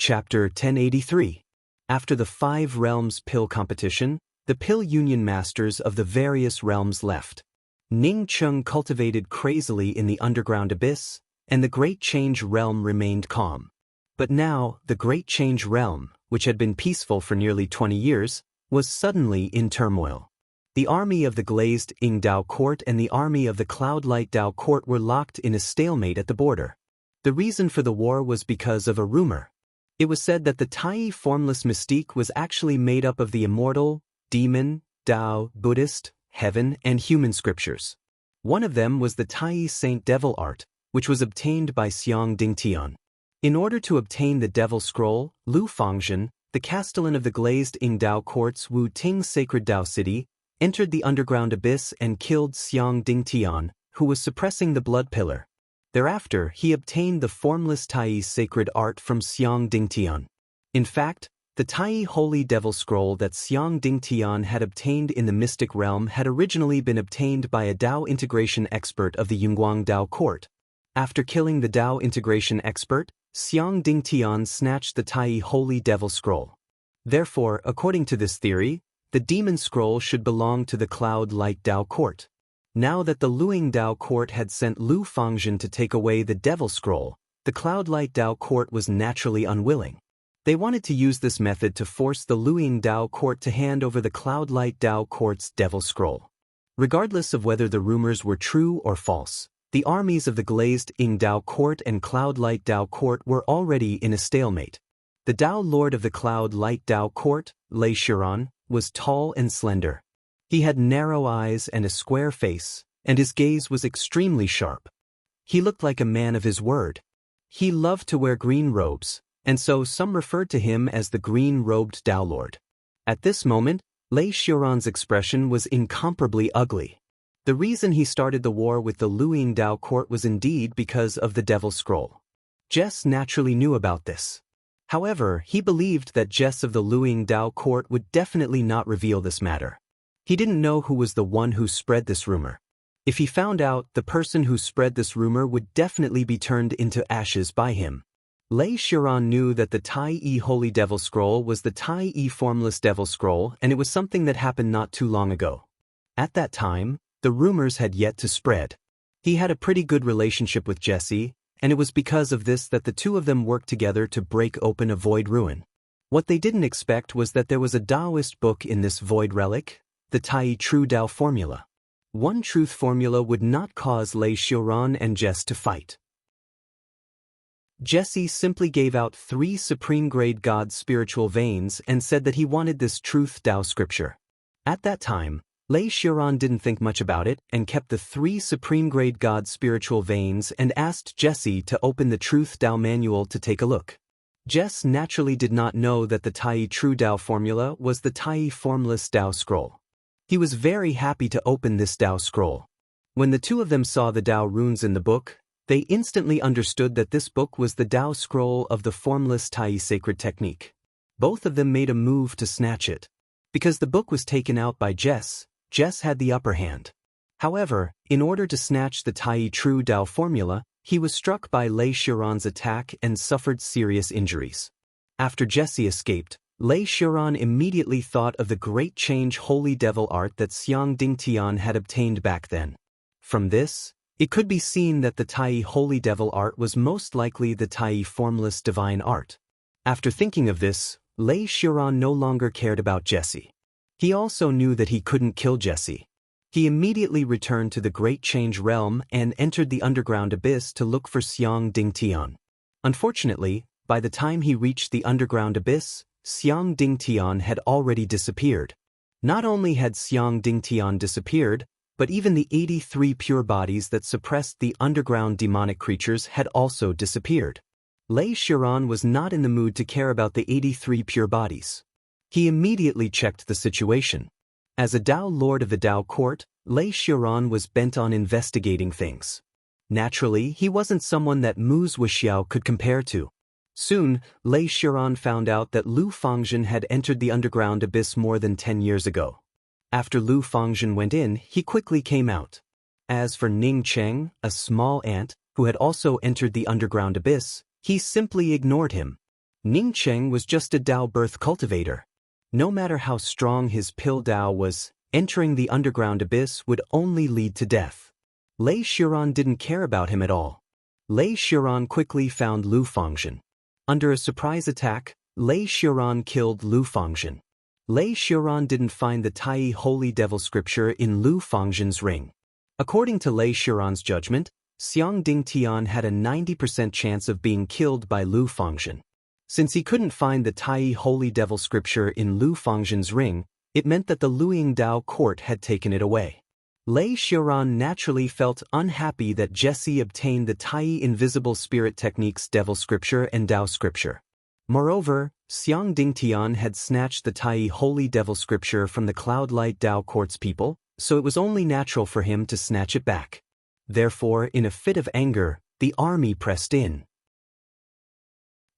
Chapter 1083. After the 5 Realms Pill competition, the Pill Union Masters of the various realms left. Ning Chung cultivated crazily in the underground abyss, and the Great Change Realm remained calm. But now, the Great Change Realm, which had been peaceful for nearly 20 years, was suddenly in turmoil. The army of the Glazed Ing Dao Court and the army of the Cloudlight Dao Court were locked in a stalemate at the border. The reason for the war was because of a rumor. It was said that the Tai formless mystique was actually made up of the immortal, demon, Tao, Buddhist, heaven, and human scriptures. One of them was the Tai Saint Devil art, which was obtained by Xiang Dingtian. In order to obtain the Devil Scroll, Lu Fangzhen, the castellan of the Glazed Ing Dao Court's Wu Ting Sacred Dao City, entered the underground abyss and killed Xiang Dingtian, who was suppressing the blood pillar. Thereafter, he obtained the formless Tai sacred art from Xiang Dingtian. In fact, the Tai Holy Devil Scroll that Xiang Dingtian had obtained in the mystic realm had originally been obtained by a Dao integration expert of the Yunguang Dao Court. After killing the Dao integration expert, Xiang Dingtian snatched the Tai Holy Devil Scroll. Therefore, according to this theory, the Demon Scroll should belong to the Cloud Light Dao Court. Now that the Luing Dao Court had sent Lu Fangzhen to take away the Devil Scroll, the Cloudlight Dao Court was naturally unwilling. They wanted to use this method to force the Luing Dao Court to hand over the Cloudlight Dao Court's Devil Scroll. Regardless of whether the rumors were true or false, the armies of the Glazed Ing Dao Court and Cloudlight Dao Court were already in a stalemate. The Dao Lord of the Cloudlight Dao Court, Lei Shiran, was tall and slender. He had narrow eyes and a square face, and his gaze was extremely sharp. He looked like a man of his word. He loved to wear green robes, and so some referred to him as the green-robed Dao Lord. At this moment, Lei Shiran's expression was incomparably ugly. The reason he started the war with the Luing Dao Court was indeed because of the Devil Scroll. Jess naturally knew about this. However, he believed that Jess of the Luing Dao Court would definitely not reveal this matter. He didn't know who was the one who spread this rumor. If he found out, the person who spread this rumor would definitely be turned into ashes by him. Lei Shiran knew that the Tai Holy Devil Scroll was the Tai Formless Devil Scroll, and it was something that happened not too long ago. At that time, the rumors had yet to spread. He had a pretty good relationship with Jessie, and it was because of this that the two of them worked together to break open a void ruin. What they didn't expect was that there was a Taoist book in this void relic, the Tai True Dao Formula. One truth formula would not cause Lei Shiran and Jess to fight. Jessie simply gave out 3 supreme-grade God spiritual veins and said that he wanted this truth Dao scripture. At that time, Lei Shiran didn't think much about it and kept the 3 supreme-grade God spiritual veins and asked Jessie to open the Truth Dao manual to take a look. Jess naturally did not know that the Tai True Dao formula was the Tai Formless Dao Scroll. He was very happy to open this Dao Scroll. When the two of them saw the Dao runes in the book, they instantly understood that this book was the Dao Scroll of the Formless Tai Sacred Technique. Both of them made a move to snatch it. Because the book was taken out by Jess had the upper hand. However, in order to snatch the Tai True Dao formula, he was struck by Lei Shiran's attack and suffered serious injuries. After Jessie escaped, Lei Shiran immediately thought of the Great Change Holy Devil art that Xiang Dingtian had obtained back then. From this, it could be seen that the Tai Holy Devil art was most likely the Tai Formless Divine art. After thinking of this, Lei Shiran no longer cared about Jessie. He also knew that he couldn't kill Jessie. He immediately returned to the Great Change Realm and entered the underground abyss to look for Xiang Dingtian. Unfortunately, by the time he reached the underground abyss, Xiang Dingtian had already disappeared. Not only had Xiang Dingtian disappeared, but even the 83 pure bodies that suppressed the underground demonic creatures had also disappeared. Lei Shiran was not in the mood to care about the 83 pure bodies. He immediately checked the situation. As a Dao Lord of the Dao Court, Lei Shiran was bent on investigating things. Naturally, he wasn't someone that Mu Zuoxiao could compare to. Soon, Lei Shiran found out that Lu Fangzhen had entered the underground abyss more than 10 years ago. After Lu Fangzhen went in, he quickly came out. As for Ning Cheng, a small ant, who had also entered the underground abyss, he simply ignored him. Ning Cheng was just a Dao birth cultivator. No matter how strong his pill Dao was, entering the underground abyss would only lead to death. Lei Xiran didn't care about him at all. Lei Xiran quickly found Lu Fangzhen. Under a surprise attack, Lei Xiran killed Lu Fangzhen. Lei Xiran didn't find the Tai Holy Devil scripture in Lu Fangzhen's ring. According to Lei Xiran's judgment, Xiang Dingtian had a 90% chance of being killed by Lu Fangzhen. Since he couldn't find the Tai Holy Devil scripture in Lu Fangzhen's ring, it meant that the Luing Dao court had taken it away. Lei Xiran naturally felt unhappy that Jesse obtained the Tai Invisible Spirit Technique's Devil scripture and Dao scripture. Moreover, Xiang Dingtian had snatched the Tai Holy Devil scripture from the Cloudlight Dao Court's people, so it was only natural for him to snatch it back. Therefore, in a fit of anger, the army pressed in.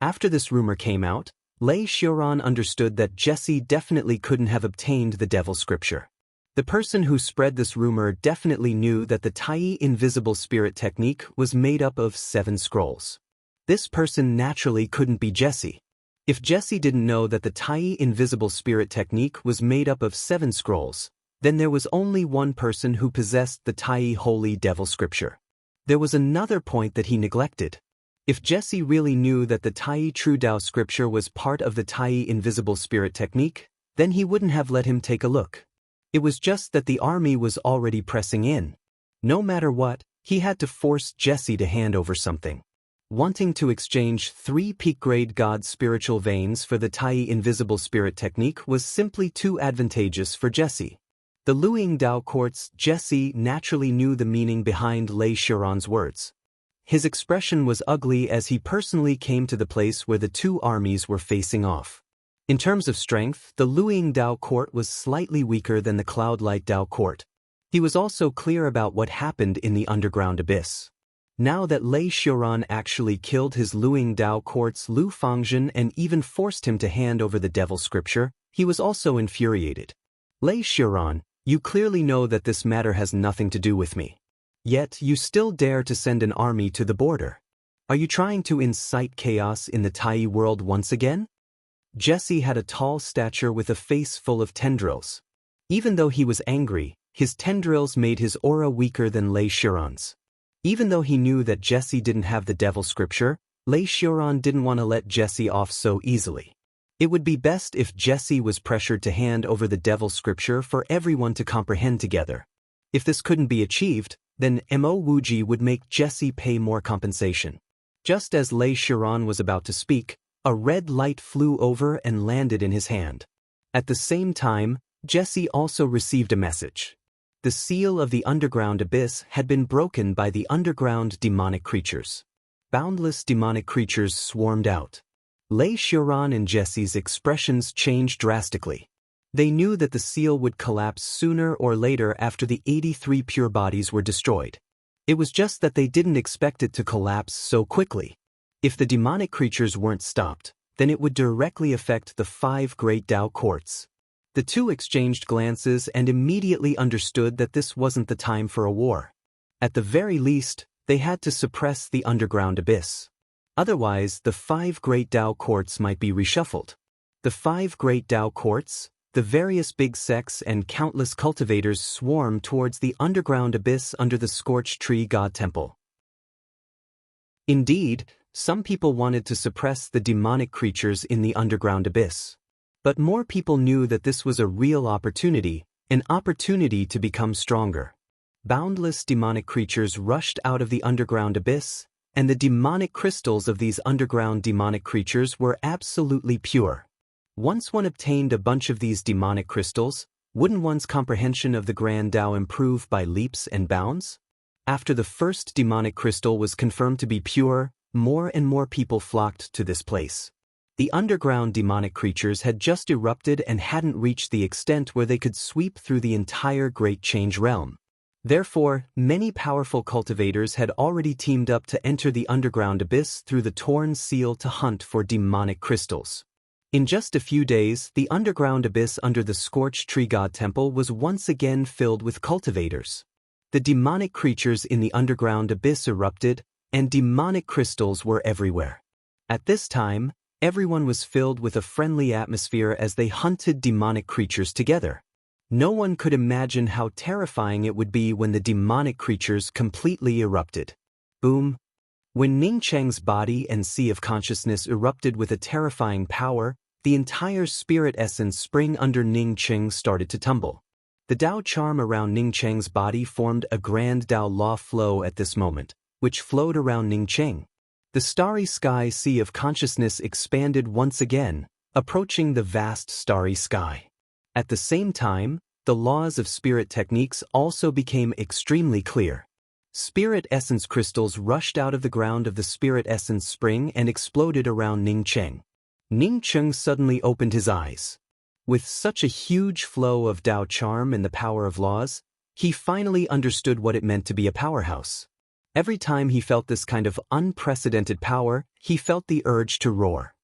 After this rumor came out, Lei Xiran understood that Jesse definitely couldn't have obtained the Devil scripture. The person who spread this rumor definitely knew that the Tai Invisible Spirit Technique was made up of 7 scrolls. This person naturally couldn't be Jesse. If Jesse didn't know that the Tai Invisible Spirit Technique was made up of 7 scrolls, then there was only one person who possessed the Tai Holy Devil scripture. There was another point that he neglected. If Jesse really knew that the Tai True Dao scripture was part of the Tai Invisible Spirit Technique, then he wouldn't have let him take a look. It was just that the army was already pressing in. No matter what, he had to force Jesse to hand over something. Wanting to exchange 3 peak-grade God spiritual veins for the Tai Invisible Spirit Technique was simply too advantageous for Jesse. The Luing Dao Court's Jesse naturally knew the meaning behind Lei Xiran's words. His expression was ugly as he personally came to the place where the 2 armies were facing off. In terms of strength, the Luing Dao Court was slightly weaker than the Cloudlight Dao Court. He was also clear about what happened in the underground abyss. Now that Lei Xiran actually killed his Luing Dao Court's Lu Fangzhen and even forced him to hand over the Devil scripture, he was also infuriated. Lei Xiran, you clearly know that this matter has nothing to do with me. Yet you still dare to send an army to the border. Are you trying to incite chaos in the Tai world once again? Jesse had a tall stature with a face full of tendrils. Even though he was angry, his tendrils made his aura weaker than Lei Xiran's. Even though he knew that Jesse didn't have the Devil scripture, Lei Xiran didn't want to let Jesse off so easily. It would be best if Jesse was pressured to hand over the Devil scripture for everyone to comprehend together. If this couldn't be achieved, then Mo Wuji would make Jesse pay more compensation. Just as Lei Xiran was about to speak, a red light flew over and landed in his hand. At the same time, Jesse also received a message. The seal of the underground abyss had been broken by the underground demonic creatures. Boundless demonic creatures swarmed out. Lei Xiran and Jesse's expressions changed drastically. They knew that the seal would collapse sooner or later after the 83 pure bodies were destroyed. It was just that they didn't expect it to collapse so quickly. If the demonic creatures weren't stopped, then it would directly affect the 5 great Dao courts. The 2 exchanged glances and immediately understood that this wasn't the time for a war. At the very least, they had to suppress the underground abyss. Otherwise, the 5 great Dao courts might be reshuffled. The 5 great Dao courts, the various big sects and countless cultivators swarm towards the underground abyss under the Scorched Tree God Temple. Indeed, some people wanted to suppress the demonic creatures in the underground abyss. But more people knew that this was a real opportunity, an opportunity to become stronger. Boundless demonic creatures rushed out of the underground abyss, and the demonic crystals of these underground demonic creatures were absolutely pure. Once one obtained a bunch of these demonic crystals, wouldn't one's comprehension of the Grand Tao improve by leaps and bounds? After the first demonic crystal was confirmed to be pure, more and more people flocked to this place. The underground demonic creatures had just erupted and hadn't reached the extent where they could sweep through the entire Great Change realm. Therefore, many powerful cultivators had already teamed up to enter the underground abyss through the Torn Seal to hunt for demonic crystals. In just a few days, the underground abyss under the Scorched Tree God Temple was once again filled with cultivators. The demonic creatures in the underground abyss erupted, and demonic crystals were everywhere. At this time, Everyone was filled with a friendly atmosphere as they hunted demonic creatures together. No one could imagine how terrifying it would be when the demonic creatures completely erupted. Boom! When Ning Cheng's body and sea of consciousness erupted with a terrifying power, the entire spirit essence spring under Ning Cheng started to tumble. The Dao charm around Ning Cheng's body formed a grand Dao law flow at this moment, which flowed around Ning Cheng. The starry sky sea of consciousness expanded once again, approaching the vast starry sky. At the same time, the laws of spirit techniques also became extremely clear. Spirit essence crystals rushed out of the ground of the spirit essence spring and exploded around Ning Cheng. Ning Cheng suddenly opened his eyes. With such a huge flow of Dao charm and the power of laws, he finally understood what it meant to be a powerhouse. Every time he felt this kind of unprecedented power, he felt the urge to roar.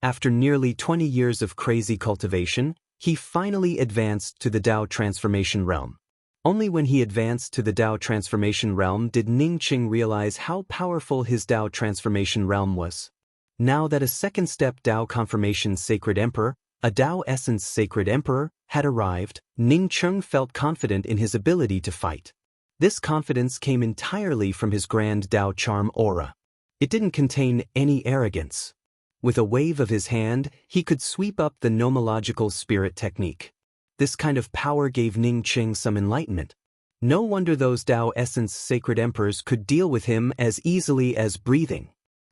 After nearly 20 years of crazy cultivation, he finally advanced to the Dao transformation realm. Only when he advanced to the Dao transformation realm did Ning Cheng realize how powerful his Dao transformation realm was. Now that a second step Dao confirmation sacred emperor, a Dao essence sacred emperor, had arrived, Ning Cheng felt confident in his ability to fight. This confidence came entirely from his grand Dao charm aura. It didn't contain any arrogance. With a wave of his hand, he could sweep up the nomological spirit technique. This kind of power gave Ning Cheng some enlightenment. No wonder those Dao essence sacred emperors could deal with him as easily as breathing.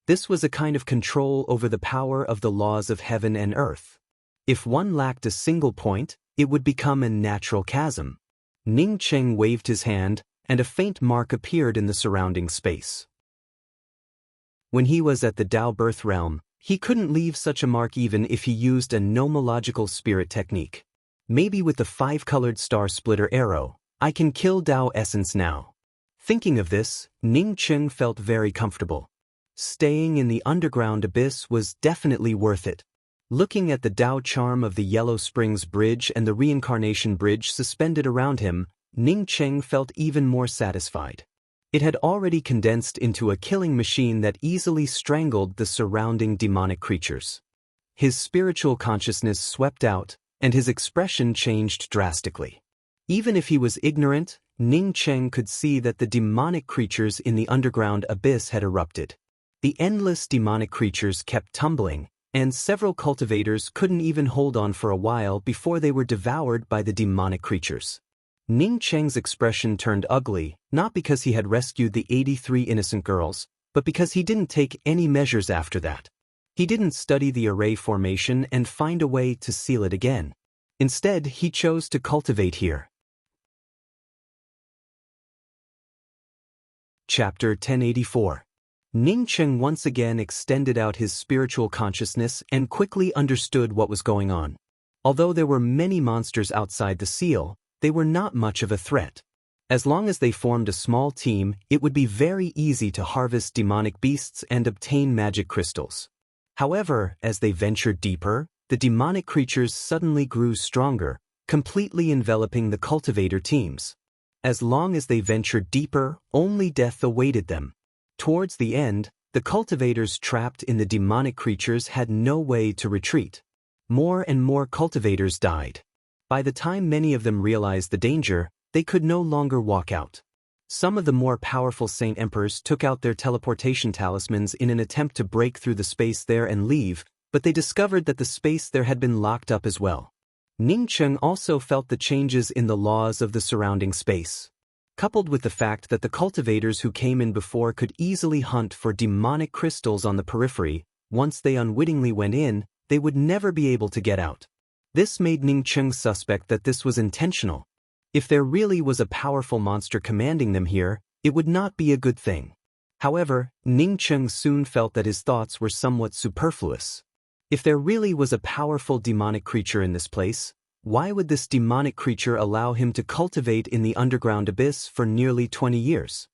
This was a kind of control over the power of the laws of heaven and earth. If one lacked a single point, it would become a natural chasm. Ning Cheng waved his hand, and a faint mark appeared in the surrounding space. When he was at the Dao birth realm, he couldn't leave such a mark even if he used a nomological spirit technique. Maybe with the 5-colored star splitter arrow, I can kill Dao essence now. Thinking of this, Ning Cheng felt very comfortable. Staying in the underground abyss was definitely worth it. Looking at the Dao charm of the Yellow Springs Bridge and the Reincarnation Bridge suspended around him, Ning Cheng felt even more satisfied. It had already condensed into a killing machine that easily strangled the surrounding demonic creatures. His spiritual consciousness swept out, and his expression changed drastically. Even if he was ignorant, Ning Cheng could see that the demonic creatures in the underground abyss had erupted. The endless demonic creatures kept tumbling, and several cultivators couldn't even hold on for a while before they were devoured by the demonic creatures. Ning Cheng's expression turned ugly, not because he had rescued the 83 innocent girls, but because he didn't take any measures after that. He didn't study the array formation and find a way to seal it again. Instead, he chose to cultivate here. Chapter 1084. Ning Cheng once again extended out his spiritual consciousness and quickly understood what was going on. Although there were many monsters outside the seal, they were not much of a threat. As long as they formed a small team, it would be very easy to harvest demonic beasts and obtain magic crystals. However, as they ventured deeper, the demonic creatures suddenly grew stronger, completely enveloping the cultivator teams. As long as they ventured deeper, only death awaited them. Towards the end, the cultivators trapped in the demonic creatures had no way to retreat. More and more cultivators died. By the time many of them realized the danger, they could no longer walk out. Some of the more powerful Saint Emperors took out their teleportation talismans in an attempt to break through the space there and leave, but they discovered that the space there had been locked up as well. Ning Cheng also felt the changes in the laws of the surrounding space. Coupled with the fact that the cultivators who came in before could easily hunt for demonic crystals on the periphery, once they unwittingly went in, they would never be able to get out. This made Ning Cheng suspect that this was intentional. If there really was a powerful monster commanding them here, it would not be a good thing. However, Ning Cheng soon felt that his thoughts were somewhat superfluous. If there really was a powerful demonic creature in this place, why would this demonic creature allow him to cultivate in the underground abyss for nearly 20 years?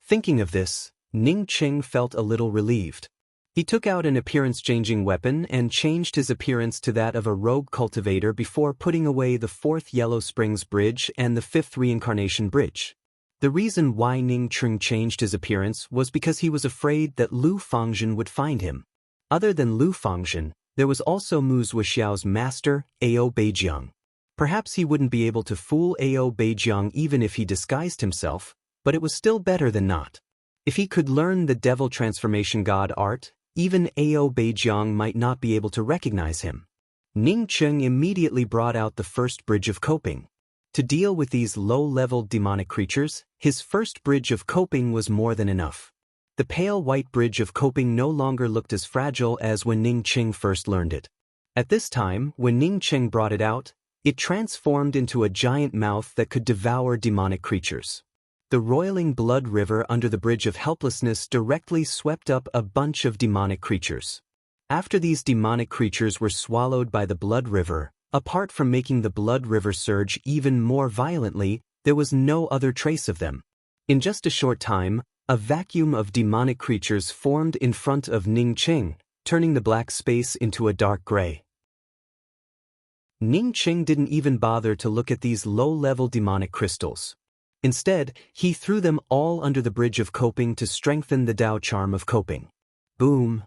Thinking of this, Ning Cheng felt a little relieved. He took out an appearance-changing weapon and changed his appearance to that of a rogue cultivator before putting away the 4th Yellow Springs Bridge and the 5th Reincarnation Bridge. The reason why Ning Cheng changed his appearance was because he was afraid that Lu Fangzhen would find him. Other than Lu Fangzhen, There was also Mu Zuoxiao's master, Ao Beijiang. Perhaps he wouldn't be able to fool Ao Beijiang even if he disguised himself, but it was still better than not. If he could learn the devil transformation god art, even Ao Beijiang might not be able to recognize him. Ning Cheng immediately brought out the first bridge of coping. To deal with these low-level demonic creatures, his first bridge of coping was more than enough. The pale white bridge of coping no longer looked as fragile as when Ning Cheng first learned it. At this time, when Ning Cheng brought it out, it transformed into a giant mouth that could devour demonic creatures. The roiling blood river under the bridge of helplessness directly swept up a bunch of demonic creatures. After these demonic creatures were swallowed by the blood river, apart from making the blood river surge even more violently, there was no other trace of them. In just a short time, a vacuum of demonic creatures formed in front of Ning Cheng, turning the black space into a dark gray. Ning Cheng didn't even bother to look at these low-level demonic crystals. Instead, he threw them all under the bridge of coping to strengthen the Tao charm of coping. Boom!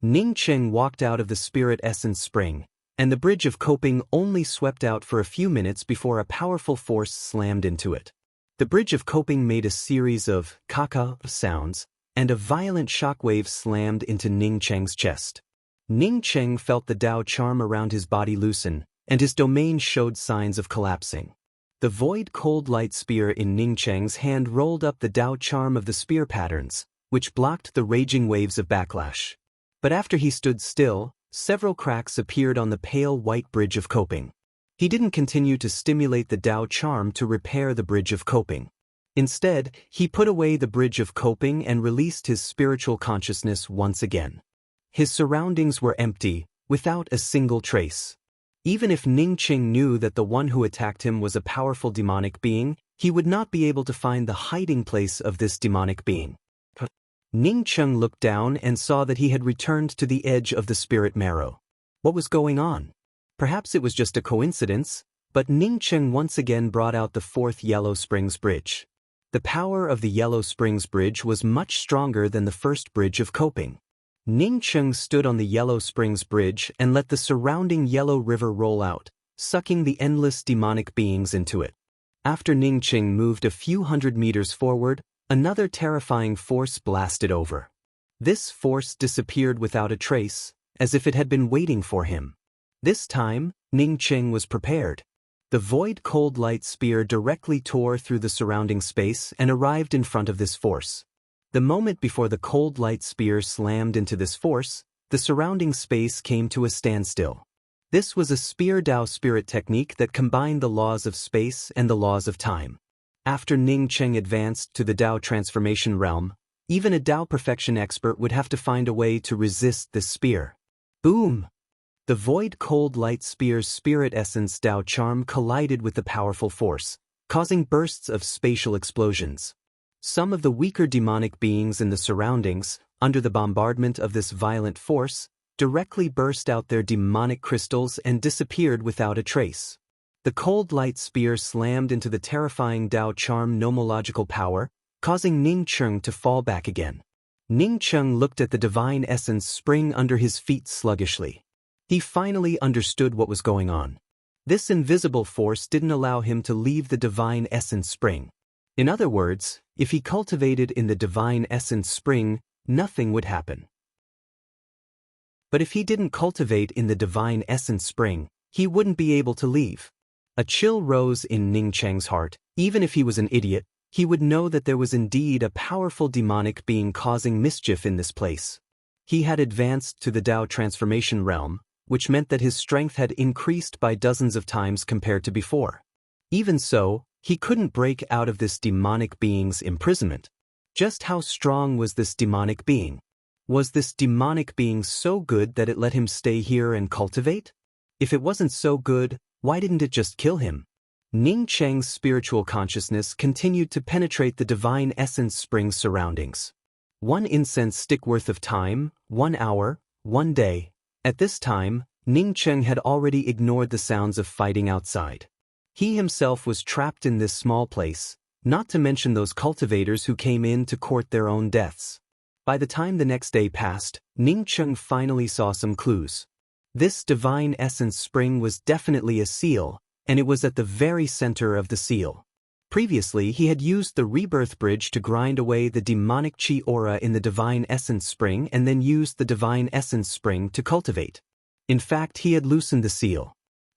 Ning Cheng walked out of the spirit essence spring, and the bridge of coping only swept out for a few minutes before a powerful force slammed into it. The bridge of coping made a series of caca sounds, and a violent shockwave slammed into Ning Cheng's chest. Ning Cheng felt the Tao charm around his body loosen, and his domain showed signs of collapsing. The void cold light spear in Ning Cheng's hand rolled up the Tao charm of the spear patterns, which blocked the raging waves of backlash. But after he stood still, several cracks appeared on the pale white bridge of coping. He didn't continue to stimulate the Tao charm to repair the bridge of coping. Instead, he put away the bridge of coping and released his spiritual consciousness once again. His surroundings were empty, without a single trace. Even if Ning Cheng knew that the one who attacked him was a powerful demonic being, he would not be able to find the hiding place of this demonic being. Ning Cheng looked down and saw that he had returned to the edge of the spirit marrow. What was going on? Perhaps it was just a coincidence, but Ning Cheng once again brought out the fourth Yellow Springs Bridge. The power of the Yellow Springs Bridge was much stronger than the first bridge of coping. Ning Cheng stood on the Yellow Springs Bridge and let the surrounding Yellow River roll out, sucking the endless demonic beings into it. After Ning Cheng moved a few hundred meters forward, another terrifying force blasted over. This force disappeared without a trace, as if it had been waiting for him. This time, Ning Cheng was prepared. The void cold light spear directly tore through the surrounding space and arrived in front of this force. The moment before the cold light spear slammed into this force, the surrounding space came to a standstill. This was a spear Tao spirit technique that combined the laws of space and the laws of time. After Ning Cheng advanced to the Tao transformation realm, even a Tao perfection expert would have to find a way to resist this spear. Boom! The void cold light spear's spirit essence Tao charm collided with the powerful force, causing bursts of spatial explosions. Some of the weaker demonic beings in the surroundings, under the bombardment of this violent force, directly burst out their demonic crystals and disappeared without a trace. The cold light spear slammed into the terrifying Tao charm nomological power, causing Ning Cheng to fall back again. Ning Cheng looked at the divine essence spring under his feet sluggishly. He finally understood what was going on. This invisible force didn't allow him to leave the divine essence spring. In other words, if he cultivated in the divine essence spring, nothing would happen. But if he didn't cultivate in the divine essence spring, he wouldn't be able to leave. A chill rose in Ning Cheng's heart. Even if he was an idiot, he would know that there was indeed a powerful demonic being causing mischief in this place. He had advanced to the Tao transformation realm, which meant that his strength had increased by dozens of times compared to before. Even so, he couldn't break out of this demonic being's imprisonment. Just how strong was this demonic being? Was this demonic being so good that it let him stay here and cultivate? If it wasn't so good, why didn't it just kill him? Ning Cheng's spiritual consciousness continued to penetrate the divine essence spring's surroundings. 1 incense stick worth of time, 1 hour, 1 day. At this time, Ning Cheng had already ignored the sounds of fighting outside. He himself was trapped in this small place, not to mention those cultivators who came in to court their own deaths. By the time the next day passed, Ning Cheng finally saw some clues. This divine essence spring was definitely a seal, and it was at the very center of the seal. Previously, he had used the rebirth bridge to grind away the demonic chi aura in the divine essence spring and then used the divine essence spring to cultivate. In fact, he had loosened the seal.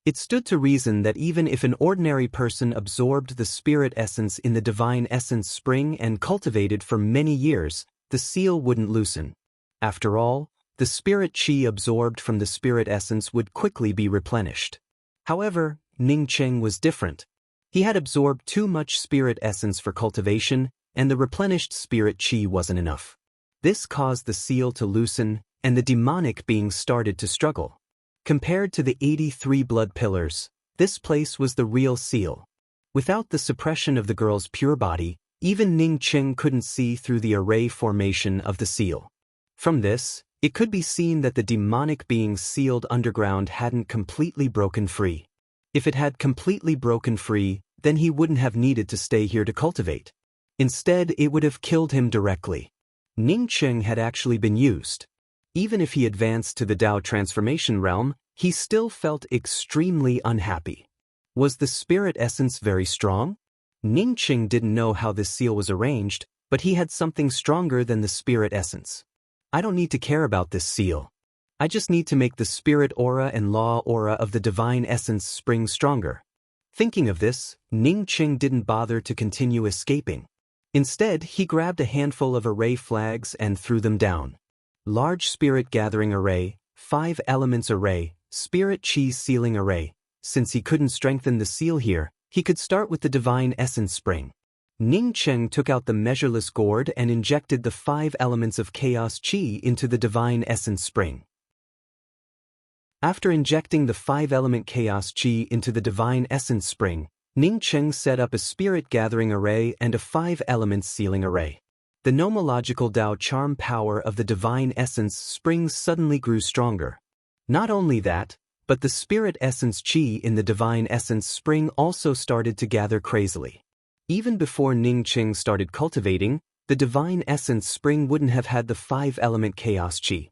It stood to reason that even if an ordinary person absorbed the spirit essence in the divine essence spring and cultivated for many years, the seal wouldn't loosen. After all, the spirit chi absorbed from the spirit essence would quickly be replenished. However, Ning Cheng was different. He had absorbed too much spirit essence for cultivation, and the replenished spirit chi wasn't enough. This caused the seal to loosen, and the demonic being started to struggle. Compared to the 83 blood pillars, this place was the real seal. Without the suppression of the girl's pure body, even Ning Cheng couldn't see through the array formation of the seal. From this, it could be seen that the demonic being sealed underground hadn't completely broken free. If it had completely broken free, then he wouldn't have needed to stay here to cultivate. Instead, it would have killed him directly. Ning Cheng had actually been used. Even if he advanced to the Tao transformation realm, he still felt extremely unhappy. Was the spirit essence very strong? Ning Cheng didn't know how this seal was arranged, but he had something stronger than the spirit essence. I don't need to care about this seal. I just need to make the spirit aura and law aura of the divine essence spring stronger. Thinking of this, Ning Cheng didn't bother to continue escaping. Instead, he grabbed a handful of array flags and threw them down. Large Spirit Gathering Array, 5 Elements Array, Spirit Chi Sealing Array. Since he couldn't strengthen the seal here, he could start with the Divine Essence Spring. Ning Cheng took out the measureless gourd and injected the 5 elements of Chaos Chi into the Divine Essence Spring. After injecting the 5-element Chaos Chi into the Divine Essence Spring, Ning Cheng set up a Spirit Gathering Array and a 5-element Sealing Array. The nomological Tao charm power of the Divine Essence Spring suddenly grew stronger. Not only that, but the Spirit Essence Chi in the Divine Essence Spring also started to gather crazily. Even before Ning Cheng started cultivating, the Divine Essence Spring wouldn't have had the 5-element Chaos Chi.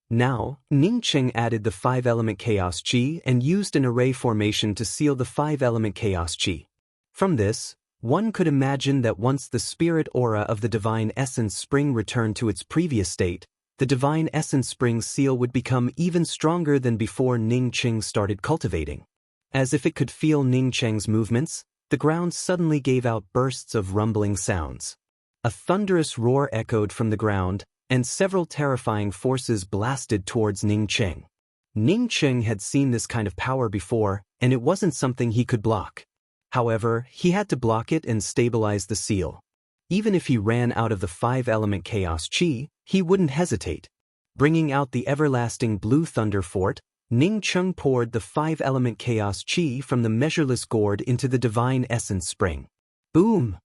Now, Ning Cheng added the 5-element Chaos Chi and used an array formation to seal the 5-element Chaos Chi. From this, one could imagine that once the spirit aura of the Divine Essence Spring returned to its previous state, the Divine Essence Spring seal would become even stronger than before Ning Cheng started cultivating. As if it could feel Ning Cheng's movements, the ground suddenly gave out bursts of rumbling sounds. A thunderous roar echoed from the ground, and several terrifying forces blasted towards Ning Cheng. Ning Cheng had seen this kind of power before, and it wasn't something he could block. However, he had to block it and stabilize the seal. Even if he ran out of the 5-element Chaos Chi, he wouldn't hesitate. Bringing out the everlasting Blue Thunder Fort, Ning Cheng poured the 5-element Chaos Chi from the measureless gourd into the Divine Essence Spring. Boom!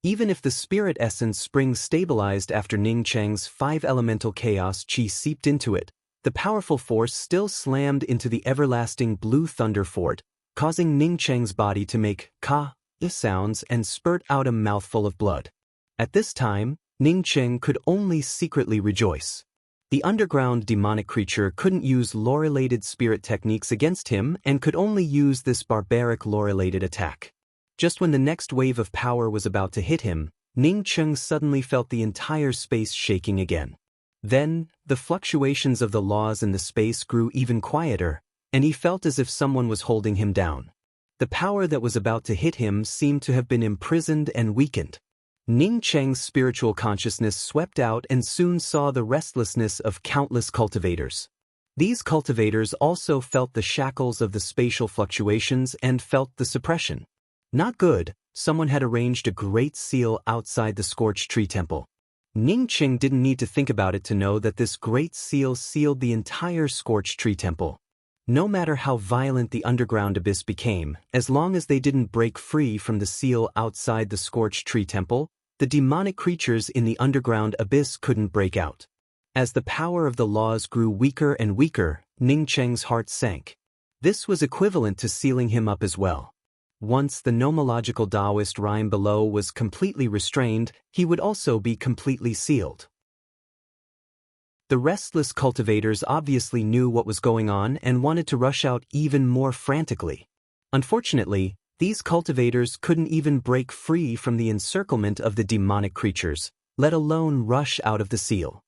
Even if the Spirit Essence Spring stabilized after Ning Cheng's 5-elemental Chaos Chi seeped into it, the powerful force still slammed into the everlasting Blue Thunder Fort, causing Ning Cheng's body to make ka sounds and spurt out a mouthful of blood. At this time, Ning Cheng could only secretly rejoice. The underground demonic creature couldn't use lore-related spirit techniques against him and could only use this barbaric lore-related attack. Just when the next wave of power was about to hit him, Ning Cheng suddenly felt the entire space shaking again. Then, the fluctuations of the laws in the space grew even quieter, and he felt as if someone was holding him down. The power that was about to hit him seemed to have been imprisoned and weakened. Ning Cheng's spiritual consciousness swept out and soon saw the restlessness of countless cultivators. These cultivators also felt the shackles of the spatial fluctuations and felt the suppression. Not good, someone had arranged a great seal outside the Scorched Tree Temple. Ning Cheng didn't need to think about it to know that this great seal sealed the entire Scorched Tree Temple. No matter how violent the underground abyss became, as long as they didn't break free from the seal outside the Scorched Tree Temple, the demonic creatures in the underground abyss couldn't break out. As the power of the laws grew weaker and weaker, Ning Cheng's heart sank. This was equivalent to sealing him up as well. Once the nomological Taoist rhyme below was completely restrained, he would also be completely sealed. The restless cultivators obviously knew what was going on and wanted to rush out even more frantically. Unfortunately, these cultivators couldn't even break free from the encirclement of the demonic creatures, let alone rush out of the seal.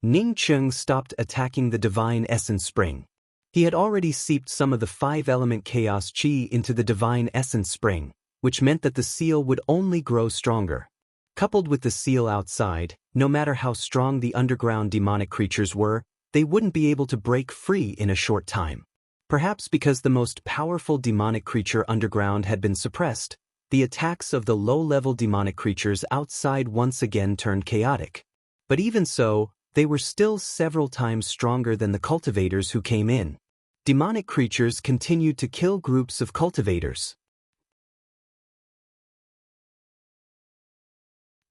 Ning Cheng stopped attacking the divine essence spring. He had already seeped some of the 5-element chaos chi into the divine essence spring, which meant that the seal would only grow stronger. Coupled with the seal outside, no matter how strong the underground demonic creatures were, they wouldn't be able to break free in a short time. Perhaps because the most powerful demonic creature underground had been suppressed, the attacks of the low-level demonic creatures outside once again turned chaotic. But even so, they were still several times stronger than the cultivators who came in. Demonic creatures continued to kill groups of cultivators.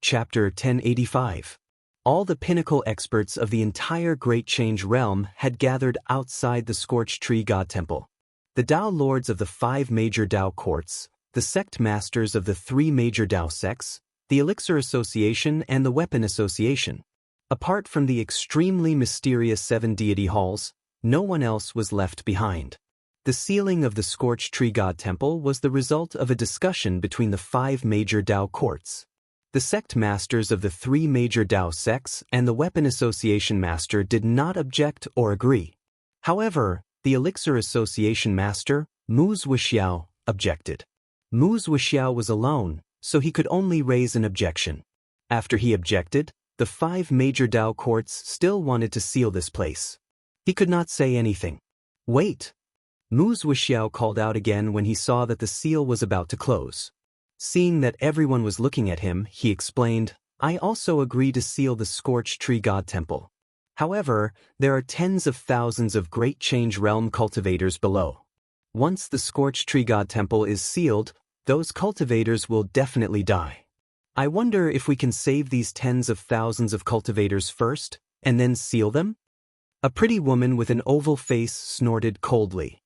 Chapter 1085. All the pinnacle experts of the entire Great Change Realm had gathered outside the Scorched Tree God Temple. The Dao Lords of the 5 major Dao Courts, the Sect Masters of the 3 major Dao Sects, the Elixir Association and the Weapon Association. Apart from the extremely mysterious 7 deity halls, no one else was left behind. The sealing of the Scorched Tree God Temple was the result of a discussion between the 5 major Dao Courts. The Sect Masters of the 3 major Dao Sects and the Weapon Association Master did not object or agree. However, the Elixir Association Master, Mu Zhuxiao, objected. Mu Zhuxiao was alone, so he could only raise an objection. After he objected, the 5 major Dao Courts still wanted to seal this place. He could not say anything. Wait! Mu Zhuxiao called out again when he saw that the seal was about to close. Seeing that everyone was looking at him, he explained, I also agree to seal the Scorched Tree God Temple. However, there are tens of thousands of Great Change Realm cultivators below. Once the Scorched Tree God Temple is sealed, those cultivators will definitely die. I wonder if we can save these tens of thousands of cultivators first, and then seal them? A pretty woman with an oval face snorted coldly.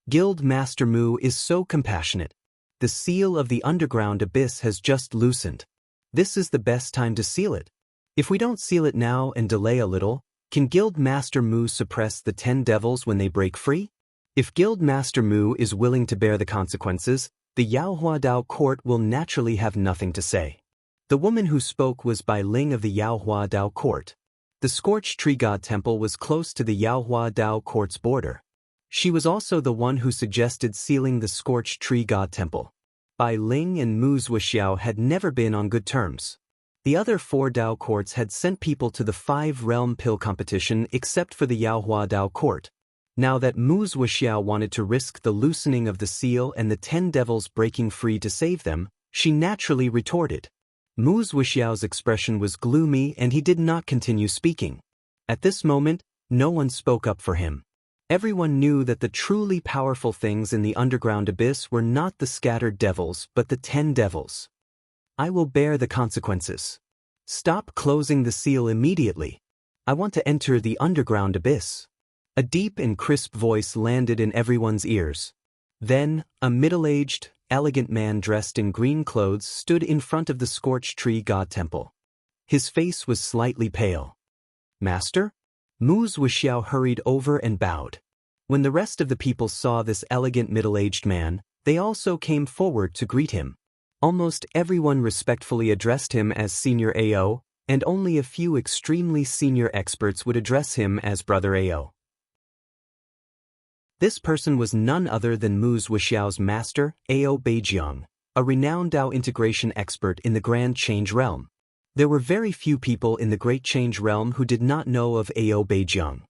Guild Master Mu is so compassionate. The seal of the underground abyss has just loosened. This is the best time to seal it. If we don't seal it now and delay a little, can Guild Master Mu suppress the 10 devils when they break free? If Guild Master Mu is willing to bear the consequences, the Yaohua Dao Court will naturally have nothing to say. The woman who spoke was Bai Ling of the Yaohua Dao Court. The Scorched Tree God Temple was close to the Yaohua Dao Court's border. She was also the one who suggested sealing the Scorched Tree God Temple. Bai Ling and Mu Zhuxiao had never been on good terms. The other 4 Dao Courts had sent people to the 5-realm pill competition except for the Yaohua Dao Court. Now that Mu Zhuxiao wanted to risk the loosening of the seal and the 10 devils breaking free to save them, she naturally retorted. Mu Zhuxiao's expression was gloomy and he did not continue speaking. At this moment, no one spoke up for him. Everyone knew that the truly powerful things in the underground abyss were not the scattered devils but the 10 devils. I will bear the consequences. Stop closing the seal immediately. I want to enter the underground abyss. A deep and crisp voice landed in everyone's ears. Then, a middle-aged, elegant man dressed in green clothes stood in front of the Scorched Tree God Temple. His face was slightly pale. Master? Mu Zhuxiao hurried over and bowed. When the rest of the people saw this elegant middle-aged man, they also came forward to greet him. Almost everyone respectfully addressed him as Senior AO, and only a few extremely senior experts would address him as Brother AO. This person was none other than Mu Zhuxiao's master, AO Beijiang, a renowned Dao integration expert in the Grand Change Realm. There were very few people in the Great Change Realm who did not know of AO Beijiang.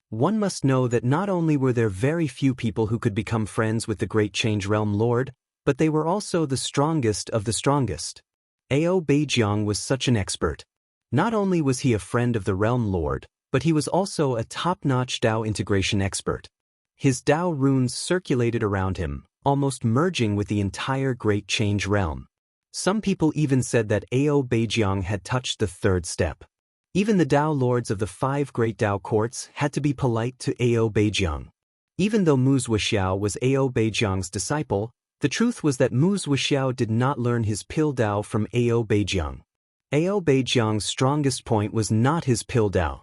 One must know that not only were there very few people who could become friends with the Great Change Realm Lord, but they were also the strongest of the strongest. AO Beijiang was such an expert. Not only was he a friend of the Realm Lord, but he was also a top-notch Dao integration expert. His Dao runes circulated around him, almost merging with the entire Great Change Realm. Some people even said that AO Beijiang had touched the 3rd step. Even the Dao Lords of the 5 great Dao Courts had to be polite to AO Beijiang. Even though Mu Zhuxiao was AO Beijiang's disciple, the truth was that Mu Zhuxiao did not learn his pill Dao from AO Beijiang. AO Beijiang's strongest point was not his pill Dao.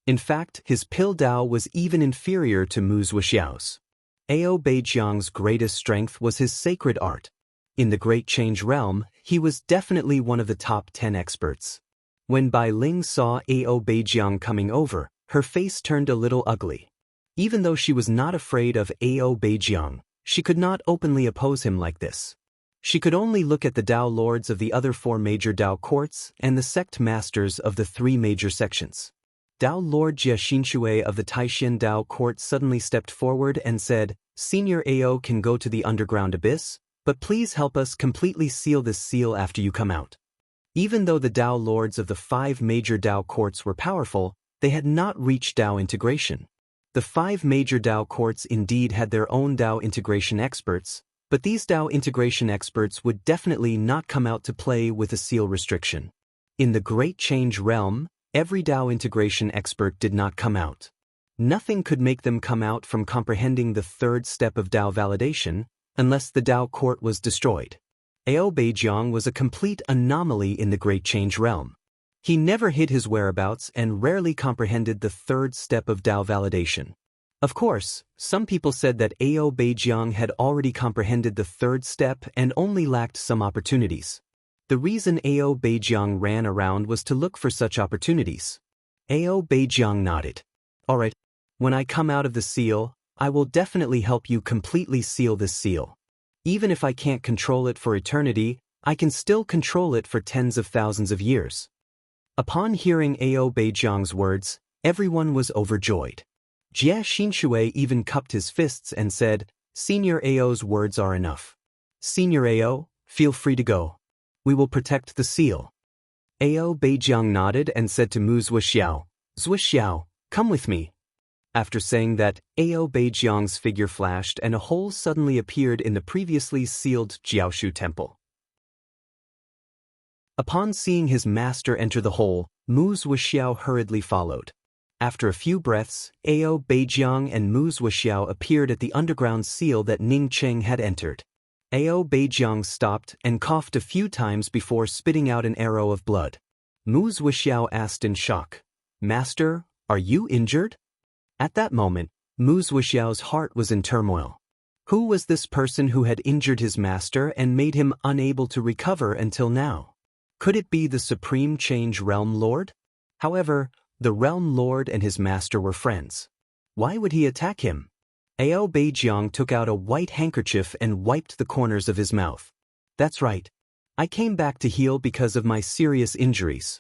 In fact, his pill Dao was even inferior to Mu Zuoxiao's. Ao Beijiang's greatest strength was his sacred art. In the Great Change realm, he was definitely one of the top 10 experts. When Bai Ling saw Ao Beijiang coming over, her face turned a little ugly. Even though she was not afraid of Ao Beijiang, she could not openly oppose him like this. She could only look at the Dao lords of the other 4 major Dao courts and the sect masters of the 3 major sections. Dao Lord Jie Xinshui of the Taishan Dao court suddenly stepped forward and said, "Senior Ao can go to the underground abyss, but please help us completely seal this seal after you come out." Even though the Dao lords of the 5 major Dao courts were powerful, they had not reached Dao integration. The 5 major Dao courts indeed had their own Dao integration experts, but these Dao integration experts would definitely not come out to play with a seal restriction. In the Great Change realm, every Dao integration expert did not come out. Nothing could make them come out from comprehending the 3rd step of Dao validation, unless the Dao court was destroyed. Ao Beijiang was a complete anomaly in the Great Change realm. He never hid his whereabouts and rarely comprehended the 3rd step of Dao validation. Of course, some people said that Ao Beijiang had already comprehended the 3rd step and only lacked some opportunities. The reason Ao Beijiang ran around was to look for such opportunities. Ao Beijiang nodded. "Alright, when I come out of the seal, I will definitely help you completely seal this seal. Even if I can't control it for eternity, I can still control it for tens of thousands of years." Upon hearing Ao Beijiang's words, everyone was overjoyed. Jie Xinshui even cupped his fists and said, "Senior Ao's words are enough. Senior Ao, feel free to go. We will protect the seal." Ao Beijiang nodded and said to Mu Zuoxiao, "Zuoxiao, come with me." After saying that, Ao Beijiang's figure flashed and a hole suddenly appeared in the previously sealed Jiaoshu temple. Upon seeing his master enter the hole, Mu Zuoxiao hurriedly followed. After a few breaths, Ao Beijiang and Mu Zuoxiao appeared at the underground seal that Ning Cheng had entered. Ao Beijiang stopped and coughed a few times before spitting out an arrow of blood. Mu Zuoxiao asked in shock, "Master, are you injured?" At that moment, Mu Zuoxiao's heart was in turmoil. Who was this person who had injured his master and made him unable to recover until now? Could it be the Supreme Change Realm Lord? However, the Realm Lord and his master were friends. Why would he attack him? Ao Beijiang took out a white handkerchief and wiped the corners of his mouth. "That's right. I came back to heal because of my serious injuries."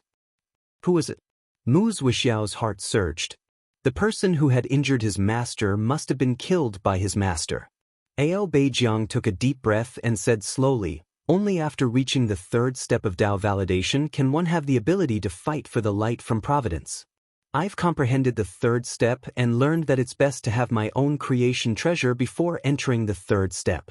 Who was it? Mu Zuoxiao's heart surged. The person who had injured his master must have been killed by his master. Ao Beijiang took a deep breath and said slowly, "Only after reaching the 3rd step of Dao validation can one have the ability to fight for the light from providence. I've comprehended the 3rd step and learned that it's best to have my own creation treasure before entering the 3rd step.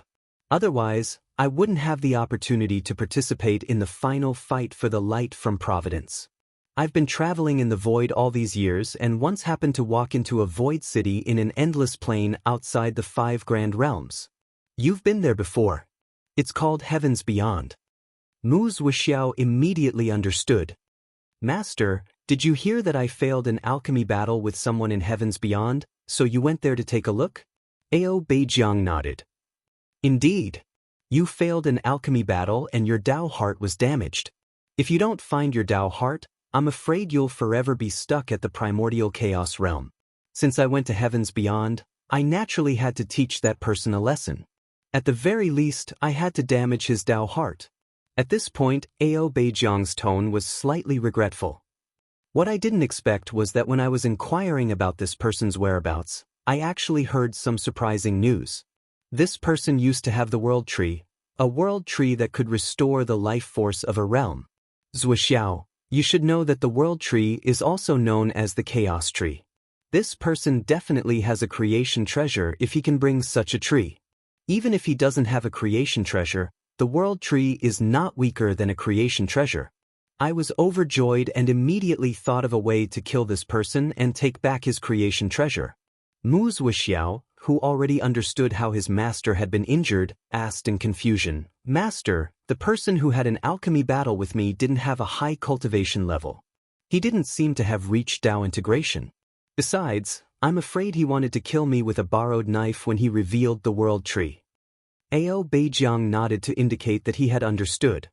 Otherwise, I wouldn't have the opportunity to participate in the final fight for the light from providence. I've been traveling in the void all these years and once happened to walk into a void city in an endless plain outside the 5 grand realms. You've been there before. It's called Heavens Beyond." Mu Zuoxiao immediately understood. "Master, did you hear that I failed an alchemy battle with someone in Heavens Beyond, so you went there to take a look?" Ao Beijiang nodded. "Indeed. You failed an alchemy battle and your Dao heart was damaged. If you don't find your Dao heart, I'm afraid you'll forever be stuck at the primordial chaos realm. Since I went to Heavens Beyond, I naturally had to teach that person a lesson. At the very least, I had to damage his Dao heart." At this point, Ao Beijiang's tone was slightly regretful. "What I didn't expect was that when I was inquiring about this person's whereabouts, I actually heard some surprising news. This person used to have the world tree, a world tree that could restore the life force of a realm. Zuoxiao, you should know that the world tree is also known as the chaos tree. This person definitely has a creation treasure if he can bring such a tree. Even if he doesn't have a creation treasure, the world tree is not weaker than a creation treasure." I was overjoyed and immediately thought of a way to kill this person and take back his creation treasure. Mu Zuoxiao, who already understood how his master had been injured, asked in confusion, "Master, the person who had an alchemy battle with me didn't have a high cultivation level. He didn't seem to have reached Dao integration. Besides, I'm afraid he wanted to kill me with a borrowed knife when he revealed the world tree. Ao Beijiang nodded to indicate that he had understood.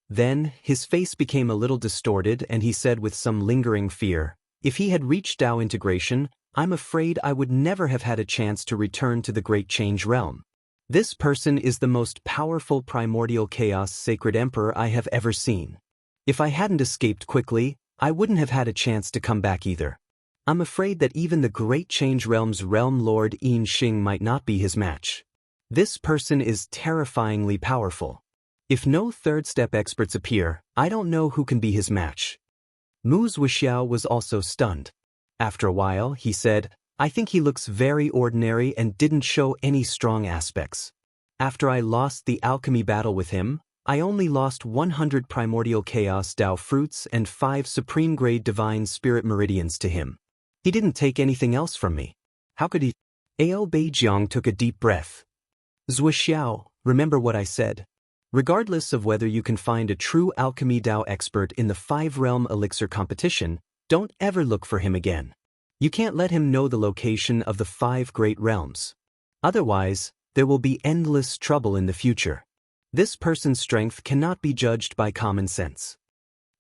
Then, his face became a little distorted and he said with some lingering fear, if he had reached Tao integration, I'm afraid I would never have had a chance to return to the Great Change Realm. This person is the most powerful primordial chaos sacred emperor I have ever seen. If I hadn't escaped quickly, I wouldn't have had a chance to come back either. I'm afraid that even the Great Change Realm's Realm Lord Yin Xing might not be his match. This person is terrifyingly powerful. If no third-step experts appear, I don't know who can be his match. Mu Zhuxiao was also stunned. After a while, he said, I think he looks very ordinary and didn't show any strong aspects. After I lost the alchemy battle with him, I only lost 100 primordial chaos Tao fruits and 5 supreme-grade divine spirit meridians to him. He didn't take anything else from me. How could he? Ao Beijiang took a deep breath. Zhuxiao, remember what I said. Regardless of whether you can find a true alchemy Tao expert in the 5-realm elixir competition, don't ever look for him again. You can't let him know the location of the 5 great realms. Otherwise, there will be endless trouble in the future. This person's strength cannot be judged by common sense.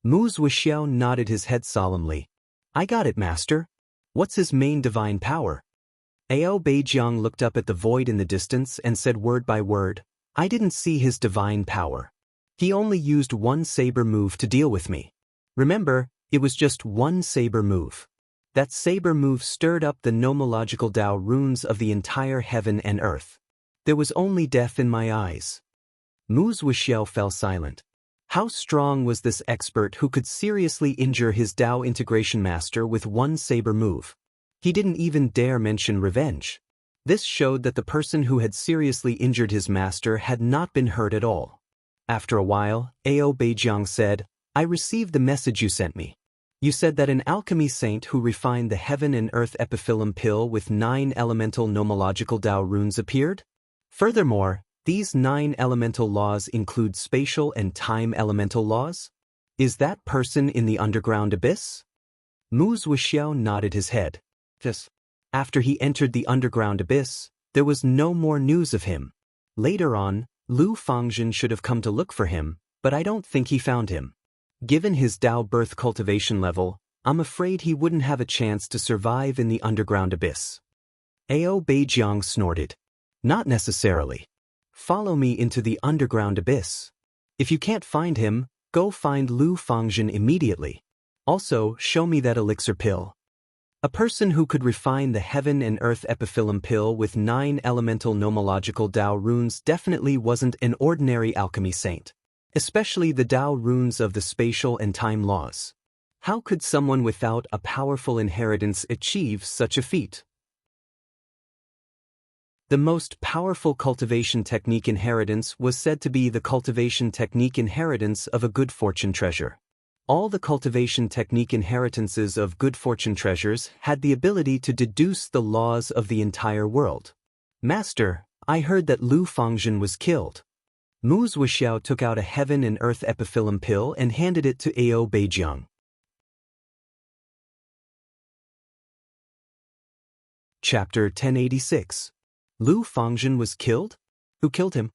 Mu Zhuxiao nodded his head solemnly. I got it, master. What's his main divine power? Ao Beijiang looked up at the void in the distance and said word by word, I didn't see his divine power. He only used one saber move to deal with me. Remember, it was just one saber move. That saber move stirred up the nomological Tao runes of the entire heaven and earth. There was only death in my eyes. Mu Zhuxiao fell silent. How strong was this expert who could seriously injure his Tao integration master with one saber move? He didn't even dare mention revenge. This showed that the person who had seriously injured his master had not been hurt at all. After a while, Ao Beijiang said, I received the message you sent me. You said that an alchemy saint who refined the heaven and earth epiphyllum pill with 9 elemental nomological Tao runes appeared? Furthermore, these 9 elemental laws include spatial and time elemental laws? Is that person in the underground abyss? Mu Zhuxiao nodded his head. Yes. After he entered the underground abyss, there was no more news of him. Later on, Lu Fangzhen should have come to look for him, but I don't think he found him. Given his Tao birth cultivation level, I'm afraid he wouldn't have a chance to survive in the underground abyss. Ao Beijiang snorted. Not necessarily. Follow me into the underground abyss. If you can't find him, go find Lu Fangzhen immediately. Also, show me that elixir pill. A person who could refine the heaven and earth epiphyllum pill with 9 elemental nomological Tao runes definitely wasn't an ordinary alchemy saint. Especially the Tao runes of the spatial and time laws. How could someone without a powerful inheritance achieve such a feat? The most powerful cultivation technique inheritance was said to be the cultivation technique inheritance of a good fortune treasure. All the cultivation technique inheritances of good fortune treasures had the ability to deduce the laws of the entire world. Master, I heard that Lu Fangzhen was killed. Mu Zhuxiao took out a heaven and earth epiphyllum pill and handed it to Ao Beijiang. Chapter 1086. Lu Fangzhen was killed? Who killed him?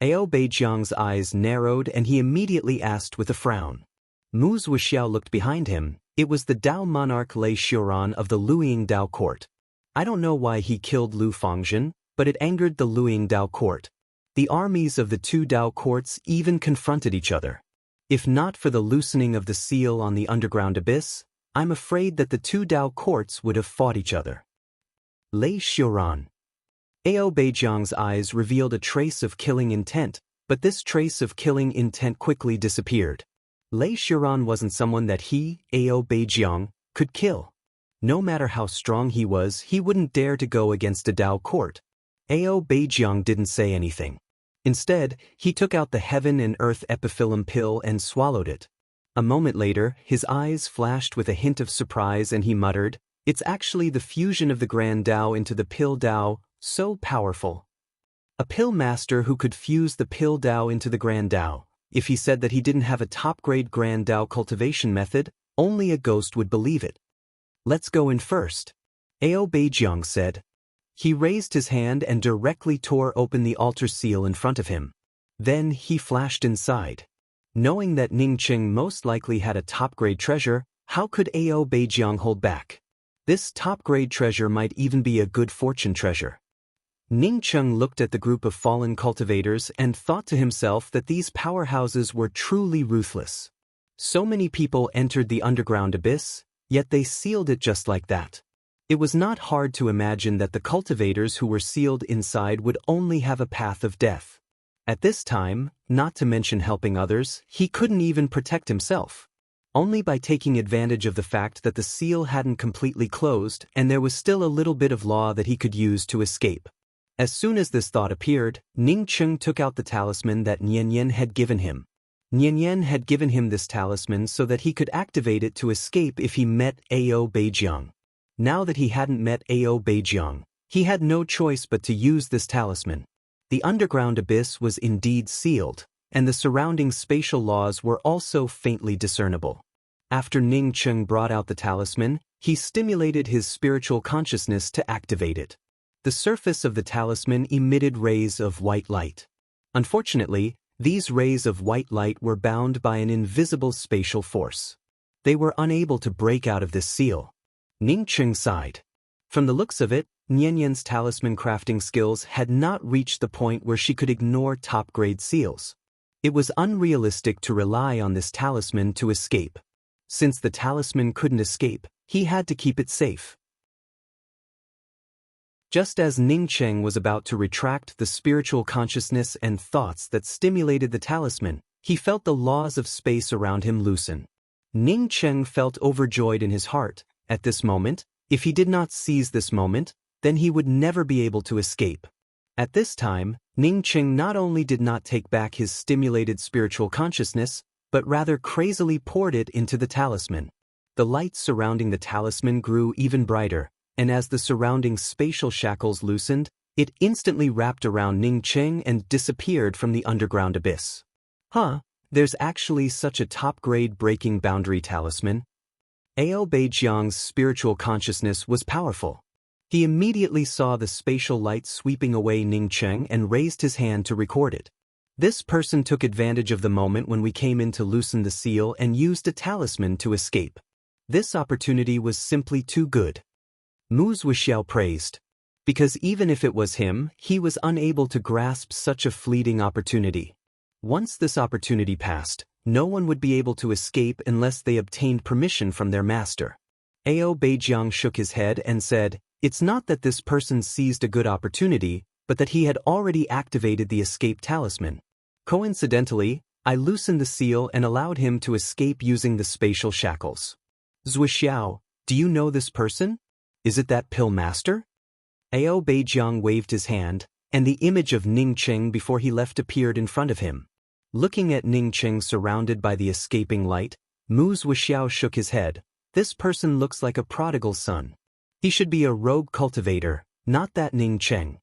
Ao Beijiang's eyes narrowed and he immediately asked with a frown. Mu Zhuxiao looked behind him. It was the Tao monarch Lei Xiuran of the Luiying Tao court. I don't know why he killed Lu Fangzhen, but it angered the Luiying Tao court. The armies of the 2 Tao courts even confronted each other. If not for the loosening of the seal on the underground abyss, I'm afraid that the 2 Tao courts would have fought each other. Lei Xiuran. Ao Beijiang's eyes revealed a trace of killing intent, but this trace of killing intent quickly disappeared. Lei Xiuran wasn't someone that he, Ao Beijiang, could kill. No matter how strong he was, he wouldn't dare to go against a Tao court. Ao Beijiang didn't say anything. Instead, he took out the heaven and earth epiphyllum pill and swallowed it. A moment later, his eyes flashed with a hint of surprise and he muttered, It's actually the fusion of the Grand Tao into the Pill Tao, so powerful. A pill master who could fuse the Pill Tao into the Grand Tao. If he said that he didn't have a top-grade Grand Tao cultivation method, Only a ghost would believe it. Let's go in first, Ao Beijiang said. He raised his hand and directly tore open the altar seal in front of him. Then he flashed inside. Knowing that Ning Qing most likely had a top-grade treasure, how could Ao Beijiang hold back? This top-grade treasure might even be a good fortune treasure. Ning Qing looked at the group of fallen cultivators and thought to himself that these powerhouses were truly ruthless. So many people entered the underground abyss, yet they sealed it just like that. It was not hard to imagine that the cultivators who were sealed inside would only have a path of death. At this time, not to mention helping others, he couldn't even protect himself. Only by taking advantage of the fact that the seal hadn't completely closed and there was still a little bit of law that he could use to escape. As soon as this thought appeared, Ning Qing took out the talisman that Nian Yan had given him. Nian Yan had given him this talisman so that he could activate it to escape if he met Ao Beijiang. Now that he hadn't met Ao Beijiang, he had no choice but to use this talisman. The underground abyss was indeed sealed, and the surrounding spatial laws were also faintly discernible. After Ning Qing brought out the talisman, he stimulated his spiritual consciousness to activate it. The surface of the talisman emitted rays of white light. Unfortunately, these rays of white light were bound by an invisible spatial force. They were unable to break out of this seal. Ning Qing sighed. From the looks of it, Nian Yan's talisman crafting skills had not reached the point where she could ignore top-grade seals. It was unrealistic to rely on this talisman to escape. Since the talisman couldn't escape, he had to keep it safe. Just as Ning Qing was about to retract the spiritual consciousness and thoughts that stimulated the talisman, he felt the laws of space around him loosen. Ning Qing felt overjoyed in his heart. At this moment, if he did not seize this moment, then he would never be able to escape. At this time, Ning Qing not only did not take back his stimulated spiritual consciousness, but rather crazily poured it into the talisman. The light surrounding the talisman grew even brighter, and as the surrounding spatial shackles loosened, it instantly wrapped around Ning Qing and disappeared from the underground abyss. There's actually such a top-grade breaking boundary talisman. Ao Beijiang's spiritual consciousness was powerful. He immediately saw the spatial light sweeping away Ning Qing and raised his hand to record it. This person took advantage of the moment when we came in to loosen the seal and used a talisman to escape. This opportunity was simply too good. Mu Zhuxiao praised. Because even if it was him, he was unable to grasp such a fleeting opportunity. Once this opportunity passed, no one would be able to escape unless they obtained permission from their master. Ao Beijiang shook his head and said, "It's not that this person seized a good opportunity, but that he had already activated the escape talisman. Coincidentally, I loosened the seal and allowed him to escape using the spatial shackles." Zhuxiao, do you know this person? Is it that pill master? Ao Beijiang waved his hand, and the image of Ning Qing before he left appeared in front of him. Looking at Ning Qing surrounded by the escaping light, Mu Zhuxiao shook his head. This person looks like a prodigal son. He should be a rogue cultivator, not that Ning Qing.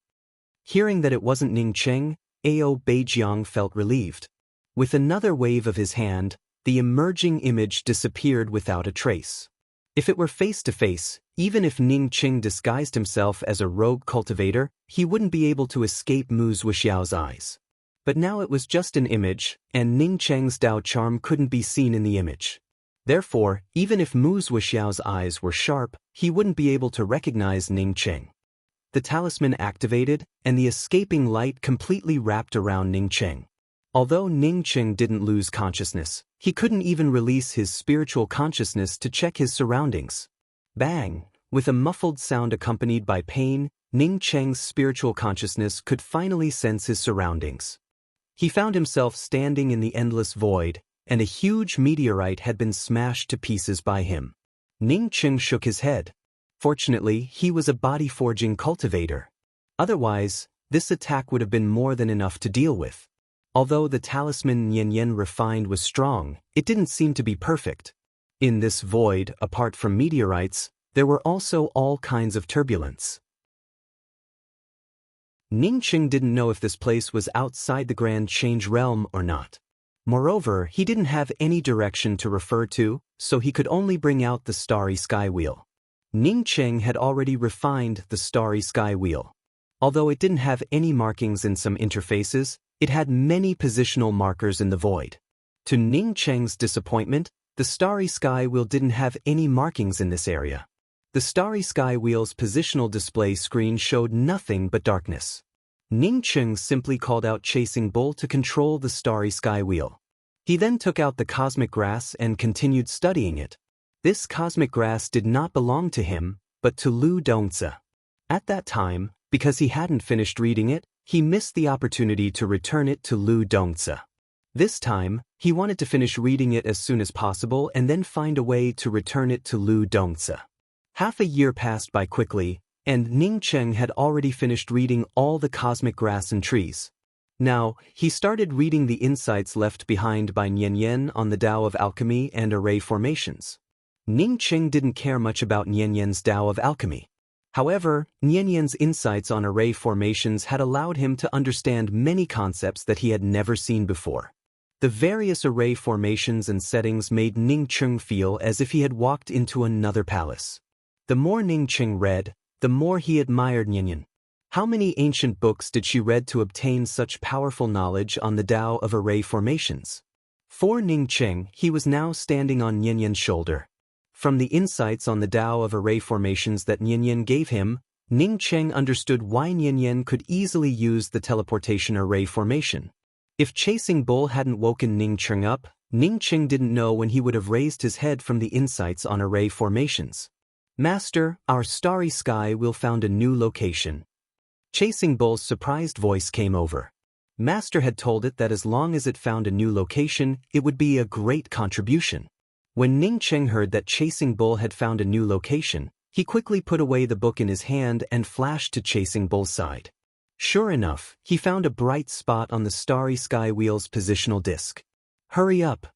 Hearing that it wasn't Ning Qing, Ao Beijiang felt relieved. With another wave of his hand, the emerging image disappeared without a trace. If it were face-to-face, even if Ning Qing disguised himself as a rogue cultivator, he wouldn't be able to escape Mu Zhuxiao's eyes. But now it was just an image, and Ning Qing's Dao charm couldn't be seen in the image. Therefore, even if Mu Zhuxiao's eyes were sharp, he wouldn't be able to recognize Ning Qing. The talisman activated, and the escaping light completely wrapped around Ning Qing. Although Ning Qing didn't lose consciousness, he couldn't even release his spiritual consciousness to check his surroundings. Bang! With a muffled sound accompanied by pain, Ning Qing's spiritual consciousness could finally sense his surroundings. He found himself standing in the endless void, and a huge meteorite had been smashed to pieces by him. Ning Qing shook his head. Fortunately, he was a body-forging cultivator. Otherwise, this attack would have been more than enough to deal with. Although the talisman Nian Yan refined was strong, it didn't seem to be perfect. In this void, apart from meteorites, there were also all kinds of turbulence. Ning Qing didn't know if this place was outside the Grand Change Realm or not. Moreover, he didn't have any direction to refer to, so he could only bring out the starry sky wheel. Ning Cheng had already refined the starry sky wheel. Although it didn't have any markings in some interfaces, it had many positional markers in the void. To Ning Cheng's disappointment, the starry sky wheel didn't have any markings in this area. The starry sky wheel's positional display screen showed nothing but darkness. Ning Cheng simply called out Chasing Bull to control the starry sky wheel. He then took out the cosmic grass and continued studying it. This cosmic grass did not belong to him, but to Lu Dongzi. At that time, because he hadn't finished reading it, he missed the opportunity to return it to Lu Dongzi. This time, he wanted to finish reading it as soon as possible and then find a way to return it to Lu Dongzi. Half a year passed by quickly, and Ning Cheng had already finished reading all the cosmic grass and trees. Now, he started reading the insights left behind by Nian Yan on the Tao of Alchemy and array formations. Ning Cheng didn't care much about Nian Yan's Tao of Alchemy. However, Nian Yan's insights on array formations had allowed him to understand many concepts that he had never seen before. The various array formations and settings made Ning Cheng feel as if he had walked into another palace. The more Ning Cheng read, the more he admired Nian Yan. How many ancient books did she read to obtain such powerful knowledge on the Tao of array formations? For Ning Cheng, he was now standing on Nian Yan's shoulder. From the insights on the Tao of array formations that Nian Yan gave him, Ning Cheng understood why Nian Yan could easily use the teleportation array formation. If Chasing Bull hadn't woken Ning Cheng up, Ning Cheng didn't know when he would have raised his head from the insights on array formations. Master, our starry sky will found a new location. Chasing Bull's surprised voice came over. Master had told it that as long as it found a new location, it would be a great contribution. When Ning Cheng heard that Chasing Bull had found a new location, he quickly put away the book in his hand and flashed to Chasing Bull's side. Sure enough, he found a bright spot on the starry sky wheel's positional disk. Hurry up!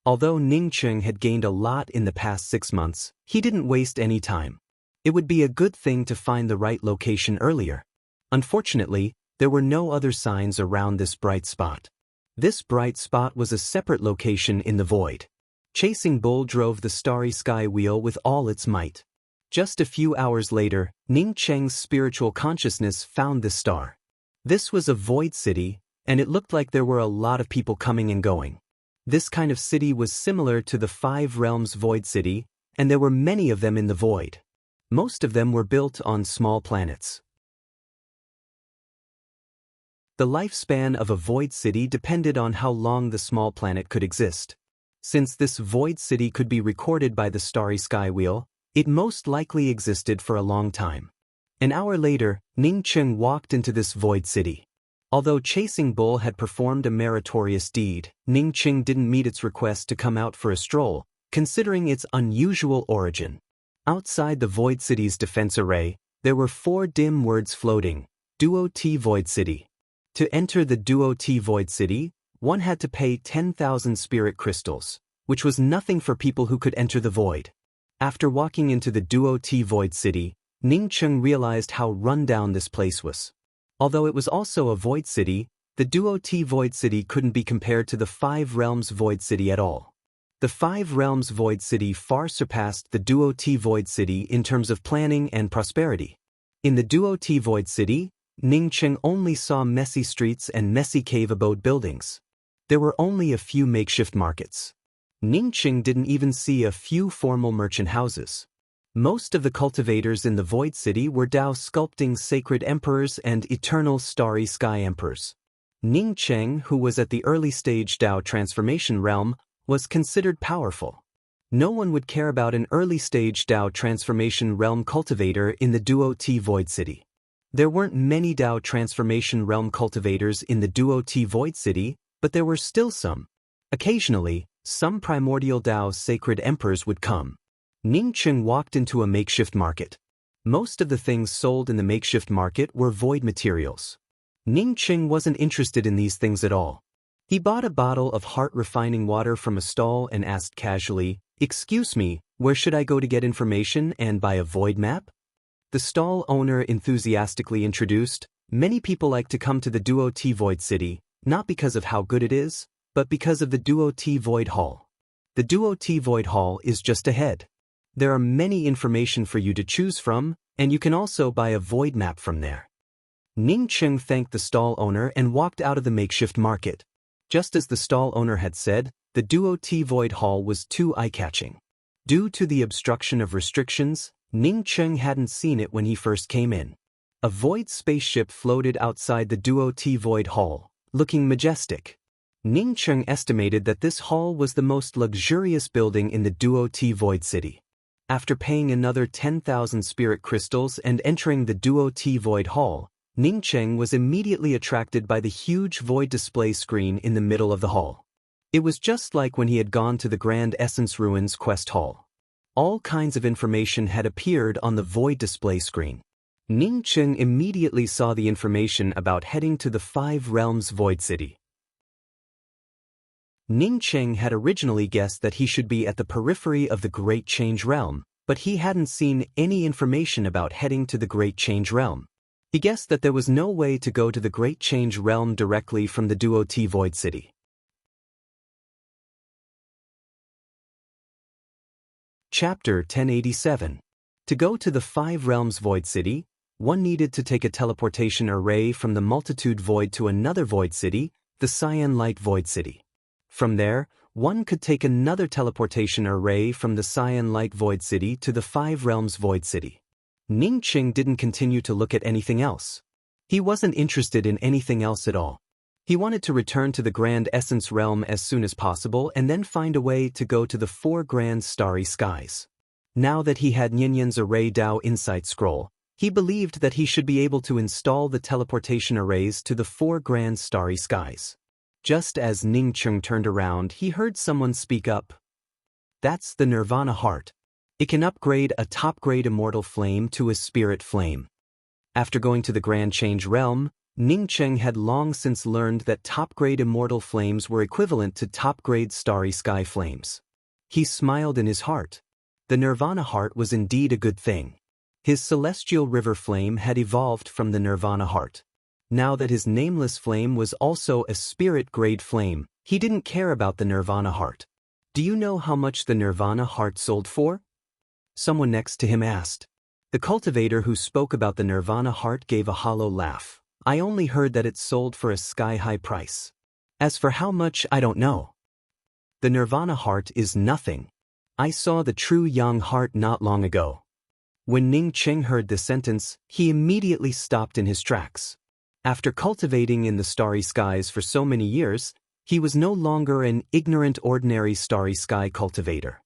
Although Ning Cheng had gained a lot in the past 6 months, he didn't waste any time. It would be a good thing to find the right location earlier. Unfortunately, there were no other signs around this bright spot. This bright spot was a separate location in the void. Chasing Bull drove the starry sky wheel with all its might. Just a few hours later, Ning Cheng's spiritual consciousness found this star. This was a void city, and it looked like there were a lot of people coming and going. This kind of city was similar to the 5 Realms Void City, and there were many of them in the void. Most of them were built on small planets. The lifespan of a void city depended on how long the small planet could exist. Since this void city could be recorded by the starry sky wheel, it most likely existed for a long time. An hour later, Ning Cheng walked into this void city. Although Chasing Bull had performed a meritorious deed, Ning Cheng didn't meet its request to come out for a stroll, considering its unusual origin. Outside the Void City's defense array, there were 4 dim words floating: Duo T Void City. To enter the Duo T Void City, one had to pay 10,000 spirit crystals, which was nothing for people who could enter the void. After walking into the Duo T Void City, Ning Cheng realized how run down this place was. Although it was also a void city, the Duo T Void City couldn't be compared to the 5 Realms Void City at all. The 5 Realms Void City far surpassed the Duo T Void City in terms of planning and prosperity. In the Duo T Void City, Ning Cheng only saw messy streets and messy cave abode buildings. There were only a few makeshift markets. Ning Cheng didn't even see a few formal merchant houses. Most of the cultivators in the Void City were Tao sculpting sacred emperors and eternal starry sky emperors. Ning Cheng, who was at the early stage Tao transformation realm, was considered powerful. No one would care about an early stage Tao transformation realm cultivator in the Duo T Void City. There weren't many Tao transformation realm cultivators in the Duo T Void City, but there were still some. Occasionally, some primordial Tao sacred emperors would come. Ning Cheng walked into a makeshift market. Most of the things sold in the makeshift market were void materials. Ning Cheng wasn't interested in these things at all. He bought a bottle of heart-refining water from a stall and asked casually, "Excuse me, where should I go to get information and buy a void map?" The stall owner enthusiastically introduced, "Many people like to come to the Duo T Void City, not because of how good it is, but because of the Duo T Void Hall. The Duo T Void Hall is just ahead. There are many information for you to choose from, and you can also buy a void map from there. Ning Cheng thanked the stall owner and walked out of the makeshift market. Just as the stall owner had said, the Duo T Void Hall was too eye-catching. Due to the obstruction of restrictions, Ning Cheng hadn't seen it when he first came in. A void spaceship floated outside the Duo T Void Hall, looking majestic. Ning Cheng estimated that this hall was the most luxurious building in the Duo T Void City. After paying another 10,000 spirit crystals and entering the Duo T Void Hall, Ning Cheng was immediately attracted by the huge void display screen in the middle of the hall. It was just like when he had gone to the Grand Essence Ruins Quest Hall. All kinds of information had appeared on the void display screen. Ning Cheng immediately saw the information about heading to the Five Realms Void City. Ning Cheng had originally guessed that he should be at the periphery of the Great Change Realm, but he hadn't seen any information about heading to the Great Change Realm. He guessed that there was no way to go to the Great Change Realm directly from the Duo T Void City. Chapter 1087. To go to the Five Realms Void City, one needed to take a teleportation array from the Multitude Void to another Void City, the Cyan Light Void City. From there, one could take another teleportation array from the Cyan Light Void City to the Five Realms Void City. Ning Cheng didn't continue to look at anything else. He wasn't interested in anything else at all. He wanted to return to the Grand Essence Realm as soon as possible and then find a way to go to the Four Grand Starry Skies. Now that he had Nyanyan's Array Dao Insight Scroll, he believed that he should be able to install the teleportation arrays to the Four Grand Starry Skies. Just as Ning Cheng turned around, he heard someone speak up. That's the Nirvana Heart. It can upgrade a top-grade immortal flame to a spirit flame. After going to the Grand Change Realm, Ning Cheng had long since learned that top-grade immortal flames were equivalent to top-grade starry sky flames. He smiled in his heart. The Nirvana Heart was indeed a good thing. His celestial river flame had evolved from the Nirvana Heart. Now that his nameless flame was also a spirit-grade flame, he didn't care about the Nirvana Heart. Do you know how much the Nirvana Heart sold for? Someone next to him asked. The cultivator who spoke about the Nirvana Heart gave a hollow laugh. I only heard that it sold for a sky-high price. As for how much, I don't know. The Nirvana Heart is nothing. I saw the true Yang Heart not long ago. When Ning Cheng heard this sentence, he immediately stopped in his tracks. After cultivating in the starry skies for so many years, he was no longer an ignorant ordinary starry sky cultivator.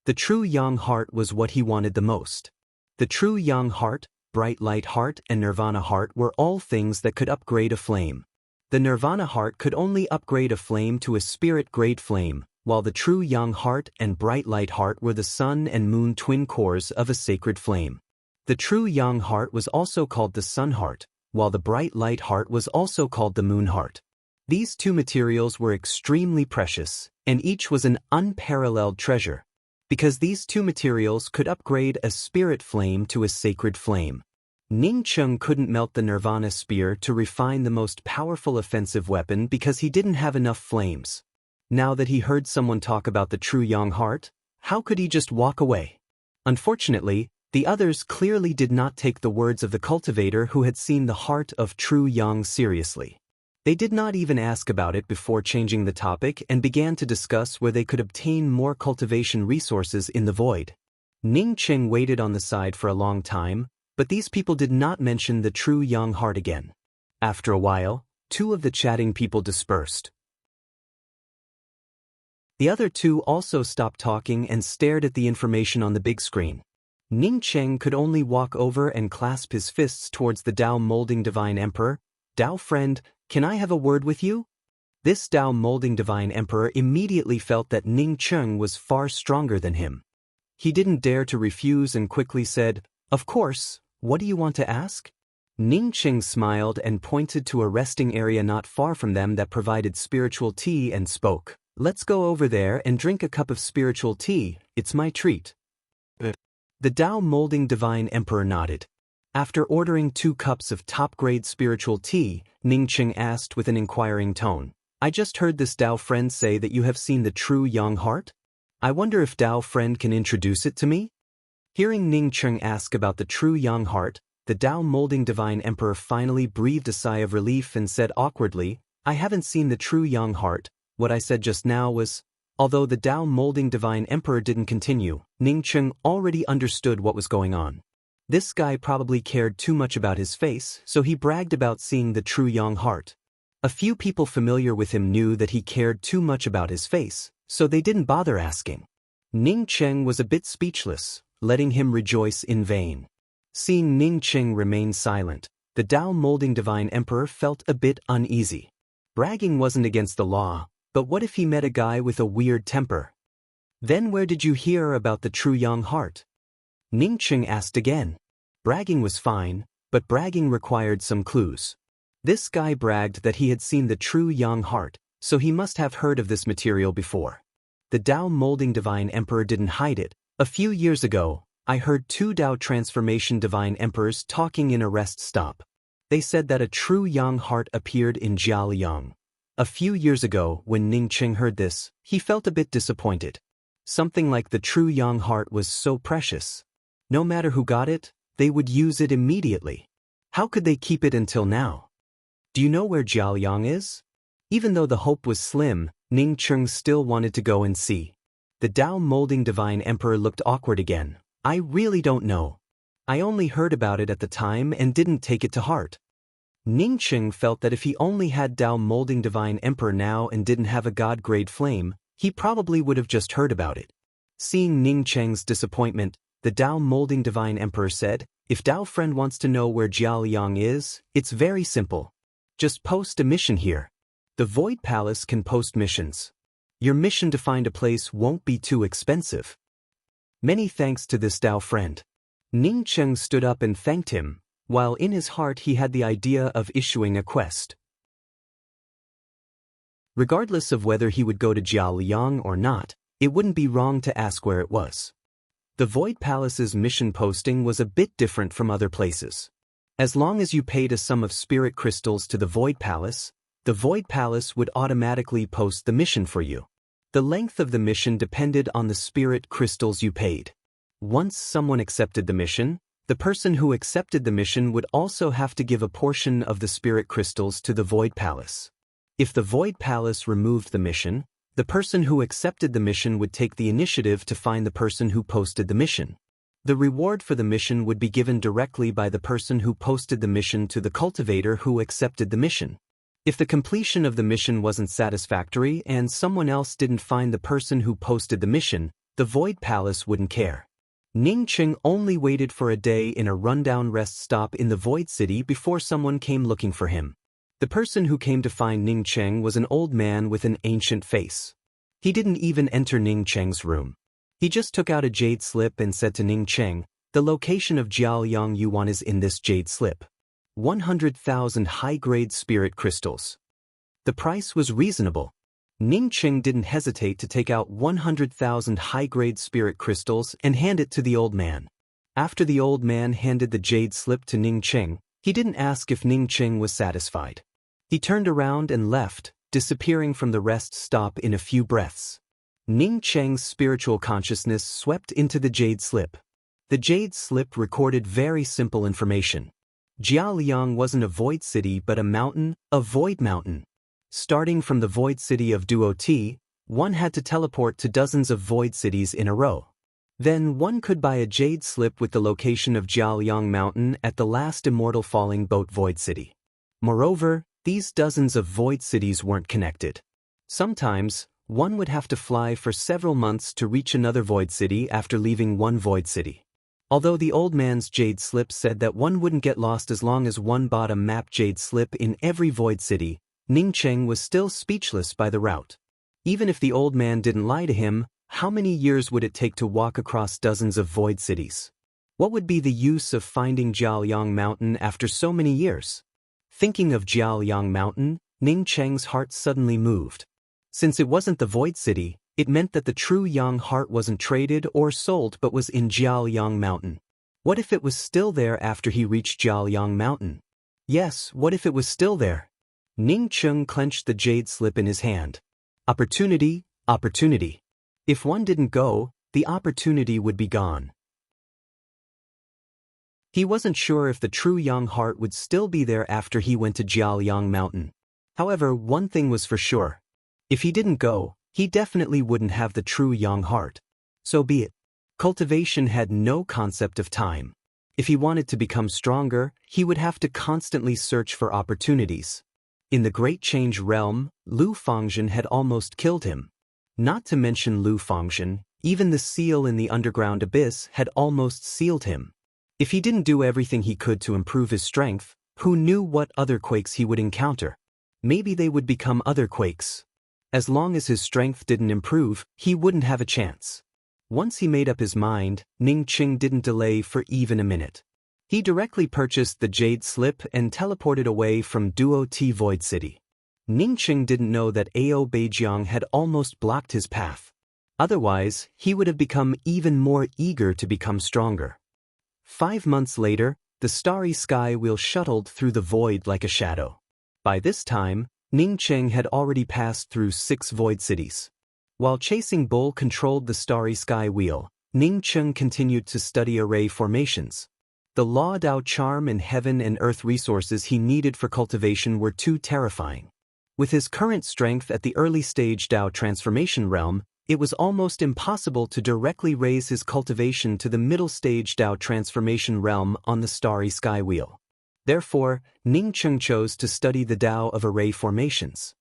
The true Yang Heart was what he wanted the most. The true Yang Heart, Bright Light Heart, and Nirvana Heart were all things that could upgrade a flame. The Nirvana Heart could only upgrade a flame to a spirit-grade flame, while the true Yang Heart and Bright Light Heart were the sun and moon twin cores of a sacred flame. The true Yang Heart was also called the Sun Heart, while the Bright Light Heart was also called the Moon Heart. These two materials were extremely precious, and each was an unparalleled treasure, because these two materials could upgrade a spirit flame to a sacred flame. Ning Cheng couldn't melt the Nirvana Spear to refine the most powerful offensive weapon because he didn't have enough flames. Now that he heard someone talk about the true Yang Heart, how could he just walk away? Unfortunately, the others clearly did not take the words of the cultivator who had seen the heart of true Yang seriously. They did not even ask about it before changing the topic and began to discuss where they could obtain more cultivation resources in the void. Ning Cheng waited on the side for a long time, but these people did not mention the true Yang Heart again. After a while, two of the chatting people dispersed. The other two also stopped talking and stared at the information on the big screen. Ning Cheng could only walk over and clasp his fists towards the Tao Molding Divine Emperor. Tao friend, can I have a word with you? This Tao Molding Divine Emperor immediately felt that Ning Cheng was far stronger than him. He didn't dare to refuse and quickly said, Of course, what do you want to ask? Ning Cheng smiled and pointed to a resting area not far from them that provided spiritual tea and spoke. Let's go over there and drink a cup of spiritual tea, it's my treat. The Tao Molding Divine Emperor nodded. After ordering 2 cups of top-grade spiritual tea, Ning Cheng asked with an inquiring tone, I just heard this Dao friend say that you have seen the true young heart. I wonder if Dao friend can introduce it to me? Hearing Ning Cheng ask about the true young heart, the Dao molding divine emperor finally breathed a sigh of relief and said awkwardly, I haven't seen the true young heart. What I said just now was, although the Dao molding divine emperor didn't continue, Ning Cheng already understood what was going on. This guy probably cared too much about his face, so he bragged about seeing the true young heart. A few people familiar with him knew that he cared too much about his face, so they didn't bother asking. Ning Cheng was a bit speechless, letting him rejoice in vain. Seeing Ning Cheng remain silent, the Dao molding divine emperor felt a bit uneasy. Bragging wasn't against the law, but what if he met a guy with a weird temper? Then where did you hear about the true young heart? Ning Cheng asked again. Bragging was fine, but bragging required some clues. This guy bragged that he had seen the true young heart, so he must have heard of this material before. The Dao molding divine emperor didn't hide it. A few years ago, I heard two Dao transformation divine emperors talking in a rest stop. They said that a true young heart appeared in Jialiang. A few years ago, when Ning Cheng heard this, he felt a bit disappointed. Something like the true young heart was so precious. No matter who got it, they would use it immediately. How could they keep it until now? Do you know where Jialiang is? Even though the hope was slim, Ning Cheng still wanted to go and see. The Dao molding divine emperor looked awkward again. I really don't know. I only heard about it at the time and didn't take it to heart. Ning Cheng felt that if he only had Dao molding divine emperor now and didn't have a god-grade flame, he probably would have just heard about it. Seeing Ning Cheng's disappointment, the Dao molding divine emperor said, if Dao friend wants to know where Jialiang is, it's very simple. Just post a mission here. The Void Palace can post missions. Your mission to find a place won't be too expensive. Many thanks to this Dao friend. Ning Cheng stood up and thanked him, while in his heart he had the idea of issuing a quest. Regardless of whether he would go to Jialiang or not, it wouldn't be wrong to ask where it was. The Void Palace's mission posting was a bit different from other places. As long as you paid a sum of spirit crystals to the Void Palace would automatically post the mission for you. The length of the mission depended on the spirit crystals you paid. Once someone accepted the mission, the person who accepted the mission would also have to give a portion of the spirit crystals to the Void Palace. If the Void Palace removed the mission, the person who accepted the mission would take the initiative to find the person who posted the mission. The reward for the mission would be given directly by the person who posted the mission to the cultivator who accepted the mission. If the completion of the mission wasn't satisfactory and someone else didn't find the person who posted the mission, the Void Palace wouldn't care. Ning Cheng only waited for a day in a rundown rest stop in the Void City before someone came looking for him. The person who came to find Ning Cheng was an old man with an ancient face. He didn't even enter Ning Cheng's room. He just took out a jade slip and said to Ning Cheng, the location of Jialiang you want is in this jade slip. 100,000 high-grade spirit crystals. The price was reasonable. Ning Cheng didn't hesitate to take out 100,000 high-grade spirit crystals and hand it to the old man. After the old man handed the jade slip to Ning Cheng, he didn't ask if Ning Cheng was satisfied. He turned around and left, disappearing from the rest stop in a few breaths. Ning Cheng's spiritual consciousness swept into the jade slip. The jade slip recorded very simple information. Jialiang wasn't a void city but a mountain, a void mountain. Starting from the void city of Duo-Ti, one had to teleport to dozens of void cities in a row. Then one could buy a jade slip with the location of Jialiang Mountain at the last immortal falling boat void city. Moreover, these dozens of void cities weren't connected. Sometimes, one would have to fly for several months to reach another void city after leaving one void city. Although the old man's jade slip said that one wouldn't get lost as long as one bought a map jade slip in every void city, Ning Cheng was still speechless by the route. Even if the old man didn't lie to him, how many years would it take to walk across dozens of void cities? What would be the use of finding Jialiang Mountain after so many years? Thinking of Jialiang Mountain, Ning Cheng's heart suddenly moved. Since it wasn't the void city, it meant that the true young heart wasn't traded or sold but was in Jialiang Mountain. What if it was still there after he reached Jialiang Mountain? Yes, what if it was still there? Ning Chung clenched the jade slip in his hand. Opportunity, opportunity. If one didn't go, the opportunity would be gone. He wasn't sure if the true young heart would still be there after he went to Jiaoyang Mountain. However, one thing was for sure. If he didn't go, he definitely wouldn't have the true young heart. So be it. Cultivation had no concept of time. If he wanted to become stronger, he would have to constantly search for opportunities. In the Great Change realm, Lu Fangzhen had almost killed him. Not to mention Lu Fangzhen, even the seal in the underground abyss had almost sealed him. If he didn't do everything he could to improve his strength, who knew what other quakes he would encounter? Maybe they would become other quakes. As long as his strength didn't improve, he wouldn't have a chance. Once he made up his mind, Ning Qing didn't delay for even a minute. He directly purchased the jade slip and teleported away from Duo T Void City. Ning Qing didn't know that Ao Beijiang had almost blocked his path. Otherwise, he would have become even more eager to become stronger. 5 months later, the starry sky wheel shuttled through the void like a shadow. By this time, Ning Qing had already passed through 6 void cities. While Chasing Bull controlled the starry sky wheel, Ning Qing continued to study array formations. The Law Dao charm and heaven and earth resources he needed for cultivation were too terrifying. With his current strength at the early stage Dao transformation realm, it was almost impossible to directly raise his cultivation to the middle stage Dao transformation realm on the starry sky wheel. Therefore, Ning Qing chose to study the Dao of array formations.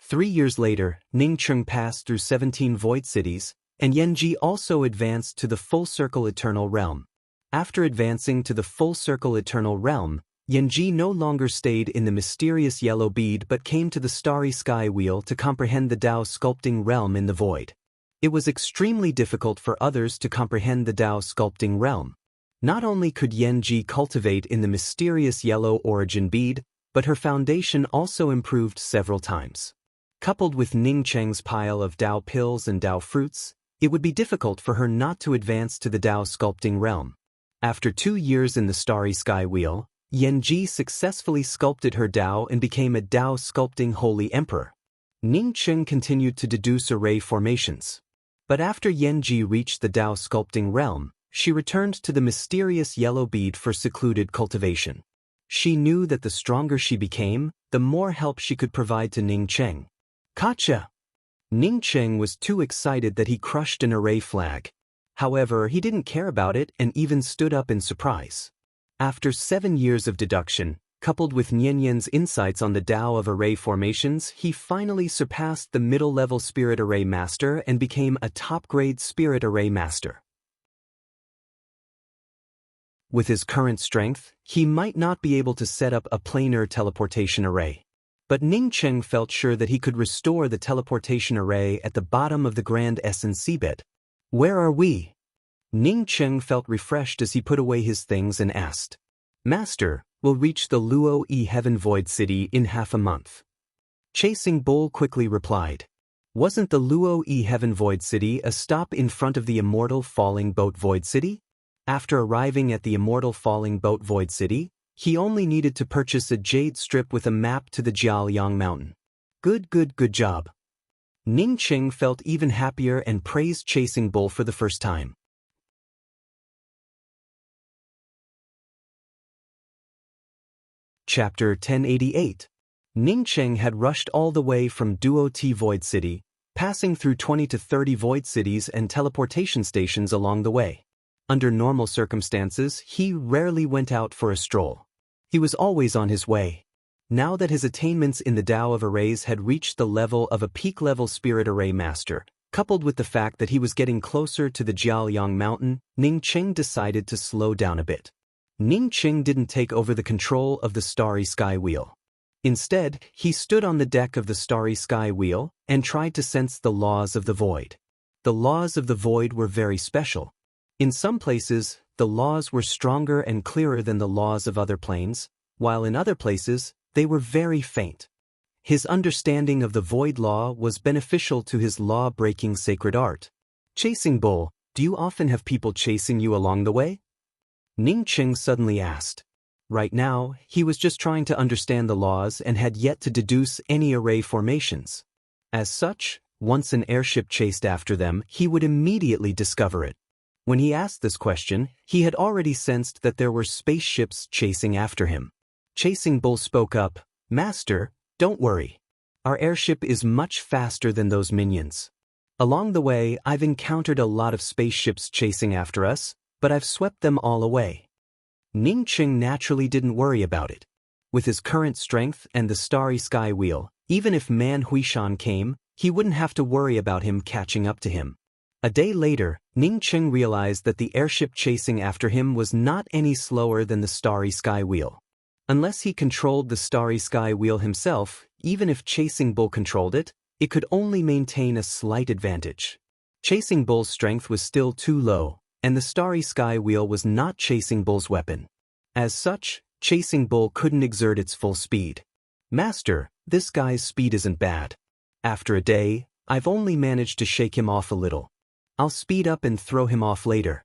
3 years later, Ning Qing passed through 17 void cities, and Yanji also advanced to the full circle eternal realm. After advancing to the full circle eternal realm, Yanji no longer stayed in the mysterious yellow bead but came to the starry sky wheel to comprehend the Dao sculpting realm in the void. It was extremely difficult for others to comprehend the Dao sculpting realm. Not only could Yanji cultivate in the mysterious yellow origin bead, but her foundation also improved several times. Coupled with Ning Cheng's pile of Dao pills and Dao fruits, it would be difficult for her not to advance to the Dao sculpting realm. After 2 years in the starry sky wheel, Yanji successfully sculpted her Dao and became a Dao sculpting holy emperor. Ning Qing continued to deduce array formations. But after Yanji reached the Dao sculpting realm, she returned to the mysterious yellow bead for secluded cultivation. She knew that the stronger she became, the more help she could provide to Ning Cheng. Gotcha! Ning Cheng was too excited that he crushed an array flag. However, he didn't care about it and even stood up in surprise. After 7 years of deduction, coupled with Nianyan's insights on the Dao of array formations, he finally surpassed the middle-level Spirit Array Master and became a top-grade Spirit Array Master. With his current strength, he might not be able to set up a planar teleportation array. But Ning Cheng felt sure that he could restore the teleportation array at the bottom of the Grand Essen seabed. Where are we? Ning Cheng felt refreshed as he put away his things and asked. Master, we'll reach the Luo Yi Heaven Void City in half a month. Chasing Bull quickly replied. Wasn't the Luo Yi Heaven Void City a stop in front of the Immortal Falling Boat Void City? After arriving at the Immortal Falling Boat Void City, he only needed to purchase a jade strip with a map to the Jiaoyang Mountain. Good job. Ning Qing felt even happier and praised Chasing Bull for the first time. Chapter 1088. Ning Cheng had rushed all the way from Duo T Void City, passing through 20 to 30 void cities and teleportation stations along the way. Under normal circumstances, he rarely went out for a stroll. He was always on his way. Now that his attainments in the Dao of Arrays had reached the level of a peak-level Spirit Array Master, coupled with the fact that he was getting closer to the Jiaoyang Mountain, Ning Cheng decided to slow down a bit. Ning Cheng didn't take over the control of the Starry Sky Wheel. Instead, he stood on the deck of the Starry Sky Wheel and tried to sense the laws of the void. The laws of the void were very special. In some places, the laws were stronger and clearer than the laws of other planes, while in other places, they were very faint. His understanding of the void law was beneficial to his law-breaking sacred art. Chasing Bull, do you often have people chasing you along the way? Ning Cheng suddenly asked. Right now, he was just trying to understand the laws and had yet to deduce any array formations. As such, once an airship chased after them, he would immediately discover it. When he asked this question, he had already sensed that there were spaceships chasing after him. Chasing Bull spoke up, "Master, don't worry. Our airship is much faster than those minions. Along the way, I've encountered a lot of spaceships chasing after us, but I've swept them all away." Ning Qing naturally didn't worry about it. With his current strength and the starry sky wheel, even if Man Huishan came, he wouldn't have to worry about him catching up to him. A day later, Ning Qing realized that the airship chasing after him was not any slower than the starry sky wheel. Unless he controlled the starry sky wheel himself, even if Chasing Bull controlled it, it could only maintain a slight advantage. Chasing Bull's strength was still too low, and the starry sky wheel was not Chasing Bull's weapon. As such, Chasing Bull couldn't exert its full speed. "Master, this guy's speed isn't bad. After a day, I've only managed to shake him off a little. I'll speed up and throw him off later."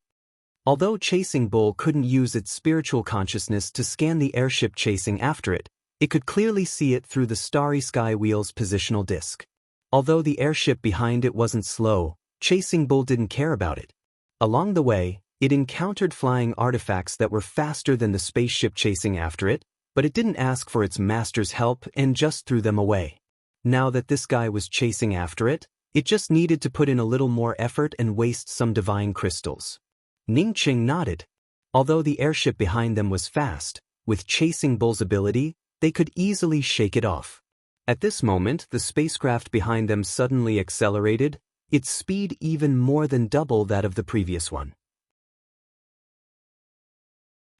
Although Chasing Bull couldn't use its spiritual consciousness to scan the airship chasing after it, it could clearly see it through the starry sky wheel's positional disk. Although the airship behind it wasn't slow, Chasing Bull didn't care about it. Along the way, it encountered flying artifacts that were faster than the spaceship chasing after it, but it didn't ask for its master's help and just threw them away. Now that this guy was chasing after it, it just needed to put in a little more effort and waste some divine crystals. Ning Qing nodded. Although the airship behind them was fast, with Chasing Bull's ability, they could easily shake it off. At this moment, the spacecraft behind them suddenly accelerated, its speed even more than double that of the previous one.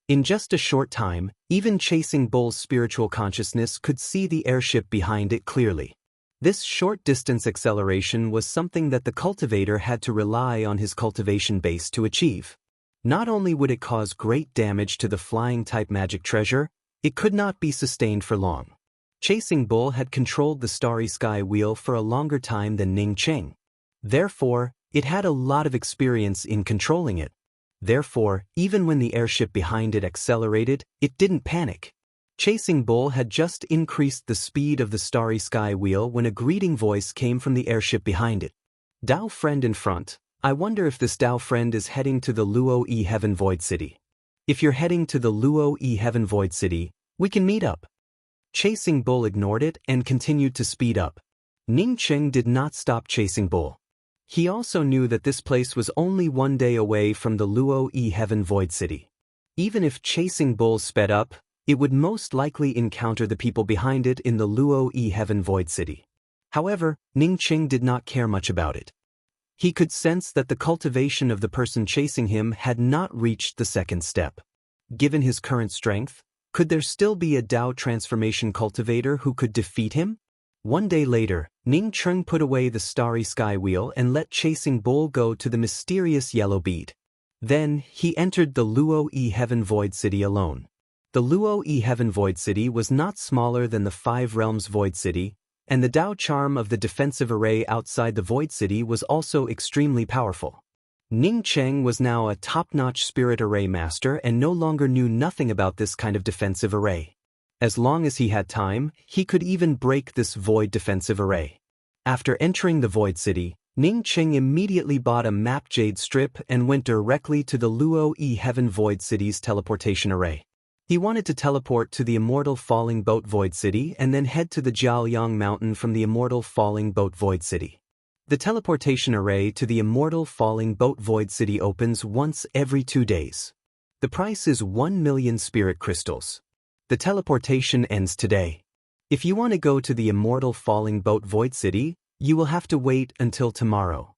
In just a short time, even Chasing Bull's spiritual consciousness could see the airship behind it clearly. This short-distance acceleration was something that the cultivator had to rely on his cultivation base to achieve. Not only would it cause great damage to the flying-type magic treasure, it could not be sustained for long. Chasing Bull had controlled the starry sky wheel for a longer time than Ning Qing. Therefore, it had a lot of experience in controlling it. Therefore, even when the airship behind it accelerated, it didn't panic. Chasing Bull had just increased the speed of the starry sky wheel when a greeting voice came from the airship behind it. "Dao friend in front, I wonder if this Dao friend is heading to the Luo-E Heaven Void City. If you're heading to the Luo-E Heaven Void City, we can meet up." Chasing Bull ignored it and continued to speed up. Ning Qing did not stop Chasing Bull. He also knew that this place was only one day away from the Luo-E Heaven Void City. Even if Chasing Bull sped up, it would most likely encounter the people behind it in the Luo-E Heaven Void City. However, Ning Qing did not care much about it. He could sense that the cultivation of the person chasing him had not reached the second step. Given his current strength, could there still be a Dao transformation cultivator who could defeat him? One day later, Ning Qing put away the starry sky wheel and let Chasing Bull go to the mysterious yellow bead. Then, he entered the Luo-E Heaven Void City alone. The Luo-E Heaven Void City was not smaller than the Five Realms Void City, and the Dao charm of the defensive array outside the Void City was also extremely powerful. Ning Qing was now a top-notch spirit array master and no longer knew nothing about this kind of defensive array. As long as he had time, he could even break this void defensive array. After entering the Void City, Ning Qing immediately bought a map jade strip and went directly to the Luo-E Heaven Void City's teleportation array. He wanted to teleport to the Immortal Falling Boat Void City and then head to the Jiaoyang Mountain from the Immortal Falling Boat Void City. The teleportation array to the Immortal Falling Boat Void City opens once every 2 days. The price is 1 million spirit crystals. The teleportation ends today. If you want to go to the Immortal Falling Boat Void City, you will have to wait until tomorrow.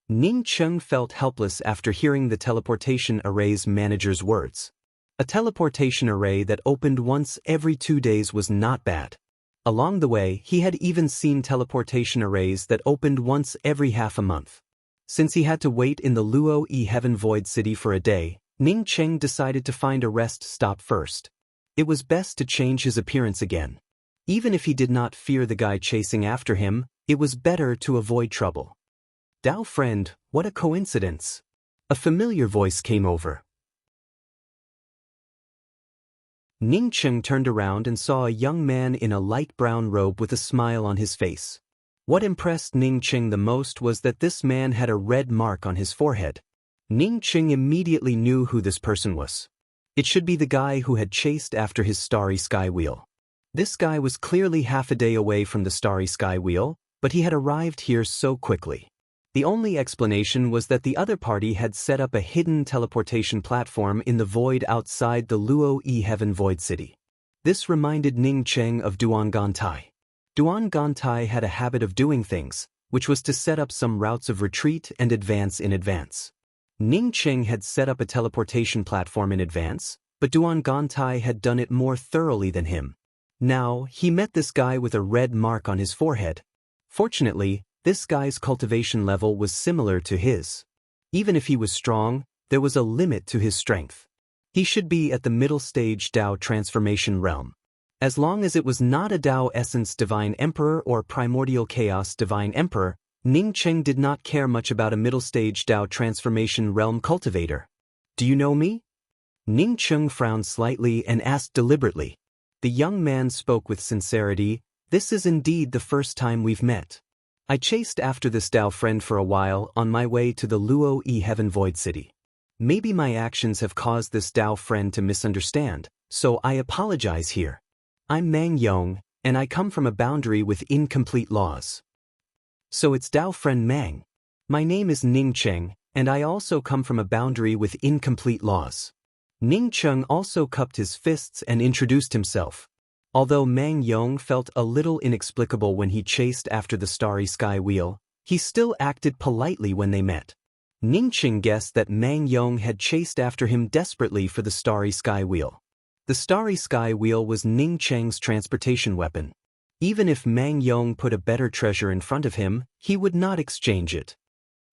Ning Qing felt helpless after hearing the teleportation array's manager's words. A teleportation array that opened once every 2 days was not bad. Along the way, he had even seen teleportation arrays that opened once every half a month. Since he had to wait in the Luo-E Heaven Void City for a day, Ning Qing decided to find a rest stop first. It was best to change his appearance again. Even if he did not fear the guy chasing after him, it was better to avoid trouble. "Dao friend, what a coincidence." A familiar voice came over. Ning Cheng turned around and saw a young man in a light brown robe with a smile on his face. What impressed Ning Cheng the most was that this man had a red mark on his forehead. Ning Cheng immediately knew who this person was. It should be the guy who had chased after his Starry Sky Wheel. This guy was clearly half a day away from the Starry Sky Wheel, but he had arrived here so quickly. The only explanation was that the other party had set up a hidden teleportation platform in the void outside the Luo Yi Heaven Void City. This reminded Ning Cheng of Duan Gantai. Duan Gantai had a habit of doing things, which was to set up some routes of retreat and advance in advance. Ning Cheng had set up a teleportation platform in advance, but Duan Gantai had done it more thoroughly than him. Now, he met this guy with a red mark on his forehead. Fortunately, this guy's cultivation level was similar to his. Even if he was strong, there was a limit to his strength. He should be at the middle stage Dao transformation realm. As long as it was not a Dao Essence Divine Emperor or Primordial Chaos Divine Emperor, Ning Cheng did not care much about a middle stage Dao transformation realm cultivator. Do you know me? Ning Cheng frowned slightly and asked deliberately. The young man spoke with sincerity. This is indeed the first time we've met. I chased after this Dao friend for a while on my way to the Luo Yi Heaven Void City. Maybe my actions have caused this Dao friend to misunderstand, so I apologize here. I'm Mang Yong, and I come from a boundary with incomplete laws. So it's Dao friend Mang. My name is Ning Cheng, and I also come from a boundary with incomplete laws. Ning Cheng also cupped his fists and introduced himself. Although Mang Yong felt a little inexplicable when he chased after the Starry Sky Wheel, he still acted politely when they met. Ning Cheng guessed that Mang Yong had chased after him desperately for the Starry Sky Wheel. The Starry Sky Wheel was Ning Cheng's transportation weapon. Even if Mang Yong put a better treasure in front of him, he would not exchange it.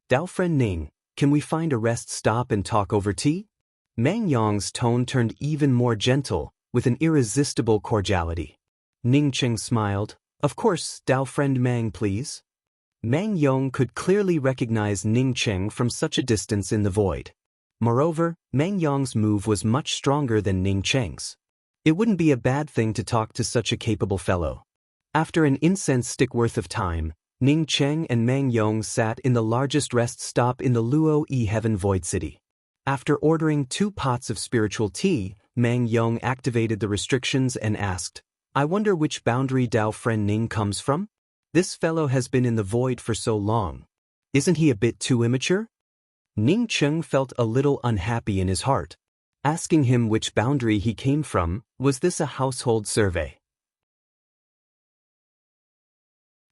Dao friend Ning, can we find a rest stop and talk over tea? Mang Yong's tone turned even more gentle, with an irresistible cordiality. Ning Cheng smiled. Of course, Dao friend Mang, please. Mang Yong could clearly recognize Ning Cheng from such a distance in the void. Moreover, Mang Yong's move was much stronger than Ning Cheng's. It wouldn't be a bad thing to talk to such a capable fellow. After an incense stick worth of time, Ning Cheng and Mang Yong sat in the largest rest stop in the Luo Yi Heaven Void City. After ordering 2 pots of spiritual tea, Mang Yong activated the restrictions and asked, I wonder which boundary Dao friend Ning comes from? This fellow has been in the void for so long. Isn't he a bit too immature? Ning Cheng felt a little unhappy in his heart. Asking him which boundary he came from, was this a household survey?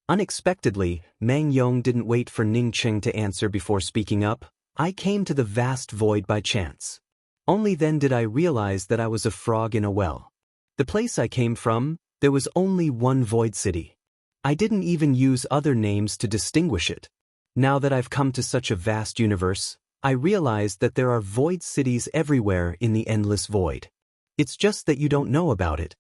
Unexpectedly, Mang Yong didn't wait for Ning Cheng to answer before speaking up. I came to the vast void by chance. Only then did I realize that I was a frog in a well. The place I came from, there was only one void city. I didn't even use other names to distinguish it. Now that I've come to such a vast universe, I realized that there are void cities everywhere in the endless void. It's just that you don't know about it.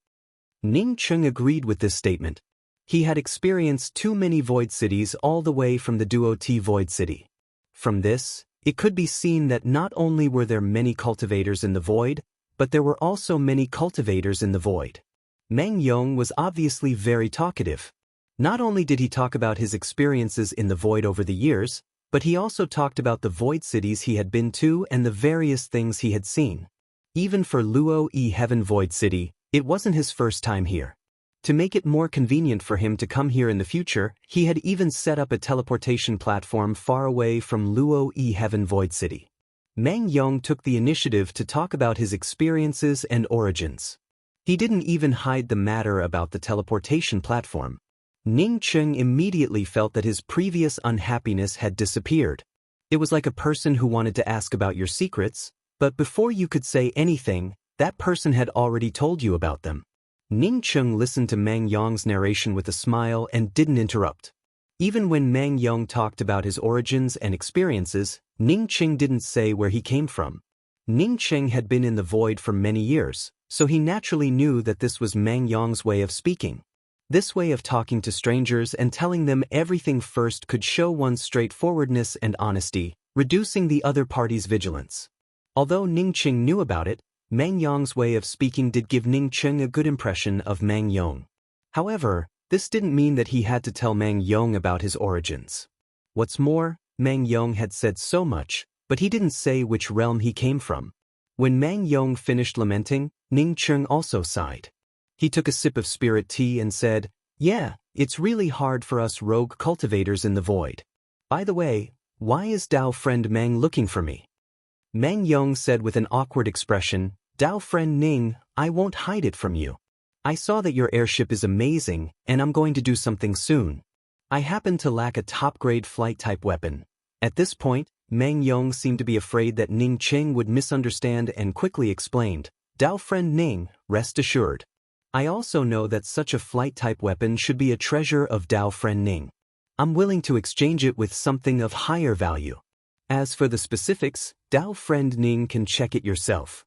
Ning Cheng agreed with this statement. He had experienced too many void cities all the way from the Duo T Void City. From this, it could be seen that not only were there many cultivators in the void, but there were also many cultivators in the void. Mang Yong was obviously very talkative. Not only did he talk about his experiences in the void over the years, but he also talked about the void cities he had been to and the various things he had seen. Even for Luo Yi Heaven Void City, it wasn't his first time here. To make it more convenient for him to come here in the future, he had even set up a teleportation platform far away from Luo Yi Heaven Void City. Mang Yong took the initiative to talk about his experiences and origins. He didn't even hide the matter about the teleportation platform. Ning Cheng immediately felt that his previous unhappiness had disappeared. It was like a person who wanted to ask about your secrets, but before you could say anything, that person had already told you about them. Ning Cheng listened to Mang Yong's narration with a smile and didn't interrupt. Even when Mang Yong talked about his origins and experiences, Ning Cheng didn't say where he came from. Ning Cheng had been in the void for many years, so he naturally knew that this was Mang Yong's way of speaking. This way of talking to strangers and telling them everything first could show one's straightforwardness and honesty, reducing the other party's vigilance. Although Ning Cheng knew about it, Mang Yong's way of speaking did give Ning Cheng a good impression of Mang Yong. However, this didn't mean that he had to tell Mang Yong about his origins. What's more, Mang Yong had said so much, but he didn't say which realm he came from. When Mang Yong finished lamenting, Ning Cheng also sighed. He took a sip of spirit tea and said, "Yeah, it's really hard for us rogue cultivators in the void. By the way, why is Dao friend Mang looking for me?" Mang Yong said with an awkward expression, "Dao friend Ning, I won't hide it from you. I saw that your airship is amazing, and I'm going to do something soon. I happen to lack a top-grade flight-type weapon." At this point, Mang Yong seemed to be afraid that Ning Cheng would misunderstand and quickly explained, "Dao friend Ning, rest assured. I also know that such a flight-type weapon should be a treasure of Dao friend Ning. I'm willing to exchange it with something of higher value. As for the specifics, Dao friend Ning can check it yourself.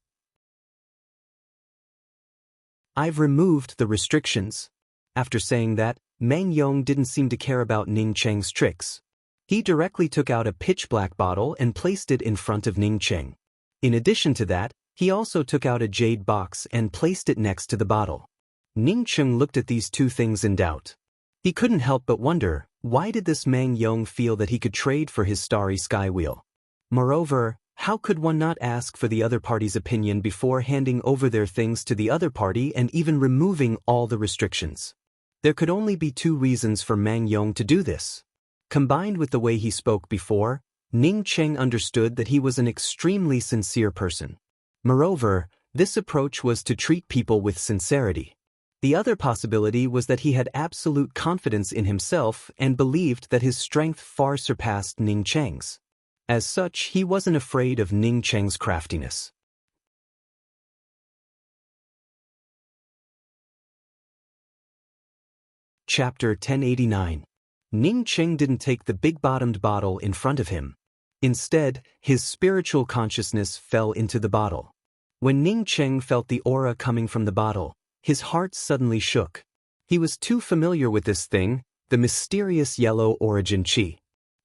I've removed the restrictions." After saying that, Mang Yong didn't seem to care about Ning Cheng's tricks. He directly took out a pitch-black bottle and placed it in front of Ning Cheng. In addition to that, he also took out a jade box and placed it next to the bottle. Ning Cheng looked at these two things in doubt. He couldn't help but wonder, why did this Mang Yong feel that he could trade for his starry sky wheel? Moreover, how could one not ask for the other party's opinion before handing over their things to the other party and even removing all the restrictions? There could only be two reasons for Mang Yong to do this. Combined with the way he spoke before, Ning Cheng understood that he was an extremely sincere person. Moreover, this approach was to treat people with sincerity. The other possibility was that he had absolute confidence in himself and believed that his strength far surpassed Ning Cheng's. As such, he wasn't afraid of Ning Cheng's craftiness. Chapter 1089. Ning Cheng didn't take the big-bottomed bottle in front of him. Instead, his spiritual consciousness fell into the bottle. When Ning Cheng felt the aura coming from the bottle, his heart suddenly shook. He was too familiar with this thing, the mysterious yellow origin chi.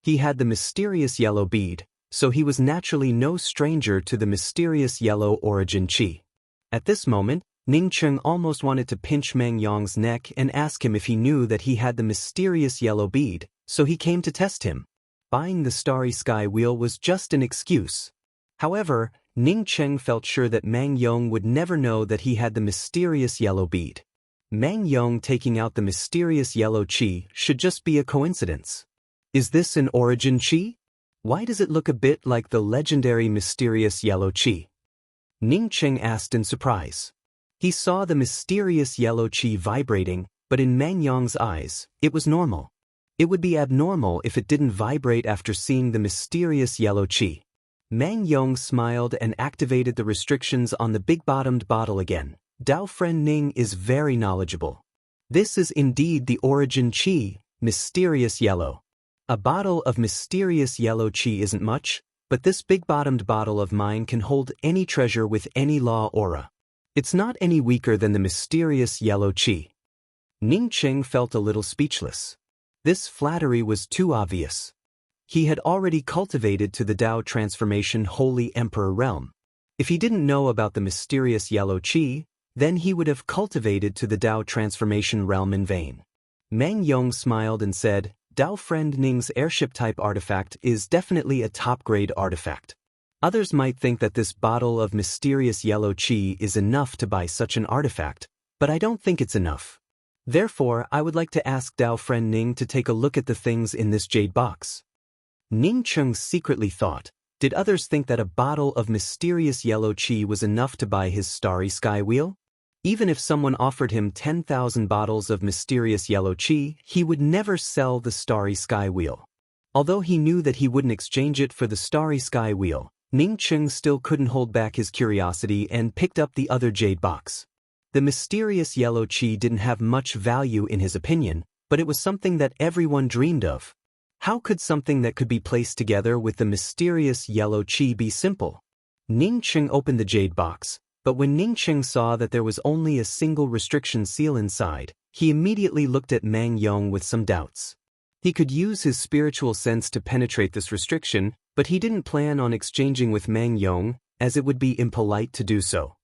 He had the mysterious yellow bead, so he was naturally no stranger to the mysterious yellow origin chi. At this moment, Ning Cheng almost wanted to pinch Mang Yong's neck and ask him if he knew that he had the mysterious yellow bead, so he came to test him. Buying the starry sky wheel was just an excuse. However, Ning Cheng felt sure that Mang Yong would never know that he had the mysterious yellow bead. Mang Yong taking out the mysterious yellow chi should just be a coincidence. Is this an origin chi? Why does it look a bit like the legendary mysterious yellow chi? Ning Cheng asked in surprise. He saw the mysterious yellow chi vibrating, but in Mang Yong's eyes, it was normal. It would be abnormal if it didn't vibrate after seeing the mysterious yellow chi. Mang Yong smiled and activated the restrictions on the big-bottomed bottle again. Dao friend Ning is very knowledgeable. This is indeed the origin chi, mysterious yellow. A bottle of mysterious yellow chi isn't much, but this big-bottomed bottle of mine can hold any treasure with any law aura. It's not any weaker than the mysterious yellow chi. Ning Cheng felt a little speechless. This flattery was too obvious. He had already cultivated to the Dao transformation Holy Emperor realm. If he didn't know about the mysterious yellow chi, then he would have cultivated to the Dao transformation realm in vain. Mang Yong smiled and said, "Dao friend Ning's airship-type artifact is definitely a top-grade artifact. Others might think that this bottle of mysterious yellow chi is enough to buy such an artifact, but I don't think it's enough. Therefore, I would like to ask Dao friend Ning to take a look at the things in this jade box." Ning Cheng secretly thought, did others think that a bottle of mysterious yellow chi was enough to buy his starry sky wheel? Even if someone offered him 10,000 bottles of mysterious yellow chi, he would never sell the starry sky wheel. Although he knew that he wouldn't exchange it for the starry sky wheel, Ning Cheng still couldn't hold back his curiosity and picked up the other jade box. The mysterious yellow chi didn't have much value in his opinion, but it was something that everyone dreamed of. How could something that could be placed together with the mysterious yellow chi be simple? Ning Cheng opened the jade box, but when Ning Cheng saw that there was only a single restriction seal inside, he immediately looked at Mang Yong with some doubts. He could use his spiritual sense to penetrate this restriction, but he didn't plan on exchanging with Mang Yong, as it would be impolite to do so.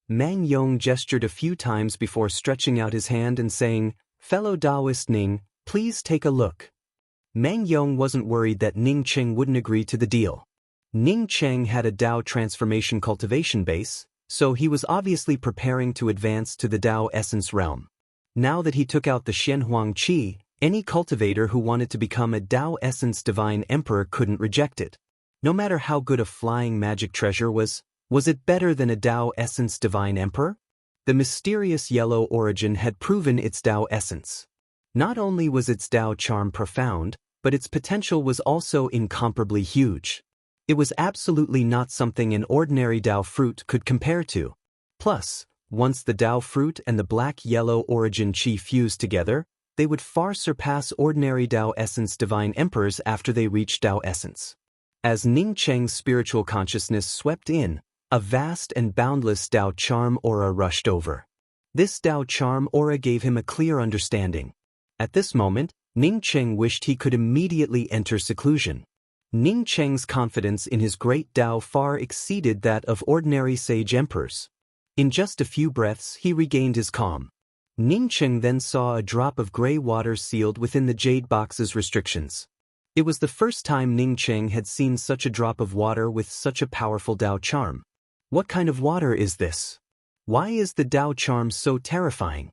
Mang Yong gestured a few times before stretching out his hand and saying, "Fellow Taoist Ning, please take a look." Mang Yong wasn't worried that Ning Cheng wouldn't agree to the deal. Ning Cheng had a Dao transformation cultivation base, so he was obviously preparing to advance to the Dao essence realm. Now that he took out the Xianhuang Qi, any cultivator who wanted to become a Dao essence divine emperor couldn't reject it. No matter how good a flying magic treasure was it better than a Dao essence divine emperor? The mysterious yellow origin had proven its Dao essence. Not only was its Dao charm profound, but its potential was also incomparably huge. It was absolutely not something an ordinary Dao fruit could compare to. Plus, once the Dao fruit and the black-yellow origin Qi fused together, they would far surpass ordinary Dao essence divine emperors after they reached Dao essence. As Ning Cheng's spiritual consciousness swept in, a vast and boundless Dao charm aura rushed over. This Dao charm aura gave him a clear understanding. At this moment, Ning Cheng wished he could immediately enter seclusion. Ning Cheng's confidence in his great Dao far exceeded that of ordinary sage emperors. In just a few breaths he regained his calm. Ning Cheng then saw a drop of gray water sealed within the jade box's restrictions. It was the first time Ning Cheng had seen such a drop of water with such a powerful Dao charm. What kind of water is this? Why is the Dao charm so terrifying?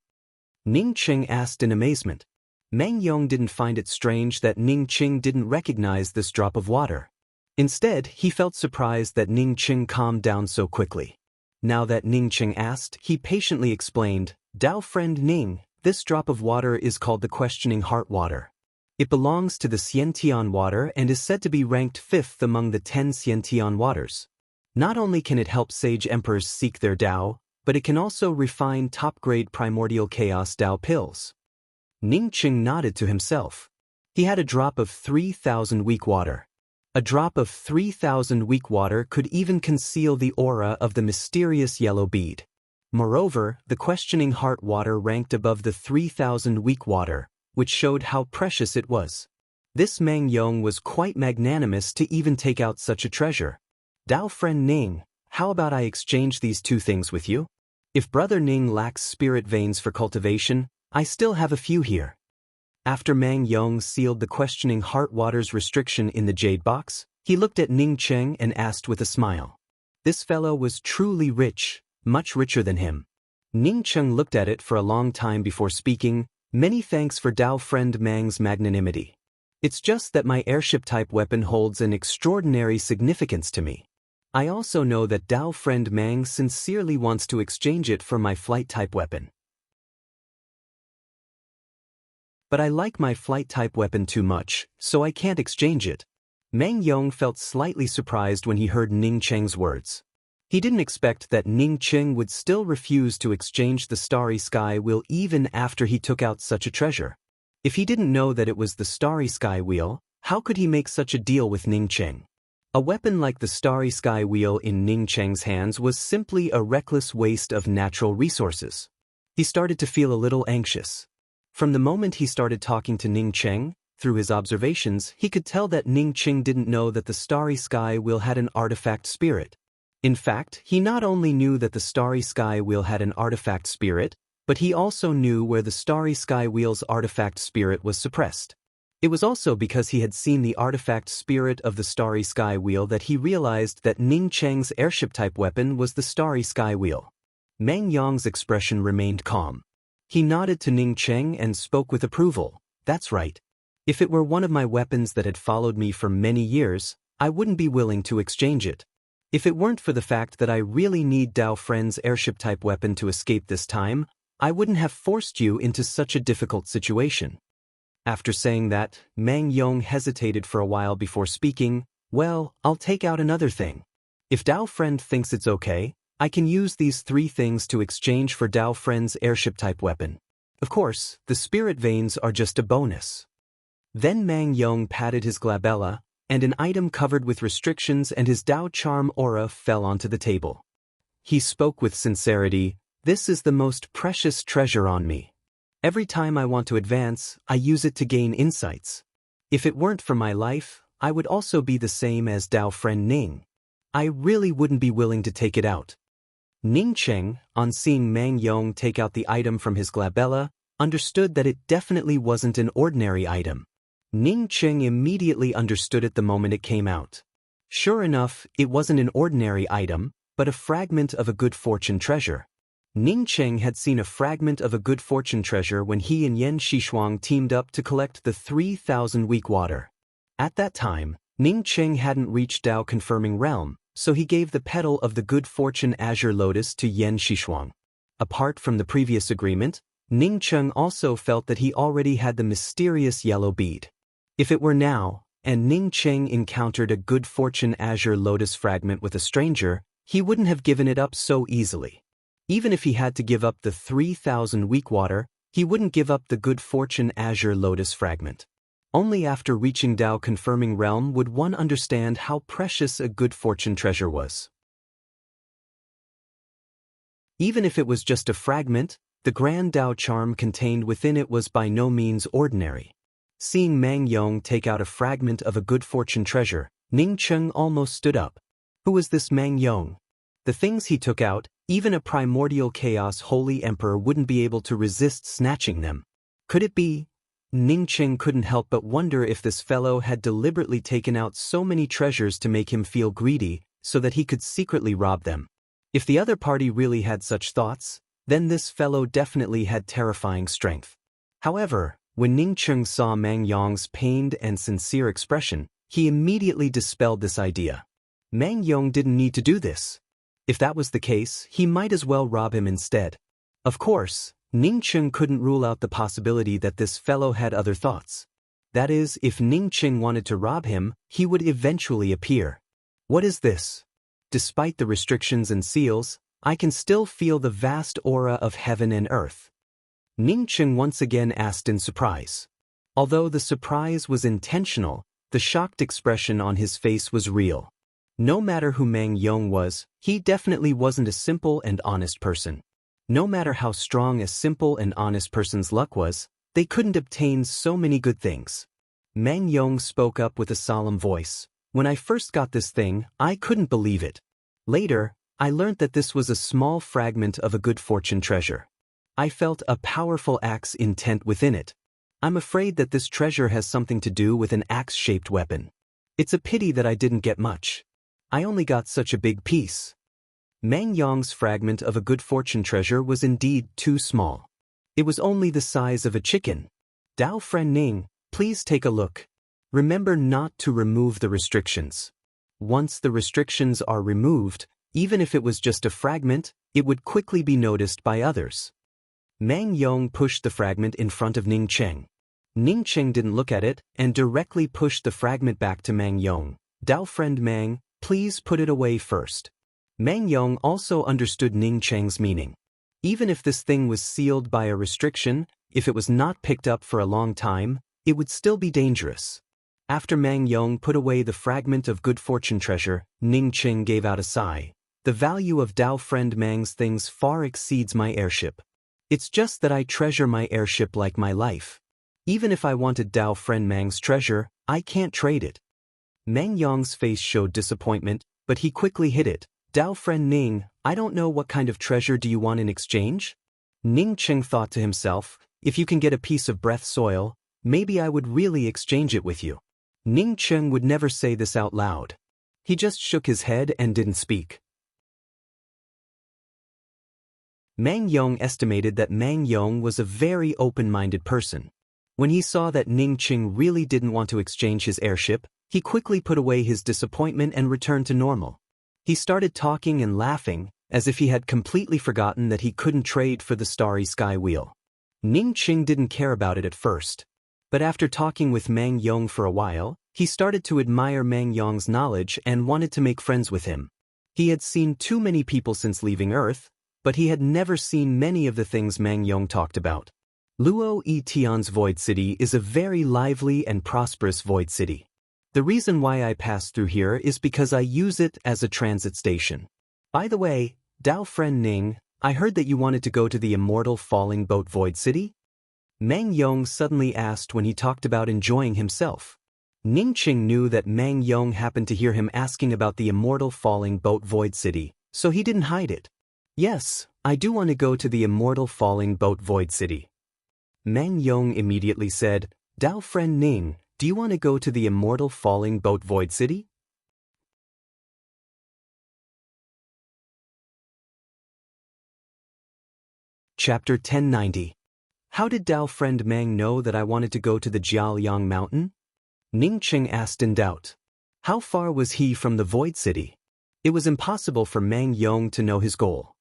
Ning Cheng asked in amazement. Mang Yong didn't find it strange that Ning Cheng didn't recognize this drop of water. Instead, he felt surprised that Ning Cheng calmed down so quickly. Now that Ning Cheng asked, he patiently explained, "Dao friend Ning, this drop of water is called the questioning heart water. It belongs to the Xiantian water and is said to be ranked 5th among the 10 Xiantian waters. Not only can it help sage emperors seek their Dao, but it can also refine top-grade primordial chaos Dao pills." Ning Cheng nodded to himself. He had a drop of 3,000 weak water. A drop of 3,000 weak water could even conceal the aura of the mysterious yellow bead. Moreover, the questioning heart water ranked above the 3,000 weak water, which showed how precious it was. This Mang Yong was quite magnanimous to even take out such a treasure. "Dao friend Ning, how about I exchange these two things with you? If brother Ning lacks spirit veins for cultivation, I still have a few here." After Mang Yong sealed the questioning heart water's restriction in the jade box, he looked at Ning Cheng and asked with a smile. This fellow was truly rich, much richer than him. Ning Cheng looked at it for a long time before speaking, "Many thanks for Dao friend Mang's magnanimity. It's just that my airship-type weapon holds an extraordinary significance to me. I also know that Dao friend Mang sincerely wants to exchange it for my flight-type weapon. But I like my flight-type weapon too much, so I can't exchange it." Mang Yong felt slightly surprised when he heard Ning Cheng's words. He didn't expect that Ning Cheng would still refuse to exchange the Starry Sky Wheel even after he took out such a treasure. If he didn't know that it was the Starry Sky Wheel, how could he make such a deal with Ning Cheng? A weapon like the Starry Sky Wheel in Ning Cheng's hands was simply a reckless waste of natural resources. He started to feel a little anxious. From the moment he started talking to Ning Cheng, through his observations, he could tell that Ning Cheng didn't know that the Starry Sky Wheel had an artifact spirit. In fact, he not only knew that the Starry Sky Wheel had an artifact spirit, but he also knew where the Starry Sky Wheel's artifact spirit was suppressed. It was also because he had seen the artifact spirit of the Starry Sky Wheel that he realized that Ning Cheng's airship-type weapon was the Starry Sky Wheel. Mang Yong's expression remained calm. He nodded to Ning Cheng and spoke with approval. "That's right. If it were one of my weapons that had followed me for many years, I wouldn't be willing to exchange it. If it weren't for the fact that I really need Dao Friend's airship-type weapon to escape this time, I wouldn't have forced you into such a difficult situation." After saying that, Mang Yong hesitated for a while before speaking. "Well, I'll take out another thing. If Dao Friend thinks it's okay, I can use these 3 things to exchange for Dao Friend's airship-type weapon. Of course, the spirit veins are just a bonus." Then Mang Yong patted his glabella, and an item covered with restrictions and his Dao charm aura fell onto the table. He spoke with sincerity. "This is the most precious treasure on me. Every time I want to advance, I use it to gain insights. If it weren't for my life, I would also be the same as Dao Friend Ning. I really wouldn't be willing to take it out." Ning Cheng, on seeing Mang Yong take out the item from his glabella, understood that it definitely wasn't an ordinary item. Ning Cheng immediately understood it the moment it came out. Sure enough, it wasn't an ordinary item, but a fragment of a good fortune treasure. Ning Cheng had seen a fragment of a good fortune treasure when he and Yan Xishuang teamed up to collect the 3,000 weak water. At that time, Ning Cheng hadn't reached Dao confirming realm, so he gave the petal of the good fortune azure lotus to Yan Xishuang. Apart from the previous agreement, Ning Cheng also felt that he already had the mysterious yellow bead. If it were now, and Ning Cheng encountered a good fortune azure lotus fragment with a stranger, he wouldn't have given it up so easily. Even if he had to give up the 3,000 weak water, he wouldn't give up the good fortune azure lotus fragment. Only after reaching Dao confirming realm would one understand how precious a good fortune treasure was. Even if it was just a fragment, the grand Dao charm contained within it was by no means ordinary. Seeing Mang Yong take out a fragment of a good fortune treasure, Ning Cheng almost stood up. Who was this Mang Yong? The things he took out, even a primordial chaos holy emperor wouldn't be able to resist snatching them. Could it be? Ning Cheng couldn't help but wonder if this fellow had deliberately taken out so many treasures to make him feel greedy, so that he could secretly rob them. If the other party really had such thoughts, then this fellow definitely had terrifying strength. However, when Ning Cheng saw Mang Yong's pained and sincere expression, he immediately dispelled this idea. Mang Yong didn't need to do this. If that was the case, he might as well rob him instead. Of course, Ning Cheng couldn't rule out the possibility that this fellow had other thoughts. That is, if Ning Cheng wanted to rob him, he would eventually appear. What is this? Despite the restrictions and seals, I can still feel the vast aura of heaven and earth. Ning Cheng once again asked in surprise. Although the surprise was intentional, the shocked expression on his face was real. No matter who Mang Yong was, he definitely wasn't a simple and honest person. No matter how strong a simple and honest person's luck was, they couldn't obtain so many good things. Mang Yong spoke up with a solemn voice. When I first got this thing, I couldn't believe it. Later, I learned that this was a small fragment of a good fortune treasure. I felt a powerful axe intent within it. I'm afraid that this treasure has something to do with an axe-shaped weapon. It's a pity that I didn't get much. I only got such a big piece. Mang Yong's fragment of a good fortune treasure was indeed too small. It was only the size of a chicken. Dao friend Ning, please take a look. Remember not to remove the restrictions. Once the restrictions are removed, even if it was just a fragment, it would quickly be noticed by others. Mang Yong pushed the fragment in front of Ning Cheng. Ning Cheng didn't look at it and directly pushed the fragment back to Mang Yong. Dao friend Mang, please put it away first. Mang Yong also understood Ning Cheng's meaning. Even if this thing was sealed by a restriction, if it was not picked up for a long time, it would still be dangerous. After Mang Yong put away the fragment of good fortune treasure, Ning Cheng gave out a sigh. The value of Dao friend Mang's things far exceeds my airship. It's just that I treasure my airship like my life. Even if I wanted Dao friend Mang's treasure, I can't trade it. Mang Yong's face showed disappointment, but he quickly hid it. Dao friend Ning, I don't know what kind of treasure do you want in exchange? Ning Cheng thought to himself, if you can get a piece of breath soil, maybe I would really exchange it with you. Ning Cheng would never say this out loud. He just shook his head and didn't speak. Mang Yong estimated that Mang Yong was a very open-minded person. When he saw that Ning Cheng really didn't want to exchange his airship, he quickly put away his disappointment and returned to normal. He started talking and laughing, as if he had completely forgotten that he couldn't trade for the starry sky wheel. Ning Cheng didn't care about it at first. But after talking with Mang Yong for a while, he started to admire Mang Yong's knowledge and wanted to make friends with him. He had seen too many people since leaving Earth, but he had never seen many of the things Mang Yong talked about. Luo-E Tian's Void City is a very lively and prosperous void city. The reason why I pass through here is because I use it as a transit station. By the way, Dao friend Ning, I heard that you wanted to go to the immortal falling boat Void City? Mang Yong suddenly asked when he talked about enjoying himself. Ning Cheng knew that Mang Yong happened to hear him asking about the immortal falling boat Void City, so he didn't hide it. Yes, I do want to go to the immortal falling boat Void City. Mang Yong immediately said, Dao friend Ning, do you want to go to the immortal falling boat Void City? Chapter 1090. How did Dao friend Mang know that I wanted to go to the Jiaoliang mountain? Ning Cheng asked in doubt. How far was he from the Void City? It was impossible for Mang Yong to know his goal.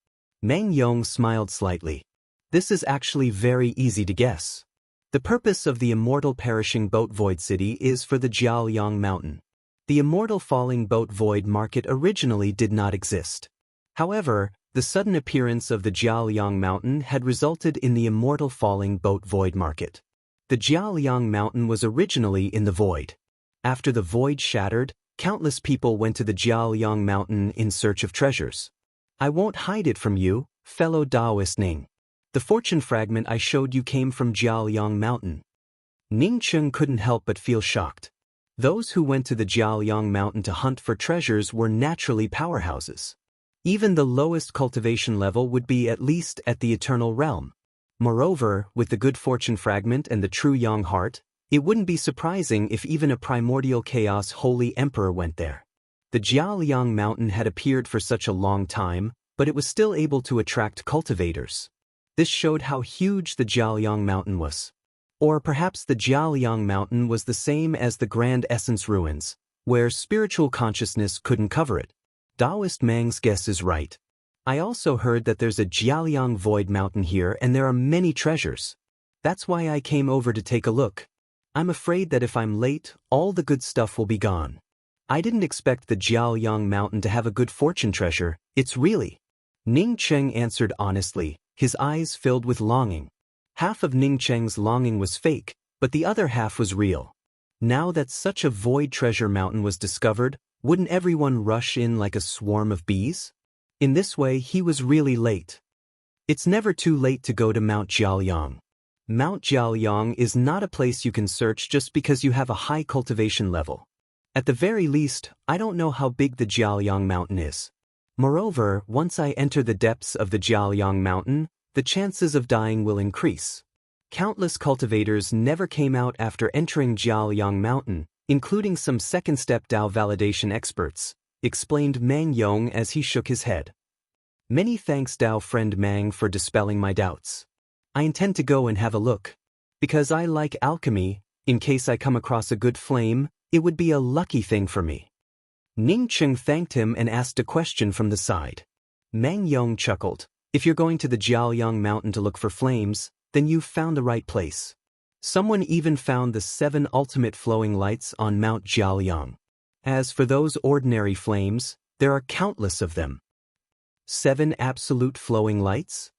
Mang Yong smiled slightly. This is actually very easy to guess. The purpose of the immortal perishing boat Void City is for the Jiaoliang mountain. The immortal falling boat Void market originally did not exist. However, the sudden appearance of the Jiaoliang mountain had resulted in the immortal falling boat Void market. The Jiaoliang mountain was originally in the void. After the void shattered, countless people went to the Jiaoliang mountain in search of treasures. I won't hide it from you, fellow Taoist Ning. The fortune fragment I showed you came from Jiaoliang mountain. Ning Cheng couldn't help but feel shocked. Those who went to the Jiaoliang mountain to hunt for treasures were naturally powerhouses. Even the lowest cultivation level would be at least at the eternal realm. Moreover, with the good fortune fragment and the true Yang heart, it wouldn't be surprising if even a primordial chaos holy emperor went there. The Jiaoliang mountain had appeared for such a long time, but it was still able to attract cultivators. This showed how huge the Jiaoliang mountain was. Or perhaps the Jiaoliang mountain was the same as the Grand Essence ruins, where spiritual consciousness couldn't cover it. Taoist Mang's guess is right. I also heard that there's a Jiaoliang Void mountain here and there are many treasures. That's why I came over to take a look. I'm afraid that if I'm late, all the good stuff will be gone. I didn't expect the Jiaoliang mountain to have a good fortune treasure, it's really. Ning Cheng answered honestly, his eyes filled with longing. Half of Ning Cheng's longing was fake, but the other half was real. Now that such a void treasure mountain was discovered, wouldn't everyone rush in like a swarm of bees? In this way, he was really late. It's never too late to go to Mount Jiaoliang. Mount Jiaoliang is not a place you can search just because you have a high cultivation level. At the very least, I don't know how big the Jiaoliang mountain is. Moreover, once I enter the depths of the Jiaoliang mountain, the chances of dying will increase. Countless cultivators never came out after entering Jiaoliang mountain, including some second-step Dao validation experts, explained Mang Yong as he shook his head. Many thanks Dao friend Mang for dispelling my doubts. I intend to go and have a look. Because I like alchemy, in case I come across a good flame, it would be a lucky thing for me. Ning Cheng thanked him and asked a question from the side. Mang Yong chuckled. If you're going to the Jiaoliang mountain to look for flames, then you've found the right place. Someone even found the 7 ultimate flowing lights on Mount Jiaoliang. As for those ordinary flames, there are countless of them. 7 absolute flowing lights?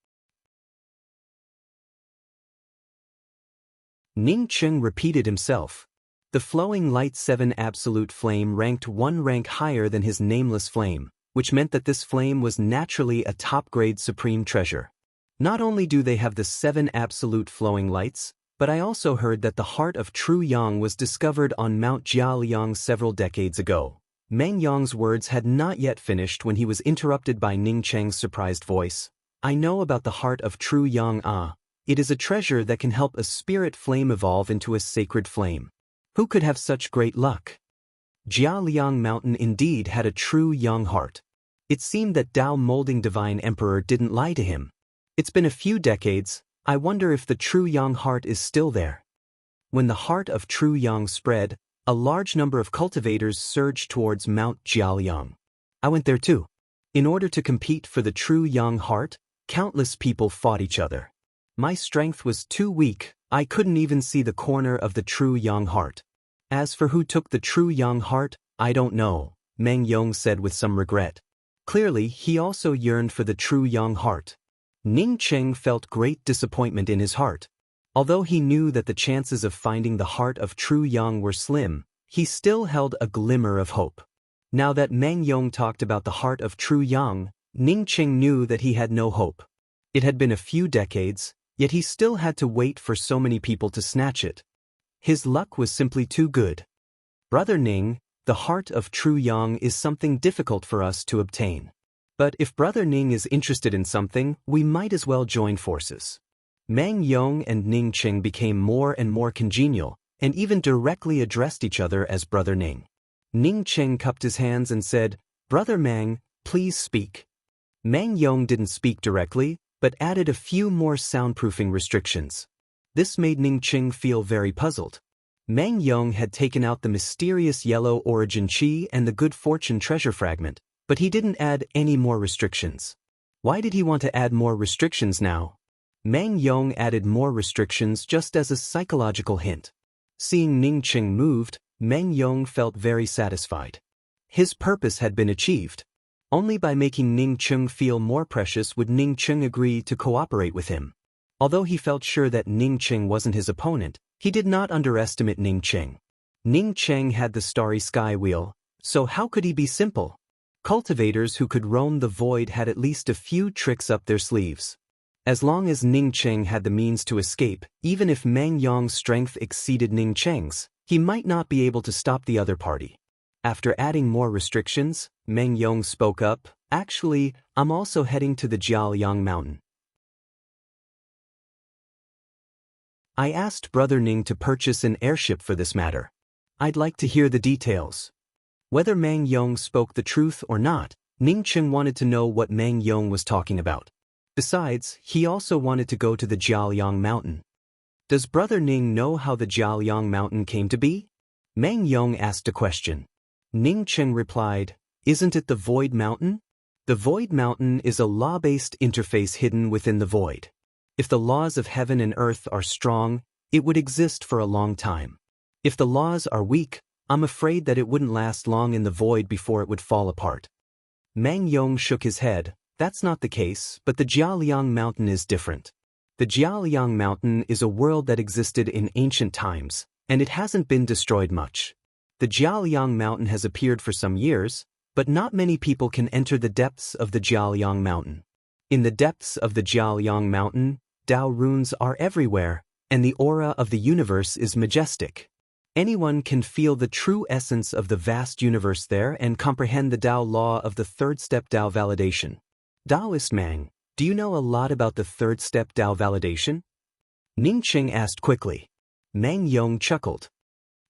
Ning Cheng repeated himself. The flowing light 7 absolute flame ranked 1 rank higher than his nameless flame, which meant that this flame was naturally a top-grade supreme treasure. Not only do they have the 7 absolute flowing lights, but I also heard that the heart of true Yang was discovered on Mount Jiaoliang several decades ago. Mang Yong's words had not yet finished when he was interrupted by Ning Cheng's surprised voice. I know about the heart of true Yang It is a treasure that can help a spirit flame evolve into a sacred flame. Who could have such great luck? Jiaoliang mountain indeed had a true Yang heart. It seemed that Dao molding divine emperor didn't lie to him. It's been a few decades, I wonder if the true Yang heart is still there. When the heart of true Yang spread, a large number of cultivators surged towards Mount Jiaoliang. I went there too. In order to compete for the true Yang heart, countless people fought each other. My strength was too weak, I couldn't even see the corner of the true Yang heart. As for who took the true Yang heart, I don't know, Mang Yong said with some regret. Clearly, he also yearned for the true Yang heart. Ning Cheng felt great disappointment in his heart. Although he knew that the chances of finding the heart of true Yang were slim, he still held a glimmer of hope. Now that Mang Yong talked about the heart of true Yang, Ning Cheng knew that he had no hope. It had been a few decades, yet he still had to wait for so many people to snatch it. His luck was simply too good. Brother Ning, the heart of true Yang is something difficult for us to obtain. But if Brother Ning is interested in something, we might as well join forces. Mang Yong and Ning Ching became more and more congenial, and even directly addressed each other as Brother Ning. Ning Ching cupped his hands and said, "Brother Mang, please speak." Mang Yong didn't speak directly, but added a few more soundproofing restrictions. This made Ning Ching feel very puzzled. Mang Yong had taken out the mysterious yellow origin chi and the good fortune treasure fragment, but he didn't add any more restrictions. Why did he want to add more restrictions now? Mang Yong added more restrictions just as a psychological hint. Seeing Ning Ching moved, Mang Yong felt very satisfied. His purpose had been achieved. Only by making Ning Ching feel more precious would Ning Ching agree to cooperate with him. Although he felt sure that Ning Ching wasn't his opponent, he did not underestimate Ning Ching. Ning Ching had the starry sky wheel, so how could he be simple? Cultivators who could roam the void had at least a few tricks up their sleeves. As long as Ning Ching had the means to escape, even if Mang Yong's strength exceeded Ning Ching's, he might not be able to stop the other party. After adding more restrictions, Mang Yong spoke up, "Actually, I'm also heading to the Jiaoliang Mountain. I asked Brother Ning to purchase an airship for this matter. I'd like to hear the details." Whether Mang Yong spoke the truth or not, Ning Ching wanted to know what Mang Yong was talking about. Besides, he also wanted to go to the Jiaoliang Mountain. Does Brother Ning know how the Jiaoliang Mountain came to be? Mang Yong asked a question. Ning Ching replied, "Isn't it the Void Mountain?" The Void Mountain is a law-based interface hidden within the void. If the laws of heaven and earth are strong, it would exist for a long time. If the laws are weak, I'm afraid that it wouldn't last long in the void before it would fall apart. Mang Yong shook his head. That's not the case, but the Jiaoliang Mountain is different. The Jiaoliang Mountain is a world that existed in ancient times, and it hasn't been destroyed much. The Jiaoliang Mountain has appeared for some years, but not many people can enter the depths of the Jiaoliang Mountain. In the depths of the Jiaoliang Mountain, Tao runes are everywhere, and the aura of the universe is majestic. Anyone can feel the true essence of the vast universe there and comprehend the Tao law of the third-step Tao validation. Taoist Mang, do you know a lot about the third-step Tao validation? Ning Ching asked quickly. Mang Yong chuckled.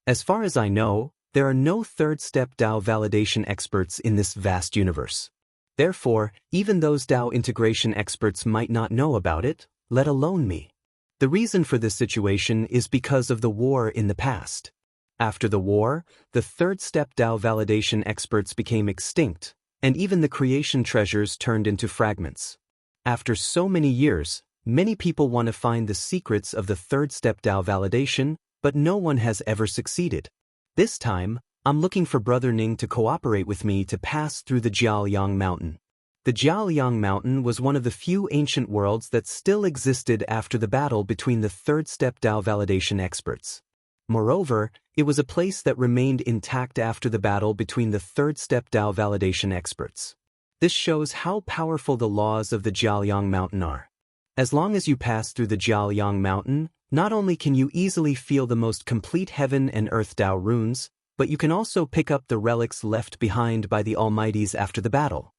As far as I know, there are no third-step Tao validation experts in this vast universe. Therefore, even those Tao integration experts might not know about it, let alone me. The reason for this situation is because of the war in the past. After the war, the third-step Tao validation experts became extinct, and even the creation treasures turned into fragments. After so many years, many people want to find the secrets of the third-step Tao validation, but no one has ever succeeded. This time, I'm looking for Brother Ning to cooperate with me to pass through the Jiaoliang Mountain. The Jiaoliang Mountain was one of the few ancient worlds that still existed after the battle between the third-step Tao validation experts. Moreover, it was a place that remained intact after the battle between the third-step Tao validation experts. This shows how powerful the laws of the Jiaoliang Mountain are. As long as you pass through the Jiaoliang Mountain, not only can you easily feel the most complete heaven and earth Tao runes, but you can also pick up the relics left behind by the Almighties after the battle.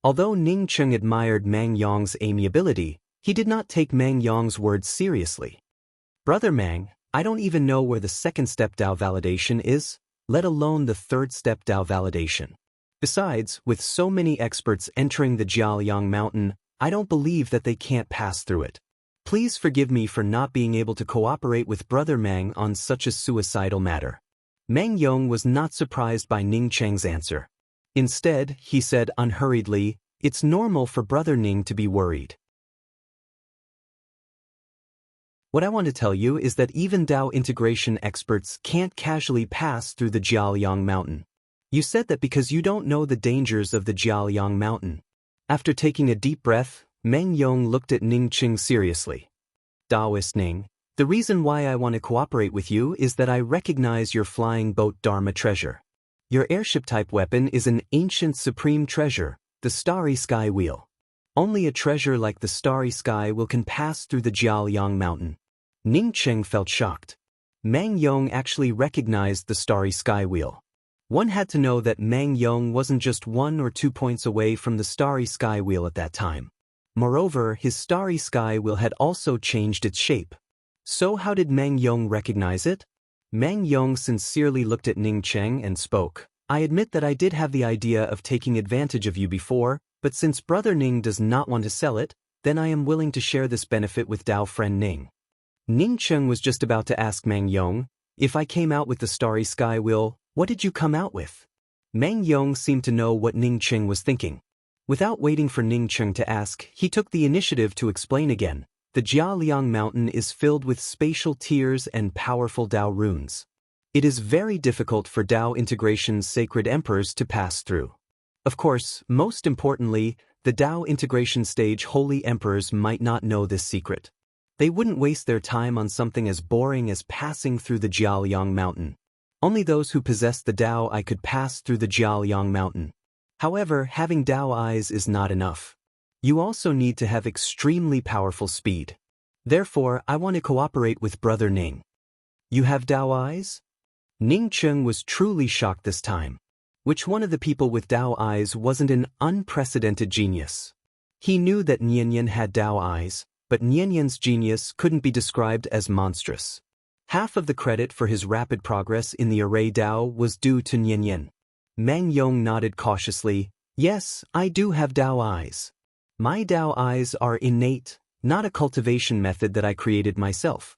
Although Ning Ching admired Mang Yong's amiability, he did not take Mang Yong's words seriously. "Brother Mang, I don't even know where the second-step Tao validation is, let alone the third-step Tao validation. Besides, with so many experts entering the Jiaoliang Mountain, I don't believe that they can't pass through it. Please forgive me for not being able to cooperate with Brother Mang on such a suicidal matter." Mang Yong was not surprised by Ning Cheng's answer. Instead, he said unhurriedly, "It's normal for Brother Ning to be worried. What I want to tell you is that even Tao integration experts can't casually pass through the Jiaoliang Mountain. You said that because you don't know the dangers of the Jiaoliang Mountain." After taking a deep breath, Mang Yong looked at Ning Ching seriously. "Taoist Ning, the reason why I want to cooperate with you is that I recognize your flying boat Dharma treasure. Your airship-type weapon is an ancient supreme treasure, the Starry Sky Wheel. Only a treasure like the Starry Sky Wheel can pass through the Jiaoliang Mountain." Ning Ching felt shocked. Mang Yong actually recognized the Starry Sky Wheel. One had to know that Mang Yong wasn't just 1 or 2 points away from the starry sky wheel at that time. Moreover, his starry sky wheel had also changed its shape. So how did Mang Yong recognize it? Mang Yong sincerely looked at Ning Cheng and spoke. I admit that I did have the idea of taking advantage of you before, but since Brother Ning does not want to sell it, then I am willing to share this benefit with Dao friend Ning. Ning Cheng was just about to ask Mang Yong, if I came out with the starry sky wheel, what did you come out with? Mang Yong seemed to know what Ning Cheng was thinking. Without waiting for Ning Cheng to ask, he took the initiative to explain again. The Jialiang mountain is filled with spatial tiers and powerful Dao runes. It is very difficult for Dao integration's sacred emperors to pass through. Of course, most importantly, the Dao integration stage holy emperors might not know this secret. They wouldn't waste their time on something as boring as passing through the Jialiang mountain. Only those who possess the Dao Eye could pass through the Jialiang mountain. However, having Dao eyes is not enough. You also need to have extremely powerful speed. Therefore, I want to cooperate with Brother Ning. You have Dao eyes? Ning Cheng was truly shocked this time. Which one of the people with Dao eyes wasn't an unprecedented genius? He knew that Nianyan had Dao eyes, but Nianyan's genius couldn't be described as monstrous. Half of the credit for his rapid progress in the array Dao was due to Nianyan. Mang Yong nodded cautiously. Yes, I do have Dao eyes. My Dao eyes are innate, not a cultivation method that I created myself.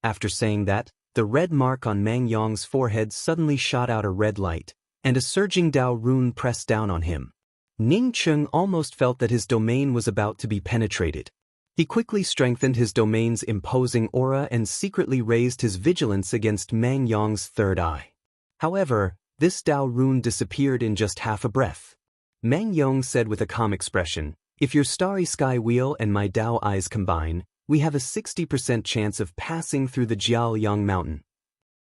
After saying that, the red mark on Mang Yong's forehead suddenly shot out a red light, and a surging Dao rune pressed down on him. Ning Cheng almost felt that his domain was about to be penetrated. He quickly strengthened his domain's imposing aura and secretly raised his vigilance against Mang Yong's third eye. However, this Dao rune disappeared in just half a breath. Mang Yong said with a calm expression, if your starry sky wheel and my Dao eyes combine, we have a 60% chance of passing through the Jialiang mountain.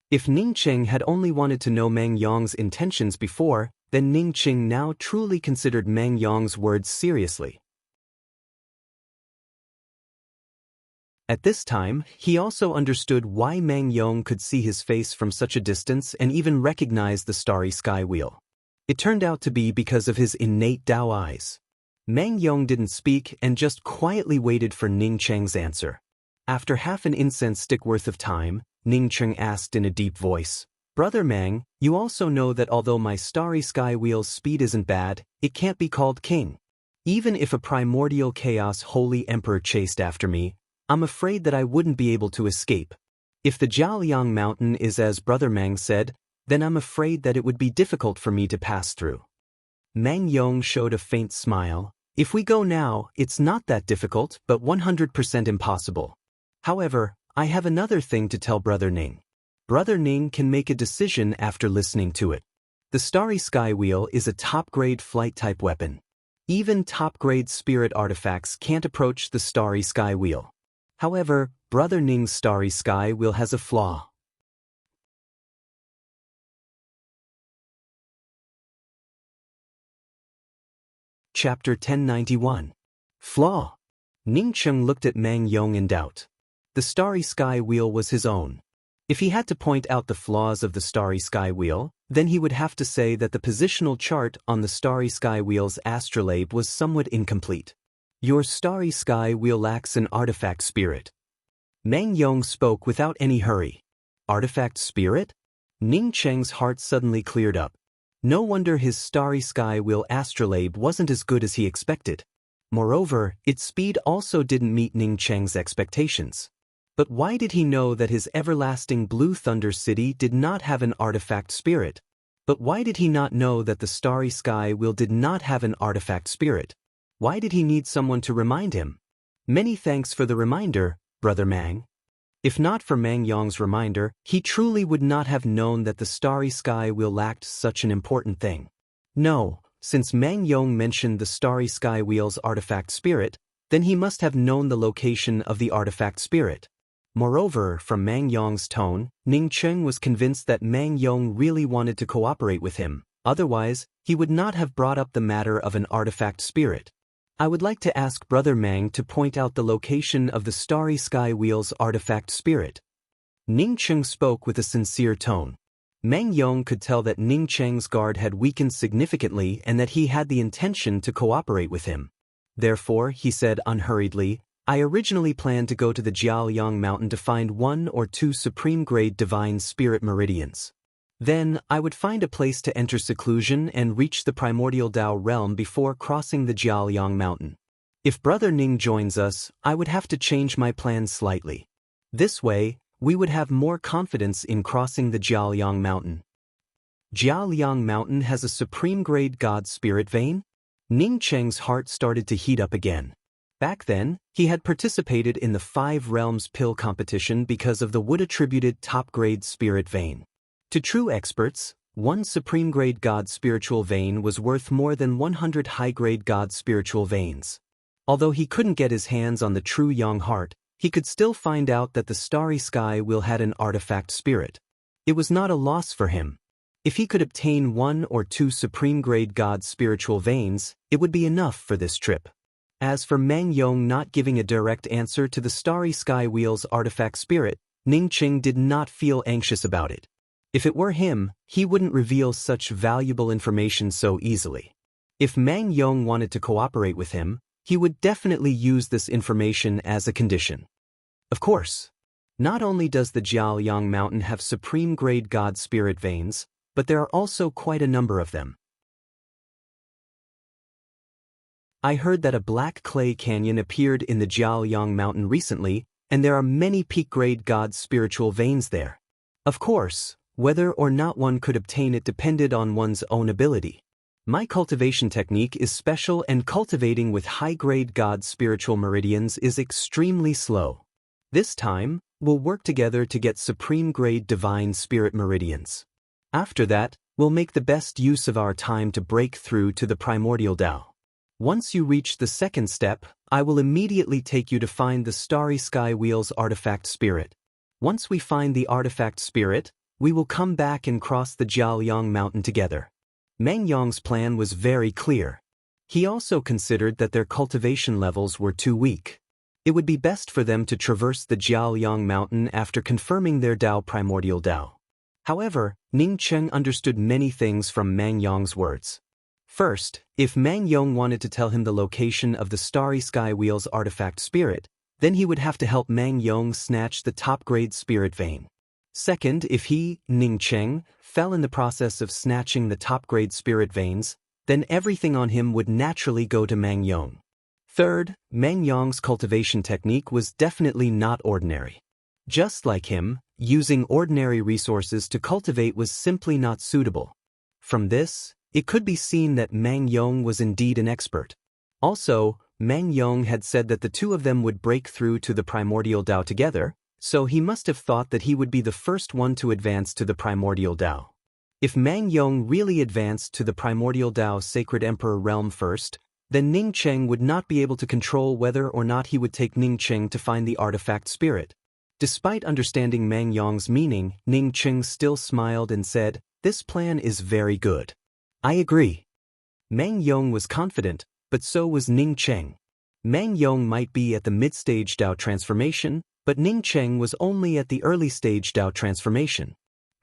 If Ning Cheng had only wanted to know Mang Yong's intentions before, then Ning Cheng now truly considered Mang Yong's words seriously. At this time, he also understood why Mang Yong could see his face from such a distance and even recognize the starry sky wheel. It turned out to be because of his innate Dao eyes. Mang Yong didn't speak and just quietly waited for Ning Cheng's answer. After half an incense stick worth of time, Ning Cheng asked in a deep voice, Brother Mang, you also know that although my starry sky wheel's speed isn't bad, it can't be called king. Even if a primordial chaos holy emperor chased after me, I'm afraid that I wouldn't be able to escape. If the Jialiang mountain is as Brother Mang said, then I'm afraid that it would be difficult for me to pass through. Mang Yong showed a faint smile. If we go now, it's not that difficult, but 100% impossible. However, I have another thing to tell Brother Ning. Brother Ning can make a decision after listening to it. The Starry Sky Wheel is a top-grade flight-type weapon. Even top-grade spirit artifacts can't approach the Starry Sky Wheel. However, Brother Ning's Starry Sky Wheel has a flaw. Chapter 1091. Flaw. Ning Cheng looked at Mang Yong in doubt. The Starry Sky Wheel was his own. If he had to point out the flaws of the Starry Sky Wheel, then he would have to say that the positional chart on the Starry Sky Wheel's astrolabe was somewhat incomplete. Your Starry Sky Wheel lacks an artifact spirit. Mang Yong spoke without any hurry. Artifact spirit? Ning Cheng's heart suddenly cleared up. No wonder his Starry Sky Wheel astrolabe wasn't as good as he expected. Moreover, its speed also didn't meet Ning Cheng's expectations. But why did he know that his everlasting Blue Thunder City did not have an artifact spirit? But why did he not know that the Starry Sky Wheel did not have an artifact spirit? Why did he need someone to remind him? Many thanks for the reminder, Brother Mang. If not for Mang Yong's reminder, he truly would not have known that the Starry Sky Wheel lacked such an important thing. No, since Mang Yong mentioned the Starry Sky Wheel's artifact spirit, then he must have known the location of the artifact spirit. Moreover, from Mang Yong's tone, Ning Cheng was convinced that Mang Yong really wanted to cooperate with him. Otherwise, he would not have brought up the matter of an artifact spirit. I would like to ask Brother Mang to point out the location of the Starry Sky Wheel's artifact spirit. Ning Cheng spoke with a sincere tone. Meng Yong could tell that Ning Cheng's guard had weakened significantly and that he had the intention to cooperate with him. Therefore, he said unhurriedly, I originally planned to go to the Jiaoyang Mountain to find 1 or 2 supreme-grade divine spirit meridians. Then, I would find a place to enter seclusion and reach the primordial Tao realm before crossing the Jiaoyang Mountain. If Brother Ning joins us, I would have to change my plans slightly. This way, we would have more confidence in crossing the Jiaoyang Mountain. Jiaoyang Mountain has a supreme-grade god spirit vein? Ning Cheng's heart started to heat up again. Back then, he had participated in the 5 Realms Pill competition because of the wood-attributed top-grade spirit vein. To true experts, 1 supreme-grade god spiritual vein was worth more than 100 high-grade god spiritual veins. Although he couldn't get his hands on the true Yang heart, he could still find out that the starry sky wheel had an artifact spirit. It was not a loss for him. If he could obtain 1 or 2 supreme-grade god spiritual veins, it would be enough for this trip. As for Meng Yong not giving a direct answer to the starry sky wheel's artifact spirit, Ning Cheng did not feel anxious about it. If it were him, he wouldn't reveal such valuable information so easily. If Meng Yong wanted to cooperate with him, he would definitely use this information as a condition. Of course, not only does the Jiaoyang Mountain have supreme-grade god spirit veins, but there are also quite a number of them. I heard that a black clay canyon appeared in the Jiaoyang Mountain recently, and there are many peak-grade god spiritual veins there. Of course, whether or not one could obtain it depended on one's own ability. My cultivation technique is special and cultivating with high-grade god spiritual meridians is extremely slow. This time, we'll work together to get supreme-grade divine spirit meridians. After that, we'll make the best use of our time to break through to the primordial Tao. Once you reach the second step, I will immediately take you to find the starry sky wheel's artifact spirit. Once we find the artifact spirit, we will come back and cross the Jiaoyang Mountain together. Meng Yong's plan was very clear. He also considered that their cultivation levels were too weak. It would be best for them to traverse the Jiaoyang Mountain after confirming their Tao primordial Tao. However, Ning Cheng understood many things from Meng Yong's words. First, if Meng Yong wanted to tell him the location of the starry sky wheel's artifact spirit, then he would have to help Meng Yong snatch the top-grade spirit vein. Second, if he, Ning Cheng, fell in the process of snatching the top-grade spirit veins, then everything on him would naturally go to Meng Yong. Third, Meng Yong's cultivation technique was definitely not ordinary. Just like him, using ordinary resources to cultivate was simply not suitable. From this, it could be seen that Meng Yong was indeed an expert. Also, Meng Yong had said that the two of them would break through to the primordial Tao together, so he must have thought that he would be the first one to advance to the primordial Tao. If Meng Yong really advanced to the primordial Tao Sacred Emperor realm first, then Ning Cheng would not be able to control whether or not he would take Ning Cheng to find the artifact spirit. Despite understanding Meng Yong's meaning, Ning Cheng still smiled and said, "This plan is very good. I agree." Meng Yong was confident, but so was Ning Cheng. Meng Yong might be at the mid-stage Tao transformation, but Ning Cheng was only at the early-stage Tao transformation.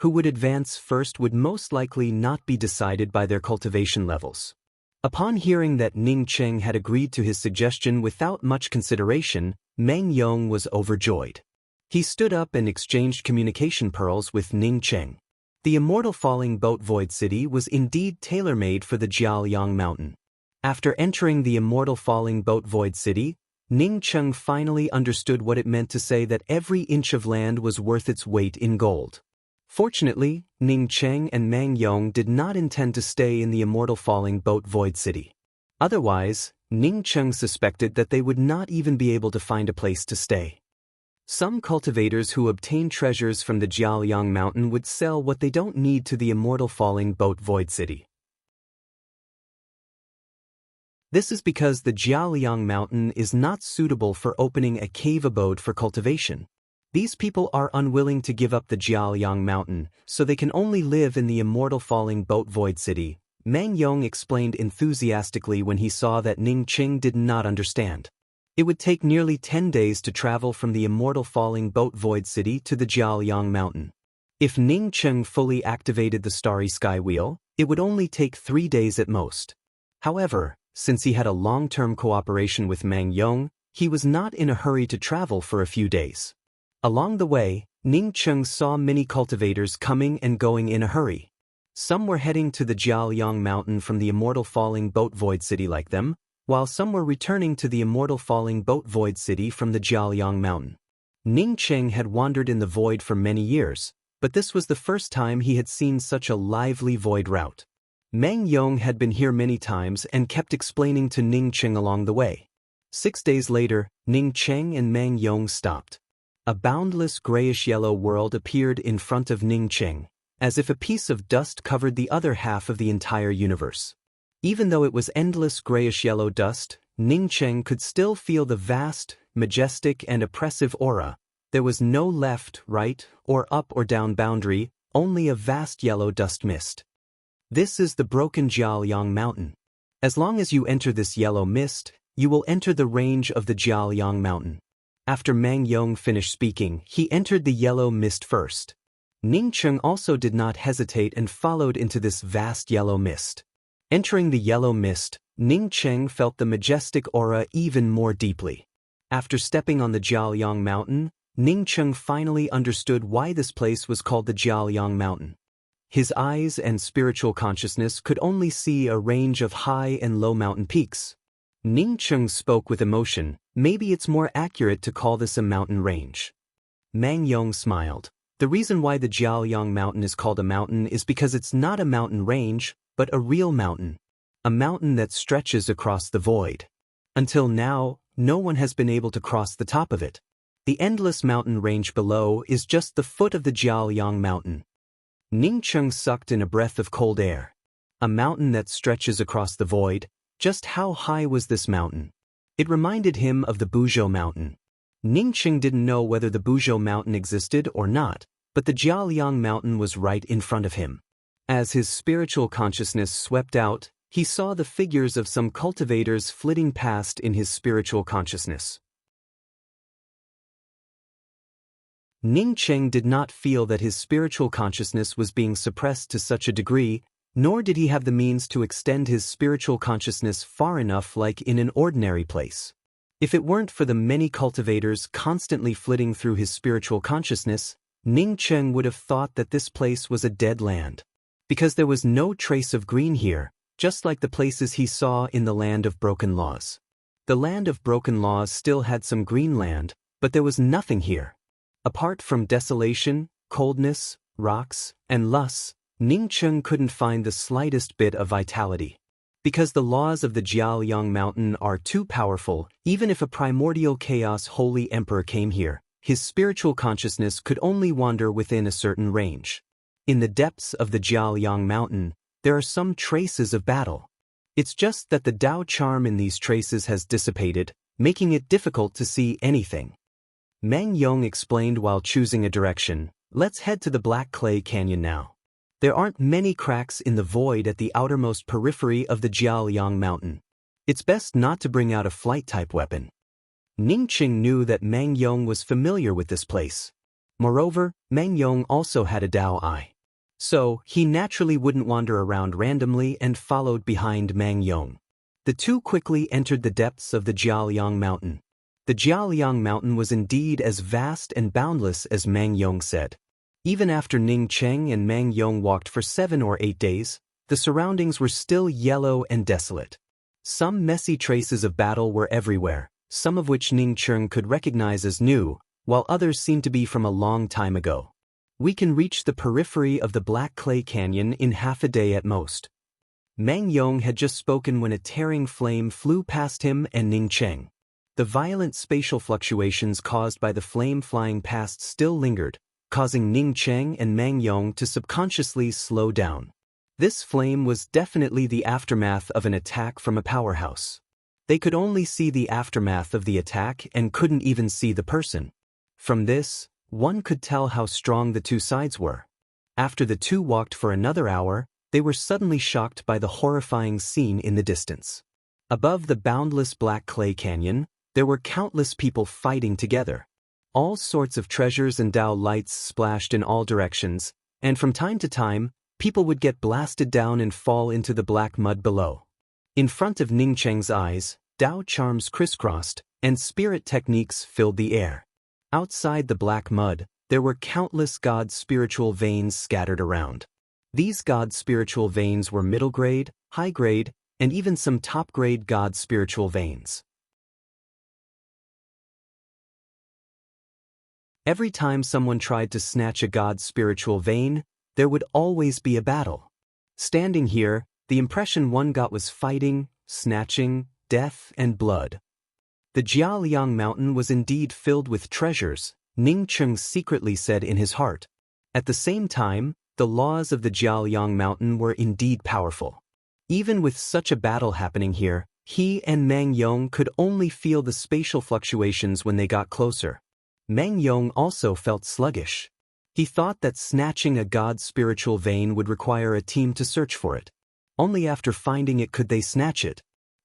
Who would advance first would most likely not be decided by their cultivation levels. Upon hearing that Ning Cheng had agreed to his suggestion without much consideration, Meng Yong was overjoyed. He stood up and exchanged communication pearls with Ning Cheng. The immortal falling boat Void City was indeed tailor-made for the Jiaoyang Mountain. After entering the immortal falling boat Void City, Ning Cheng finally understood what it meant to say that every inch of land was worth its weight in gold. Fortunately, Ning Cheng and Meng Yong did not intend to stay in the immortal falling boat Void City. Otherwise, Ning Cheng suspected that they would not even be able to find a place to stay. Some cultivators who obtain treasures from the Jiaoyang Mountain would sell what they don't need to the immortal falling boat Void City. This is because the Jiaoyang Mountain is not suitable for opening a cave abode for cultivation. These people are unwilling to give up the Jiaoyang Mountain, so they can only live in the immortal falling boat Void City, Meng Yong explained enthusiastically when he saw that Ning Cheng did not understand. It would take nearly 10 days to travel from the immortal falling boat Void City to the Jiaoyang Mountain. If Ning Cheng fully activated the Starry Sky Wheel, it would only take 3 days at most. However, since he had a long-term cooperation with Mang Yong, he was not in a hurry to travel for a few days. Along the way, Ning Cheng saw many cultivators coming and going in a hurry. Some were heading to the Jiaoliang Mountain from the Immortal Falling Boat Void City like them, while some were returning to the Immortal Falling Boat Void City from the Jiaoliang Mountain. Ning Cheng had wandered in the void for many years, but this was the first time he had seen such a lively void route. Mang Yong had been here many times and kept explaining to Ning Cheng along the way. 6 days later, Ning Cheng and Mang Yong stopped. A boundless grayish-yellow world appeared in front of Ning Cheng, as if a piece of dust covered the other half of the entire universe. Even though it was endless grayish-yellow dust, Ning Cheng could still feel the vast, majestic and oppressive aura. There was no left, right, or up or down boundary, only a vast yellow dust mist. This is the broken Jiaoliang Mountain. As long as you enter this yellow mist, you will enter the range of the Jiaoliang Mountain. After Mang Yong finished speaking, he entered the yellow mist first. Ning Cheng also did not hesitate and followed into this vast yellow mist. Entering the yellow mist, Ning Cheng felt the majestic aura even more deeply. After stepping on the Jiaoliang Mountain, Ning Cheng finally understood why this place was called the Jiaoliang Mountain. His eyes and spiritual consciousness could only see a range of high and low mountain peaks. Ning Cheng spoke with emotion. Maybe it's more accurate to call this a mountain range. Mang Yong smiled. The reason why the Jiaoliang Mountain is called a mountain is because it's not a mountain range, but a real mountain. A mountain that stretches across the void. Until now, no one has been able to cross the top of it. The endless mountain range below is just the foot of the Jiaoliang Mountain. Ning Cheng sucked in a breath of cold air. A mountain that stretches across the void. Just how high was this mountain? It reminded him of the Buzhou Mountain. Ning Cheng didn't know whether the Buzhou Mountain existed or not, but the Jiaoliang Mountain was right in front of him. As his spiritual consciousness swept out, he saw the figures of some cultivators flitting past in his spiritual consciousness. Ning Cheng did not feel that his spiritual consciousness was being suppressed to such a degree, nor did he have the means to extend his spiritual consciousness far enough like in an ordinary place. If it weren't for the many cultivators constantly flitting through his spiritual consciousness, Ning Cheng would have thought that this place was a dead land. Because there was no trace of green here, just like the places he saw in the Land of Broken Laws. The Land of Broken Laws still had some green land, but there was nothing here. Apart from desolation, coldness, rocks, and lusts, Ning Cheng couldn't find the slightest bit of vitality. Because the laws of the Jiaoliang Mountain are too powerful, even if a primordial chaos holy emperor came here, his spiritual consciousness could only wander within a certain range. In the depths of the Jiaoliang Mountain, there are some traces of battle. It's just that the Tao charm in these traces has dissipated, making it difficult to see anything. Mang Yong explained while choosing a direction. Let's head to the Black Clay Canyon now. There aren't many cracks in the void at the outermost periphery of the Jiaoliang Mountain. It's best not to bring out a flight-type weapon. Ning Cheng knew that Mang Yong was familiar with this place. Moreover, Mang Yong also had a Tao eye. So, he naturally wouldn't wander around randomly and followed behind Mang Yong. The two quickly entered the depths of the Jiaoliang Mountain. The Jiaoliang Mountain was indeed as vast and boundless as Mang Yong said. Even after Ning Cheng and Mang Yong walked for 7 or 8 days, the surroundings were still yellow and desolate. Some messy traces of battle were everywhere, some of which Ning Cheng could recognize as new, while others seemed to be from a long time ago. We can reach the periphery of the Black Clay Canyon in half a day at most. Mang Yong had just spoken when a tearing flame flew past him and Ning Cheng. The violent spatial fluctuations caused by the flame flying past still lingered, causing Ning Cheng and Mang Yong to subconsciously slow down. This flame was definitely the aftermath of an attack from a powerhouse. They could only see the aftermath of the attack and couldn't even see the person. From this, one could tell how strong the two sides were. After the two walked for another hour, they were suddenly shocked by the horrifying scene in the distance. Above the boundless Black Clay Canyon, there were countless people fighting together. All sorts of treasures and Tao lights splashed in all directions, and from time to time, people would get blasted down and fall into the black mud below. In front of Ning Cheng's eyes, Tao charms crisscrossed, and spirit techniques filled the air. Outside the black mud, there were countless God spiritual veins scattered around. These God spiritual veins were middle grade, high grade, and even some top grade God spiritual veins. Every time someone tried to snatch a God spiritual vein, there would always be a battle. Standing here, the impression one got was fighting, snatching, death, and blood. The Jialiang mountain was indeed filled with treasures, Ning Cheng secretly said in his heart. At the same time, the laws of the Jialiang mountain were indeed powerful. Even with such a battle happening here, he and Mang Yong could only feel the spatial fluctuations when they got closer. Mang Yong also felt sluggish. He thought that snatching a God spiritual vein would require a team to search for it. Only after finding it could they snatch it.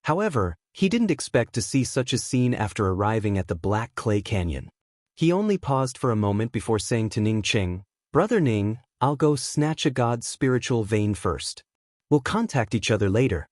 However, he didn't expect to see such a scene after arriving at the Black Clay Canyon. He only paused for a moment before saying to Ning Cheng, "Brother Ning, I'll go snatch a God spiritual vein first. We'll contact each other later."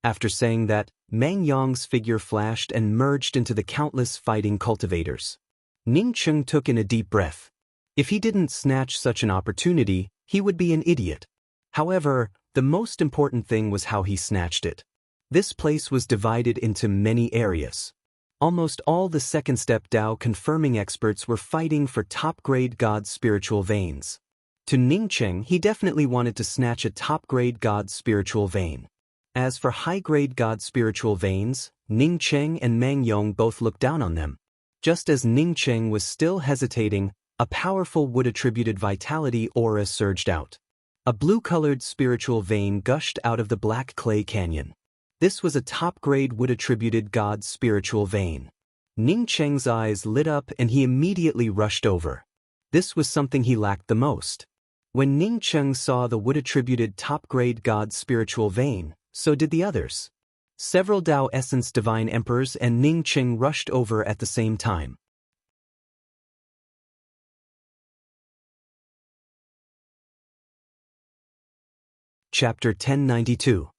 After saying that, Mang Yong's figure flashed and merged into the countless fighting cultivators. Ning Cheng took in a deep breath. If he didn't snatch such an opportunity, he would be an idiot. However, the most important thing was how he snatched it. This place was divided into many areas. Almost all the second step Tao confirming experts were fighting for top-grade God spiritual veins. To Ning Cheng, he definitely wanted to snatch a top-grade God spiritual vein. As for high-grade God spiritual veins, Ning Cheng and Mang Yong both looked down on them. Just as Ning Cheng was still hesitating, a powerful wood-attributed vitality aura surged out. A blue-colored spiritual vein gushed out of the Black Clay Canyon. This was a top-grade wood-attributed God spiritual vein. Ning Cheng's eyes lit up and he immediately rushed over. This was something he lacked the most. When Ning Cheng saw the wood-attributed top-grade God spiritual vein, so did the others. Several Tao Essence Divine Emperors and Ning Cheng rushed over at the same time. Chapter 1092.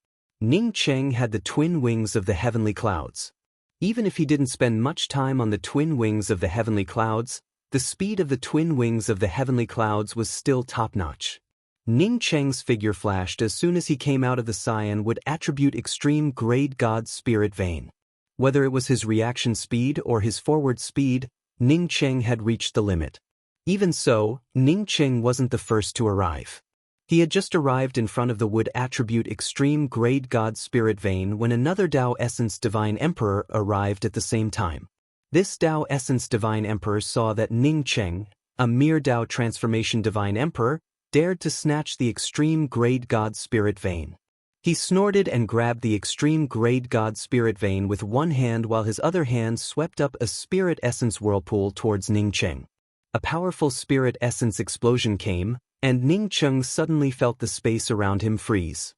Ning Cheng had the twin wings of the heavenly clouds. Even if he didn't spend much time on the twin wings of the heavenly clouds, the speed of the twin wings of the heavenly clouds was still top-notch. Ning Cheng's figure flashed as soon as he came out of the Cyan would attribute extreme grade God spirit vein. Whether it was his reaction speed or his forward speed, Ning Cheng had reached the limit. Even so, Ning Cheng wasn't the first to arrive. He had just arrived in front of the wood attribute extreme grade God spirit vein when another Tao Essence Divine Emperor arrived at the same time. This Tao Essence Divine Emperor saw that Ning Cheng, a mere Tao Transformation Divine Emperor, dared to snatch the extreme grade God spirit vein. He snorted and grabbed the extreme grade God spirit vein with one hand while his other hand swept up a spirit essence whirlpool towards Ning Cheng. A powerful spirit essence explosion came, and Ning Cheng suddenly felt the space around him freeze.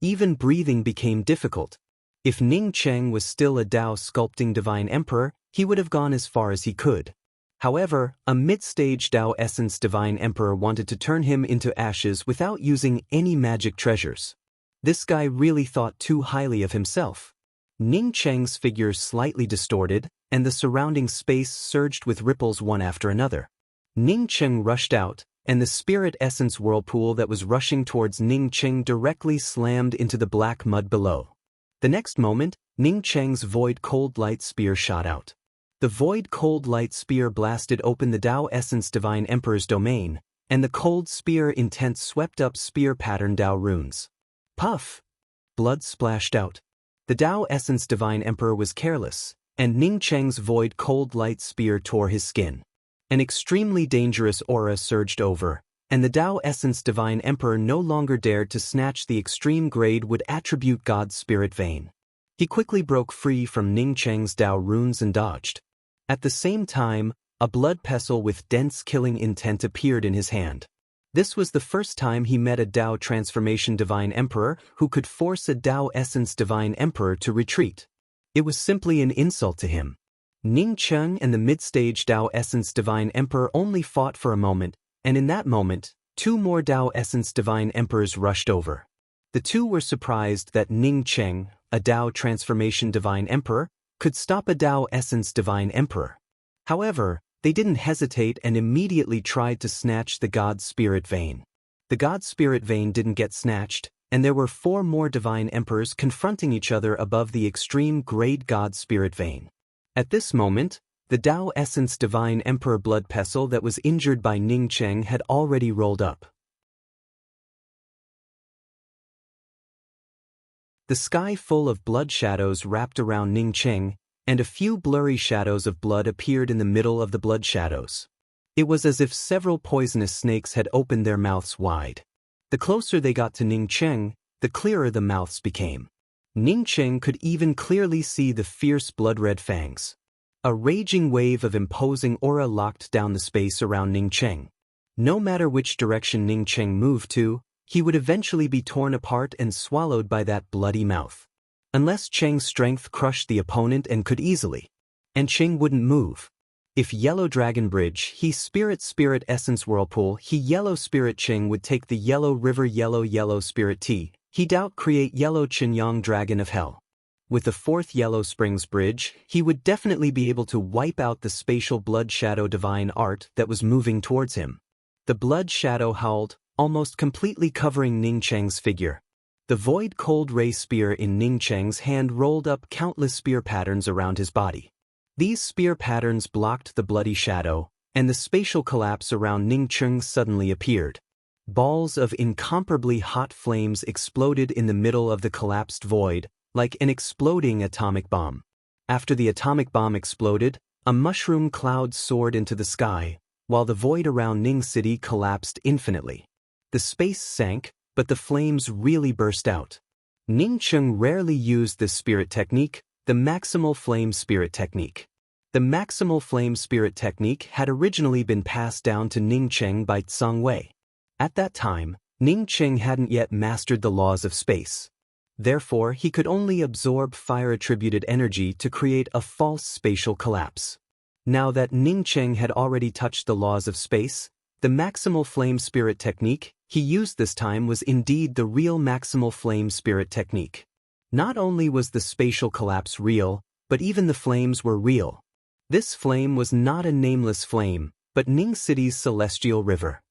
Even breathing became difficult. If Ning Cheng was still a Tao sculpting Divine Emperor, he would have gone as far as he could. However, a mid-stage Tao Essence Divine Emperor wanted to turn him into ashes without using any magic treasures. This guy really thought too highly of himself. Ning Cheng's figure slightly distorted, and the surrounding space surged with ripples one after another. Ning Cheng rushed out, and the spirit essence whirlpool that was rushing towards Ning Cheng directly slammed into the black mud below. The next moment, Ning Cheng's void cold light spear shot out. The void cold light spear blasted open the Tao Essence Divine Emperor's domain, and the cold spear intent swept up spear pattern Tao runes. Puff! Blood splashed out. The Tao Essence Divine Emperor was careless, and Ning Cheng's void cold light spear tore his skin. An extremely dangerous aura surged over, and the Tao Essence Divine Emperor no longer dared to snatch the extreme grade would attribute God's spirit vein. He quickly broke free from Ning Cheng's Tao runes and dodged. At the same time, a blood pestle with dense killing intent appeared in his hand. This was the first time he met a Tao Transformation Divine Emperor who could force a Tao Essence Divine Emperor to retreat. It was simply an insult to him. Ning Cheng and the mid-stage Tao Essence Divine Emperor only fought for a moment, and in that moment, two more Tao Essence Divine Emperors rushed over. The two were surprised that Ning Cheng, a Tao Transformation Divine Emperor, could stop a Tao Essence Divine Emperor. However, they didn't hesitate and immediately tried to snatch the God Spirit Vein. The God Spirit Vein didn't get snatched, and there were four more Divine Emperors confronting each other above the extreme grade God Spirit Vein. At this moment, the Tao Essence Divine Emperor blood pestle that was injured by Ning Cheng had already rolled up. The sky full of blood shadows wrapped around Ning Cheng, and a few blurry shadows of blood appeared in the middle of the blood shadows. It was as if several poisonous snakes had opened their mouths wide. The closer they got to Ning Cheng, the clearer the mouths became. Ning Cheng could even clearly see the fierce blood-red fangs. A raging wave of imposing aura locked down the space around Ning Cheng. No matter which direction Ning Cheng moved to, he would eventually be torn apart and swallowed by that bloody mouth. Unless Cheng's strength crushed the opponent and could easily. And Cheng wouldn't move. If Yellow Dragon Bridge, he Spirit Essence Whirlpool, he Yellow Spirit Cheng would take the Yellow River Yellow Spirit Tea, he doubt create Yellow Qinyang Dragon of Hell. With the fourth Yellow Springs Bridge, he would definitely be able to wipe out the spatial blood shadow divine art that was moving towards him. The blood shadow howled, almost completely covering Ning Cheng's figure. The void cold ray spear in Ning Cheng's hand rolled up countless spear patterns around his body. These spear patterns blocked the bloody shadow, and the spatial collapse around Ning Cheng suddenly appeared. Balls of incomparably hot flames exploded in the middle of the collapsed void, like an exploding atomic bomb. After the atomic bomb exploded, a mushroom cloud soared into the sky, while the void around Ning City collapsed infinitely. The space sank, but the flames really burst out. Ning Cheng rarely used this spirit technique, the Maximal Flame Spirit Technique. The Maximal Flame Spirit Technique had originally been passed down to Ning Cheng by Tsang Wei. At that time, Ning Cheng hadn't yet mastered the laws of space. Therefore, he could only absorb fire-attributed energy to create a false spatial collapse. Now that Ning Cheng had already touched the laws of space, the Maximal Flame Spirit Technique he used this time was indeed the real Maximal Flame Spirit Technique. Not only was the spatial collapse real, but even the flames were real. This flame was not a nameless flame, but Ning City's celestial river.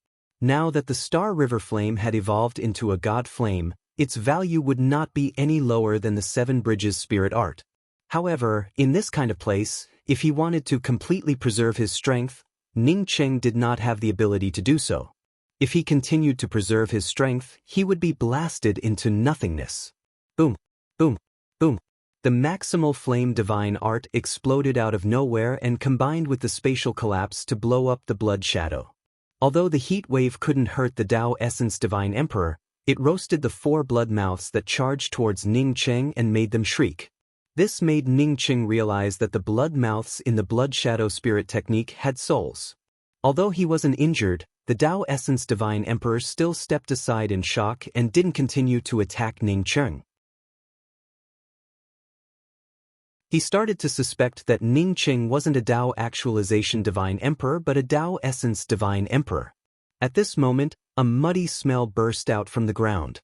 Now that the Star River flame had evolved into a god flame, its value would not be any lower than the Seven Bridges spirit art. However, in this kind of place, if he wanted to completely preserve his strength, Ning Cheng did not have the ability to do so. If he continued to preserve his strength, he would be blasted into nothingness. Boom, boom, boom. The Maximal Flame Divine Art exploded out of nowhere and combined with the spatial collapse to blow up the blood shadow. Although the heat wave couldn't hurt the Tao Essence Divine Emperor, it roasted the four blood mouths that charged towards Ning Cheng and made them shriek. This made Ning Cheng realize that the blood mouths in the Blood Shadow Spirit Technique had souls. Although he wasn't injured, the Tao Essence Divine Emperor still stepped aside in shock and didn't continue to attack Ning Cheng. He started to suspect that Ning Cheng wasn't a Tao Actualization Divine Emperor but a Tao Essence Divine Emperor. At this moment, a muddy smell burst out from the ground.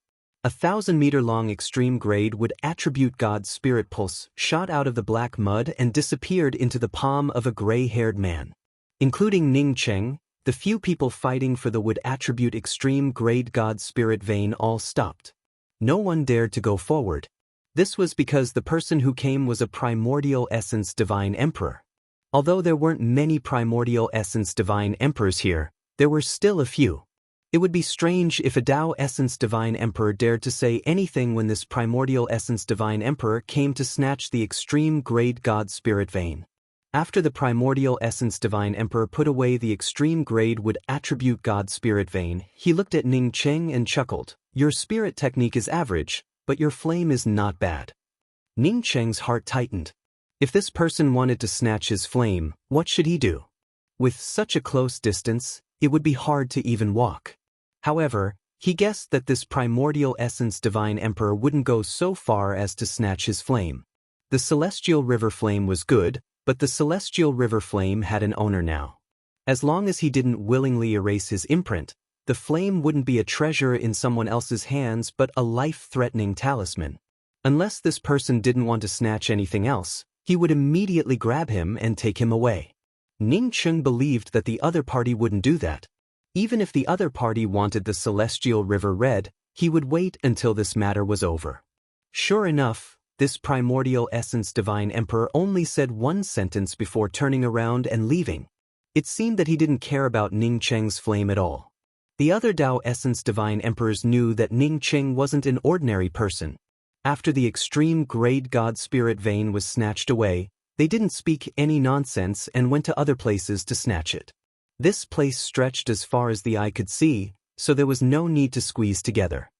1,000-meter-long extreme grade would attribute God's spirit pulse shot out of the black mud and disappeared into the palm of a gray-haired man. Including Ning Cheng, the few people fighting for the would attribute extreme grade God spirit vein all stopped. No one dared to go forward. This was because the person who came was a Primordial Essence Divine Emperor. Although there weren't many Primordial Essence Divine Emperors here, there were still a few. It would be strange if a Tao Essence Divine Emperor dared to say anything when this Primordial Essence Divine Emperor came to snatch the extreme grade God Spirit Vein. After the Primordial Essence Divine Emperor put away the extreme grade would attribute God Spirit Vein, he looked at Ning Cheng and chuckled. "Your spirit technique is average, but your flame is not bad." Ning Cheng's heart tightened. If this person wanted to snatch his flame, what should he do? With such a close distance, it would be hard to even walk. However, he guessed that this Primordial Essence Divine Emperor wouldn't go so far as to snatch his flame. The Celestial River flame was good, But the celestial river flame had an owner now. As long as he didn't willingly erase his imprint, the flame wouldn't be a treasure in someone else's hands but a life-threatening talisman. Unless this person didn't want to snatch anything else, he would immediately grab him and take him away. Ning Cheng believed that the other party wouldn't do that. Even if the other party wanted the celestial river red, he would wait until this matter was over. Sure enough, this primordial essence divine emperor only said one sentence before turning around and leaving. It seemed that he didn't care about Ning Cheng's flame at all. The other Tao essence divine emperors knew that Ning Cheng wasn't an ordinary person. After the extreme grade god spirit vein was snatched away, they didn't speak any nonsense and went to other places to snatch it. This place stretched as far as the eye could see, so there was no need to squeeze together.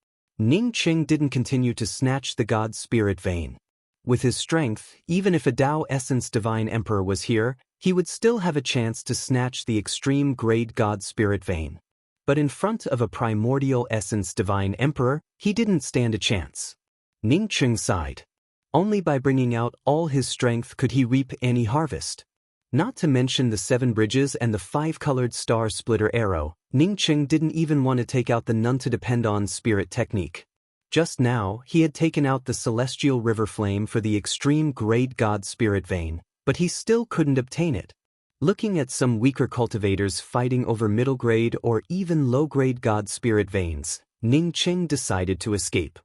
Ning Cheng didn't continue to snatch the god spirit vein. With his strength, even if a Tao essence divine emperor was here, he would still have a chance to snatch the extreme grade god spirit vein. But in front of a primordial essence divine emperor, he didn't stand a chance. Ning Cheng sighed. Only by bringing out all his strength could he reap any harvest. Not to mention the 7 bridges and the 5-colored star splitter arrow, Ning Cheng didn't even want to take out the none to depend on spirit technique. Just now, he had taken out the celestial river flame for the extreme grade god spirit vein, but he still couldn't obtain it. Looking at some weaker cultivators fighting over middle grade or even low grade god spirit veins, Ning Cheng decided to escape.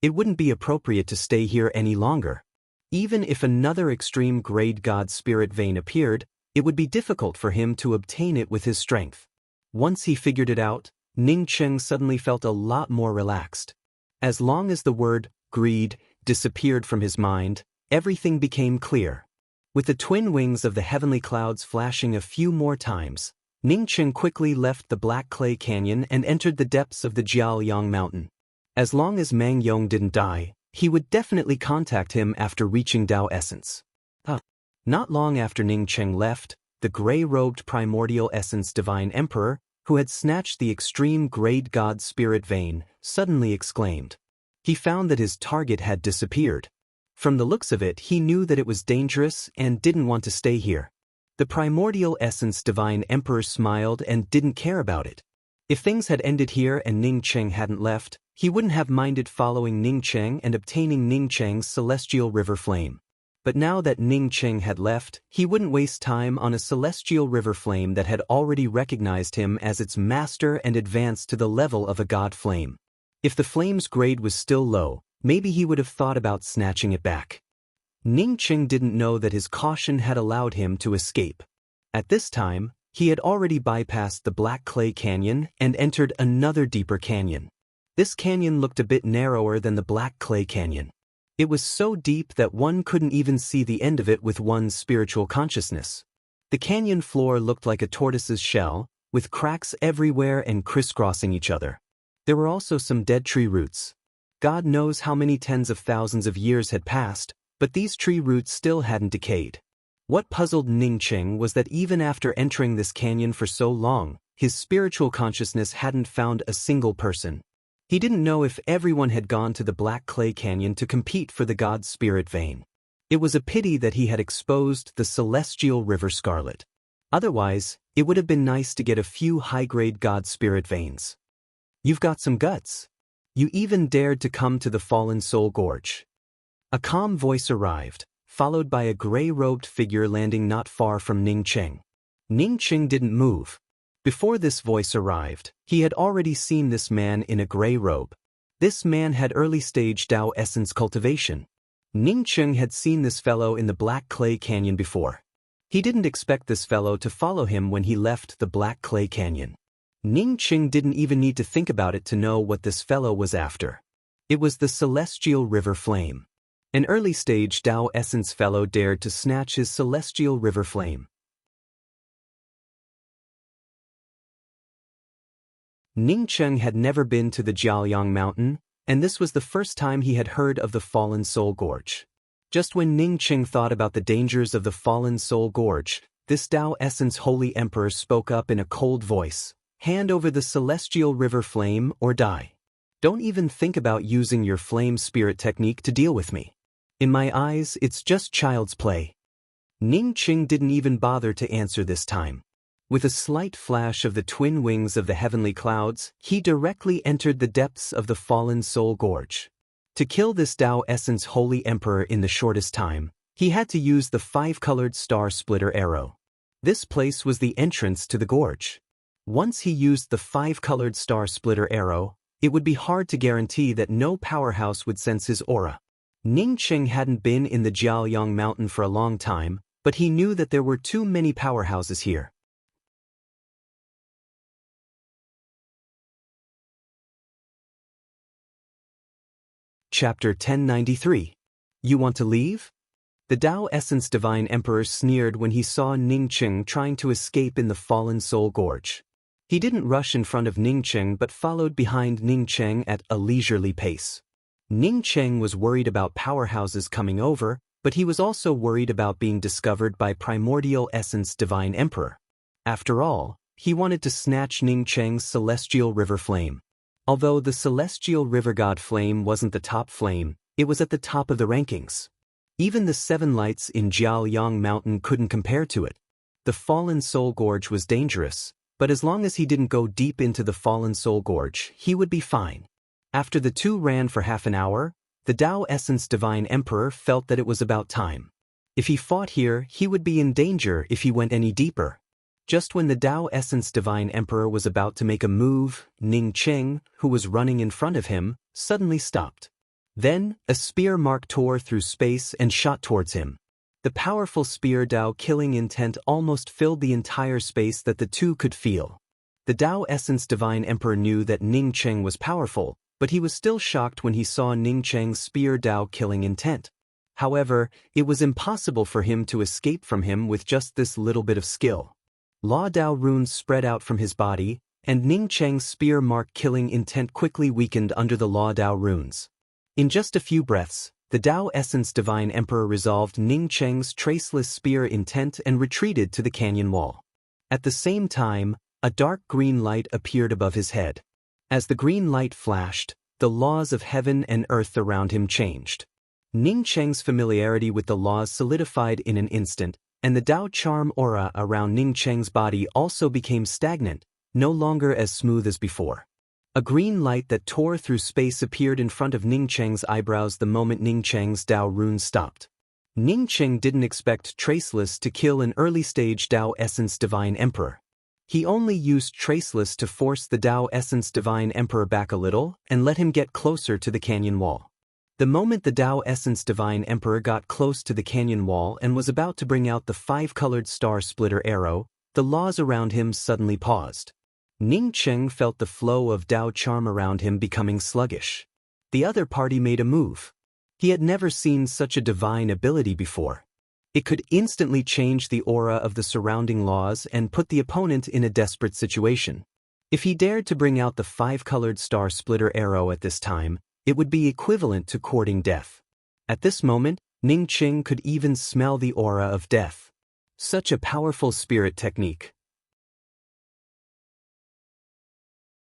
It wouldn't be appropriate to stay here any longer. Even if another extreme grade god spirit vein appeared, it would be difficult for him to obtain it with his strength. Once he figured it out, Ning Cheng suddenly felt a lot more relaxed. As long as the word greed disappeared from his mind, everything became clear. With the twin wings of the heavenly clouds flashing a few more times, Ning Cheng quickly left the Black Clay Canyon and entered the depths of the Jiaoyang Mountain. As long as Mang Yong didn't die, he would definitely contact him after reaching Tao Essence. Not long after Ning Cheng left, the gray-robed primordial essence divine emperor, who had snatched the extreme grade god spirit vein, suddenly exclaimed. He found that his target had disappeared. From the looks of it, he knew that it was dangerous and didn't want to stay here. The primordial essence divine emperor smiled and didn't care about it. If things had ended here and Ning Cheng hadn't left, he wouldn't have minded following Ning Cheng and obtaining Ning Cheng's celestial river flame. But now that Ning Cheng had left, he wouldn't waste time on a celestial river flame that had already recognized him as its master and advanced to the level of a god flame. If the flame's grade was still low, maybe he would have thought about snatching it back. Ning Cheng didn't know that his caution had allowed him to escape. At this time, he had already bypassed the Black Clay Canyon and entered another deeper canyon. This canyon looked a bit narrower than the Black Clay Canyon. It was so deep that one couldn't even see the end of it with one's spiritual consciousness. The canyon floor looked like a tortoise's shell, with cracks everywhere and crisscrossing each other. There were also some dead tree roots. God knows how many tens of thousands of years had passed, but these tree roots still hadn't decayed. What puzzled Ning Cheng was that even after entering this canyon for so long, his spiritual consciousness hadn't found a single person. He didn't know if everyone had gone to the Black Clay Canyon to compete for the god spirit vein. It was a pity that he had exposed the celestial river scarlet. Otherwise, it would have been nice to get a few high-grade god spirit veins. You've got some guts. You even dared to come to the Fallen Soul Gorge. A calm voice arrived, followed by a gray-robed figure landing not far from Ning Cheng. Ning Cheng didn't move. Before this voice arrived, he had already seen this man in a gray robe. This man had early-stage Tao essence cultivation. Ning Cheng had seen this fellow in the Black Clay Canyon before. He didn't expect this fellow to follow him when he left the Black Clay Canyon. Ning Cheng didn't even need to think about it to know what this fellow was after. It was the celestial river flame. An early-stage Tao essence fellow dared to snatch his celestial river flame. Ning Cheng had never been to the Jiaoyang Mountain, and this was the first time he had heard of the Fallen Soul Gorge. Just when Ning Cheng thought about the dangers of the Fallen Soul Gorge, this Tao Essence Holy Emperor spoke up in a cold voice. Hand over the celestial river flame or die. Don't even think about using your flame spirit technique to deal with me. In my eyes, it's just child's play. Ning Qing didn't even bother to answer this time. With a slight flash of the twin wings of the heavenly clouds, he directly entered the depths of the fallen soul gorge. To kill this Tao Essence Holy Emperor in the shortest time, he had to use the 5-colored star splitter arrow. This place was the entrance to the gorge. Once he used the 5-colored star splitter arrow, it would be hard to guarantee that no powerhouse would sense his aura. Ning Qing hadn't been in the Jiaoyang mountain for a long time, but he knew that there were too many powerhouses here. Chapter 1093. You want to leave? The Tao Essence Divine Emperor sneered when he saw Ning Qing trying to escape in the fallen soul gorge. He didn't rush in front of Ning Qing but followed behind Ning Qing at a leisurely pace. Ning Qing was worried about powerhouses coming over, but he was also worried about being discovered by Primordial Essence Divine Emperor. After all, he wanted to snatch Ning Qing's celestial river flame. Although the celestial river god flame wasn't the top flame, it was at the top of the rankings. Even the 7 lights in Jiaoyang Mountain couldn't compare to it. The Fallen Soul Gorge was dangerous, but as long as he didn't go deep into the Fallen Soul Gorge, he would be fine. After the two ran for half an hour, the Tao Essence Divine Emperor felt that it was about time. If he fought here, he would be in danger if he went any deeper. Just when the Tao Essence Divine Emperor was about to make a move, Ning Qing, who was running in front of him, suddenly stopped. Then, a spear mark tore through space and shot towards him. The powerful spear Tao killing intent almost filled the entire space that the two could feel. The Tao Essence Divine Emperor knew that Ning Qing was powerful, but he was still shocked when he saw Ning Qing's spear Tao killing intent. However, it was impossible for him to escape from him with just this little bit of skill. Law Dao runes spread out from his body, and Ning Cheng's spear mark killing intent quickly weakened under the Law Dao runes. In just a few breaths, the Tao Essence Divine Emperor resolved Ning Cheng's traceless spear intent and retreated to the canyon wall. At the same time, a dark green light appeared above his head. As the green light flashed, the laws of heaven and earth around him changed. Ning Cheng's familiarity with the laws solidified in an instant, and the Tao charm aura around Ning Cheng's body also became stagnant, no longer as smooth as before. A green light that tore through space appeared in front of Ning Cheng's eyebrows the moment Ning Cheng's Tao rune stopped. Ning Cheng didn't expect Traceless to kill an early-stage Tao Essence Divine Emperor. He only used Traceless to force the Tao Essence Divine Emperor back a little and let him get closer to the canyon wall. The moment the Tao Essence Divine Emperor got close to the canyon wall and was about to bring out the 5-colored star splitter arrow, the laws around him suddenly paused. Ning Cheng felt the flow of Tao charm around him becoming sluggish. The other party made a move. He had never seen such a divine ability before. It could instantly change the aura of the surrounding laws and put the opponent in a desperate situation. If he dared to bring out the 5-colored star splitter arrow at this time, it would be equivalent to courting death. At this moment, Ning Qing could even smell the aura of death. Such a powerful spirit technique.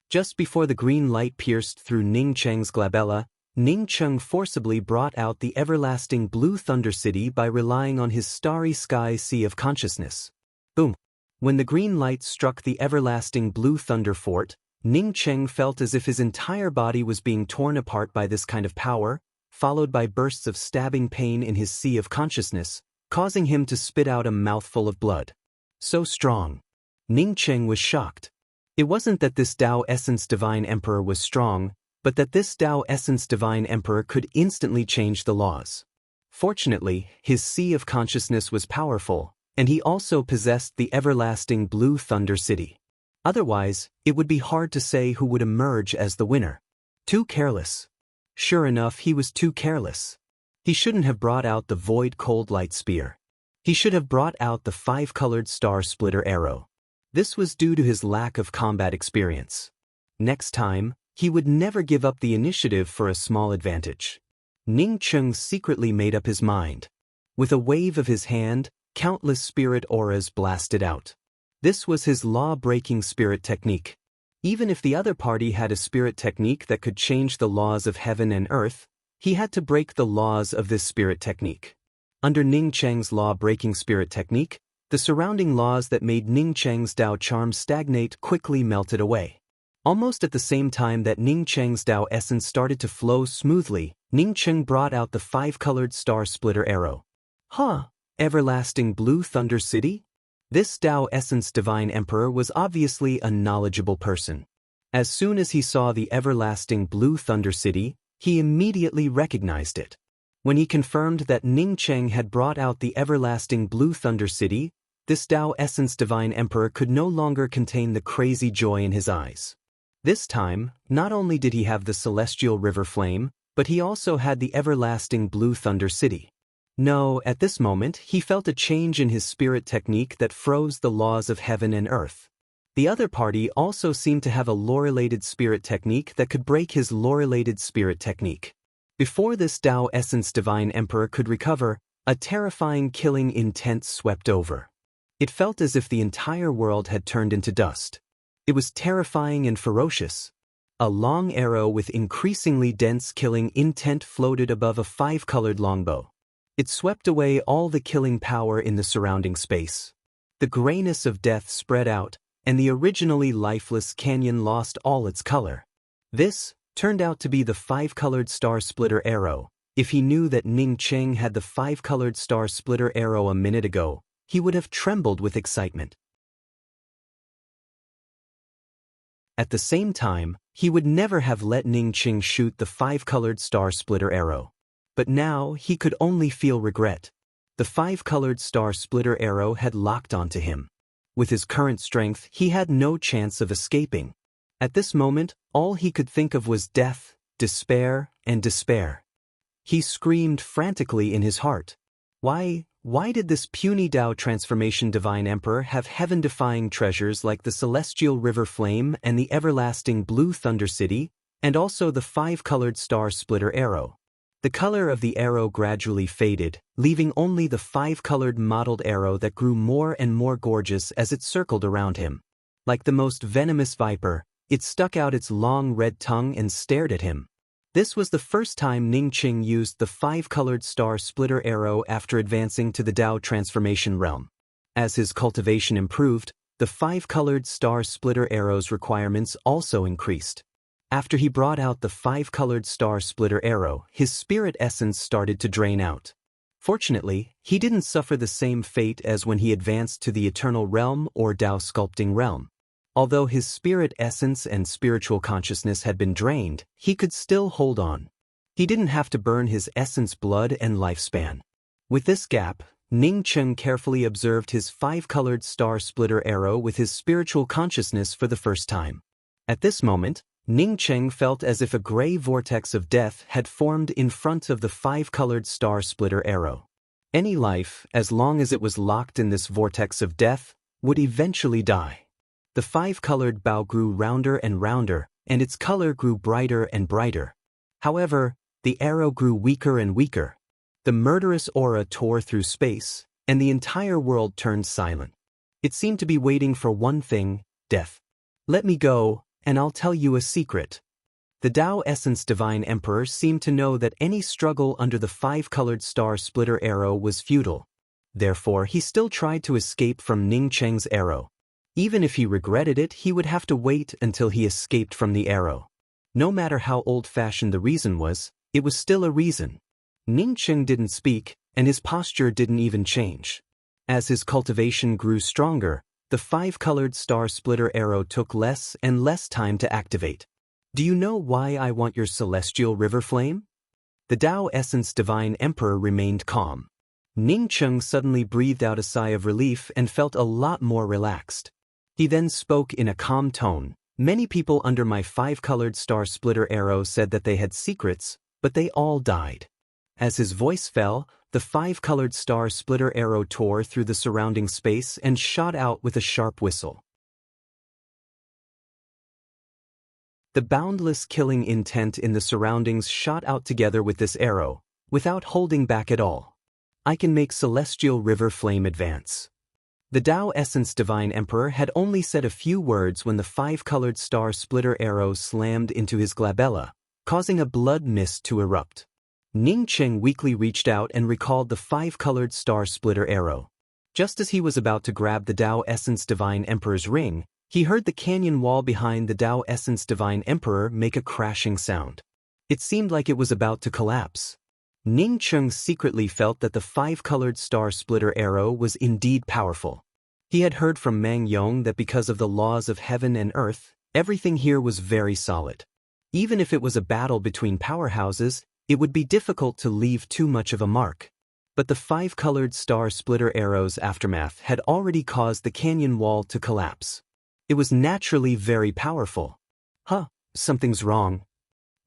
Just before the green light pierced through Ning Cheng's glabella, Ning Cheng forcibly brought out the everlasting blue Thunder City by relying on his starry sky sea of consciousness. Boom! When the green light struck the everlasting blue Thunder Fort, Ning Cheng felt as if his entire body was being torn apart by this kind of power, followed by bursts of stabbing pain in his sea of consciousness, causing him to spit out a mouthful of blood. So strong. Ning Cheng was shocked. It wasn't that this Tao Essence Divine Emperor was strong, but that this Tao Essence Divine Emperor could instantly change the laws. Fortunately, his sea of consciousness was powerful, and he also possessed the everlasting blue Thunder City. Otherwise, it would be hard to say who would emerge as the winner. Too careless. Sure enough, he was too careless. He shouldn't have brought out the Void Cold Light Spear. He should have brought out the 5-colored star splitter arrow. This was due to his lack of combat experience. Next time, he would never give up the initiative for a small advantage. Ning Cheng secretly made up his mind. With a wave of his hand, countless spirit auras blasted out. This was his law-breaking spirit technique. Even if the other party had a spirit technique that could change the laws of heaven and earth, He had to break the laws of this spirit technique. Under Ning Cheng's law-breaking spirit technique, the surrounding laws that made Ning Cheng's Dao charm stagnate quickly melted away. Almost at the same time that Ning Cheng's Dao essence started to flow smoothly, Ning Cheng brought out the five-colored star splitter arrow. Huh! Everlasting Blue Thunder City? This Dao essence divine emperor was obviously a knowledgeable person. As soon as he saw the everlasting Blue Thunder City, he immediately recognized it. When he confirmed that Ning Cheng had brought out the everlasting Blue Thunder City, this Dao essence divine emperor could no longer contain the crazy joy in his eyes. This time, not only did he have the celestial river flame, but he also had the everlasting Blue Thunder City. No, at this moment, he felt a change in his spirit technique that froze the laws of heaven and earth. The other party also seemed to have a lore-related spirit technique that could break his lore-related spirit technique. Before this Dao Essence Divine Emperor could recover, a terrifying killing intent swept over. It felt as if the entire world had turned into dust. It was terrifying and ferocious. A long arrow with increasingly dense killing intent floated above a five-colored longbow. It swept away all the killing power in the surrounding space. The grayness of death spread out, and the originally lifeless canyon lost all its color. This turned out to be the five-colored star splitter arrow. If he knew that Ning Cheng had the five-colored star splitter arrow a minute ago, he would have trembled with excitement. At the same time, he would never have let Ning Cheng shoot the five-colored star splitter arrow. But now he could only feel regret. The five-colored star splitter arrow had locked onto him. With his current strength, he had no chance of escaping. At this moment, all he could think of was death, despair, and despair. He screamed frantically in his heart. Why did this puny Dao transformation divine emperor have heaven-defying treasures like the celestial river flame and the everlasting Blue Thunder City, and also the five-colored star splitter arrow? The color of the arrow gradually faded, leaving only the five-colored mottled arrow that grew more and more gorgeous as it circled around him. Like the most venomous viper, it stuck out its long red tongue and stared at him. This was the first time Ning Cheng used the five-colored star splitter arrow after advancing to the Dao transformation realm. As his cultivation improved, the five-colored star splitter arrow's requirements also increased. After he brought out the five-colored star splitter arrow, his spirit essence started to drain out. Fortunately, he didn't suffer the same fate as when he advanced to the eternal realm or Dao sculpting realm. Although his spirit essence and spiritual consciousness had been drained, he could still hold on. He didn't have to burn his essence blood and lifespan. With this gap, Ning Cheng carefully observed his five-colored star splitter arrow with his spiritual consciousness for the first time. At this moment, Ning Cheng felt as if a gray vortex of death had formed in front of the five-colored star splitter arrow. Any life, as long as it was locked in this vortex of death, would eventually die. The five-colored bow grew rounder and rounder, and its color grew brighter and brighter. However, the arrow grew weaker and weaker. The murderous aura tore through space, and the entire world turned silent. It seemed to be waiting for one thing: death. Let me go, and I'll tell you a secret. The Dao Essence Divine Emperor seemed to know that any struggle under the five-colored star splitter arrow was futile. Therefore, he still tried to escape from Ning Cheng's arrow. Even if he regretted it, he would have to wait until he escaped from the arrow. No matter how old-fashioned the reason was, it was still a reason. Ning Cheng didn't speak, and his posture didn't even change. As his cultivation grew stronger, the five-colored star splitter arrow took less and less time to activate. Do you know why I want your celestial river flame? The Dao Essence Divine Emperor remained calm. Ning Cheng suddenly breathed out a sigh of relief and felt a lot more relaxed. He then spoke in a calm tone. Many people under my five-colored star splitter arrow said that they had secrets, but they all died. As his voice fell, the five-colored star splitter arrow tore through the surrounding space and shot out with a sharp whistle. The boundless killing intent in the surroundings shot out together with this arrow, without holding back at all. I can make celestial river flame advance. The Dao Essence Divine Emperor had only said a few words when the five-colored star splitter arrow slammed into his glabella, causing a blood mist to erupt. Ning Cheng weakly reached out and recalled the five-colored star-splitter arrow. Just as he was about to grab the Tao Essence Divine Emperor's ring, he heard the canyon wall behind the Tao Essence Divine Emperor make a crashing sound. It seemed like it was about to collapse. Ning Cheng secretly felt that the five-colored star-splitter arrow was indeed powerful. He had heard from Mang Yong that because of the laws of heaven and earth, everything here was very solid. Even if it was a battle between powerhouses, it would be difficult to leave too much of a mark. But the five-colored star-splitter arrow's aftermath had already caused the canyon wall to collapse. It was naturally very powerful. Something's wrong.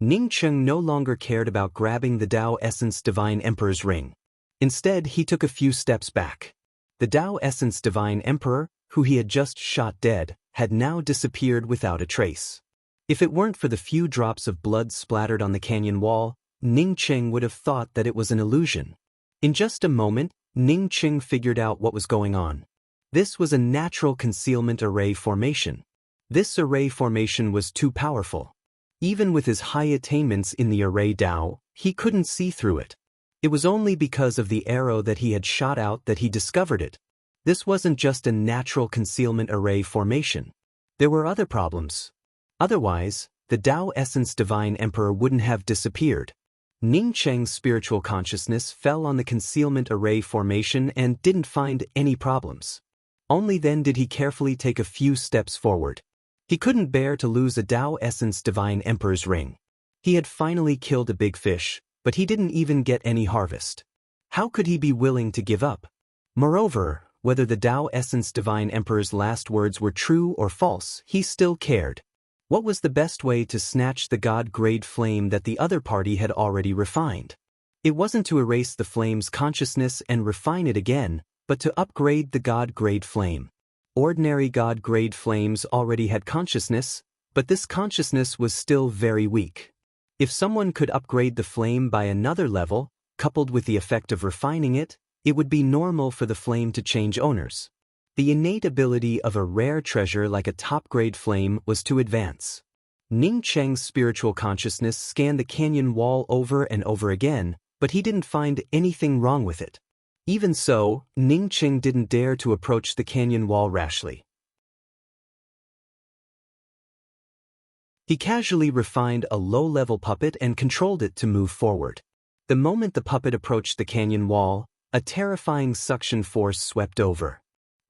Ning Cheng no longer cared about grabbing the Tao Essence Divine Emperor's ring. Instead, he took a few steps back. The Tao Essence Divine Emperor, who he had just shot dead, had now disappeared without a trace. If it weren't for the few drops of blood splattered on the canyon wall, Ning Cheng would have thought that it was an illusion. In just a moment, Ning Cheng figured out what was going on. This was a natural concealment array formation. This array formation was too powerful. Even with his high attainments in the array Tao, he couldn't see through it. It was only because of the arrow that he had shot out that he discovered it. This wasn't just a natural concealment array formation. There were other problems. Otherwise, the Tao Essence Divine Emperor wouldn't have disappeared. Ning Cheng's spiritual consciousness fell on the concealment array formation and didn't find any problems. Only then did he carefully take a few steps forward. He couldn't bear to lose a Tao Essence Divine Emperor's ring. He had finally killed a big fish, but he didn't even get any harvest. How could he be willing to give up? Moreover, whether the Tao Essence Divine Emperor's last words were true or false, he still cared. What was the best way to snatch the God-grade flame that the other party had already refined? It wasn't to erase the flame's consciousness and refine it again, but to upgrade the God-grade flame. Ordinary God-grade flames already had consciousness, but this consciousness was still very weak. If someone could upgrade the flame by another level, coupled with the effect of refining it, it would be normal for the flame to change owners. The innate ability of a rare treasure like a top-grade flame was to advance. Ning Cheng's spiritual consciousness scanned the canyon wall over and over again, but he didn't find anything wrong with it. Even so, Ning Cheng didn't dare to approach the canyon wall rashly. He casually refined a low-level puppet and controlled it to move forward. The moment the puppet approached the canyon wall, a terrifying suction force swept over.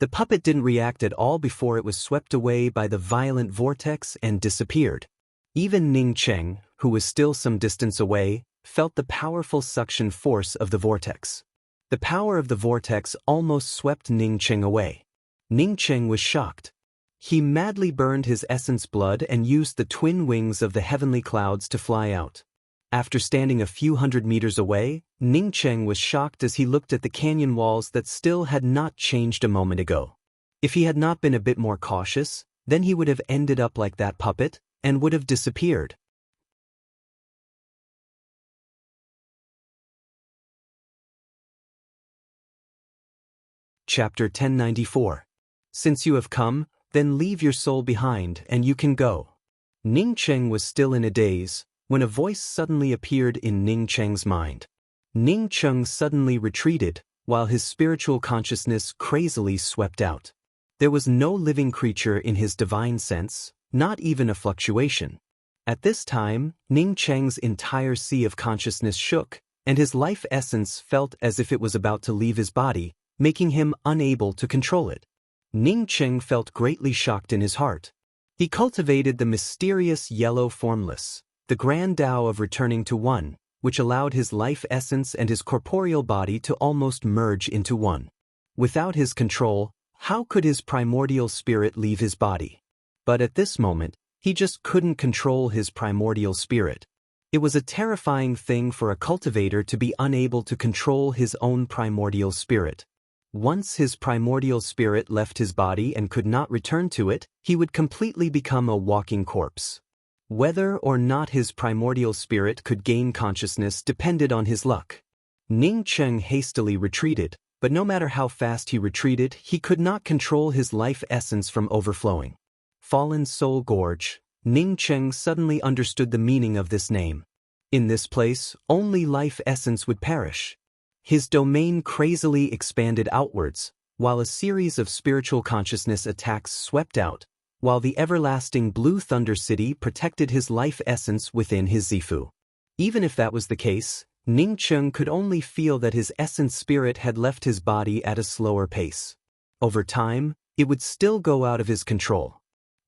The puppet didn't react at all before it was swept away by the violent vortex and disappeared. Even Ning Cheng, who was still some distance away, felt the powerful suction force of the vortex. The power of the vortex almost swept Ning Cheng away. Ning Cheng was shocked. He madly burned his essence blood and used the twin wings of the heavenly clouds to fly out. After standing a few hundred meters away, Ning Cheng was shocked as he looked at the canyon walls that still had not changed a moment ago. If he had not been a bit more cautious, then he would have ended up like that puppet, and would have disappeared. Chapter 1094. Since you have come, then leave your soul behind and you can go. Ning Cheng was still in a daze, when a voice suddenly appeared in Ning Cheng's mind. Ning Cheng suddenly retreated, while his spiritual consciousness crazily swept out. There was no living creature in his divine sense, not even a fluctuation. At this time, Ning Cheng's entire sea of consciousness shook, and his life essence felt as if it was about to leave his body, making him unable to control it. Ning Cheng felt greatly shocked in his heart. He cultivated the mysterious yellow formless, the grand Tao of returning to one, which allowed his life essence and his corporeal body to almost merge into one. Without his control, how could his primordial spirit leave his body? But at this moment, he just couldn't control his primordial spirit. It was a terrifying thing for a cultivator to be unable to control his own primordial spirit. Once his primordial spirit left his body and could not return to it, he would completely become a walking corpse. Whether or not his primordial spirit could gain consciousness depended on his luck. Ning Cheng hastily retreated, but no matter how fast he retreated, he could not control his life essence from overflowing. Fallen Soul Gorge. Ning Cheng suddenly understood the meaning of this name. In this place, only life essence would perish. His domain crazily expanded outwards, while a series of spiritual consciousness attacks swept out, while the everlasting Blue Thunder City protected his life essence within his Zifu. Even if that was the case, Ning Cheng could only feel that his essence spirit had left his body at a slower pace. Over time, it would still go out of his control.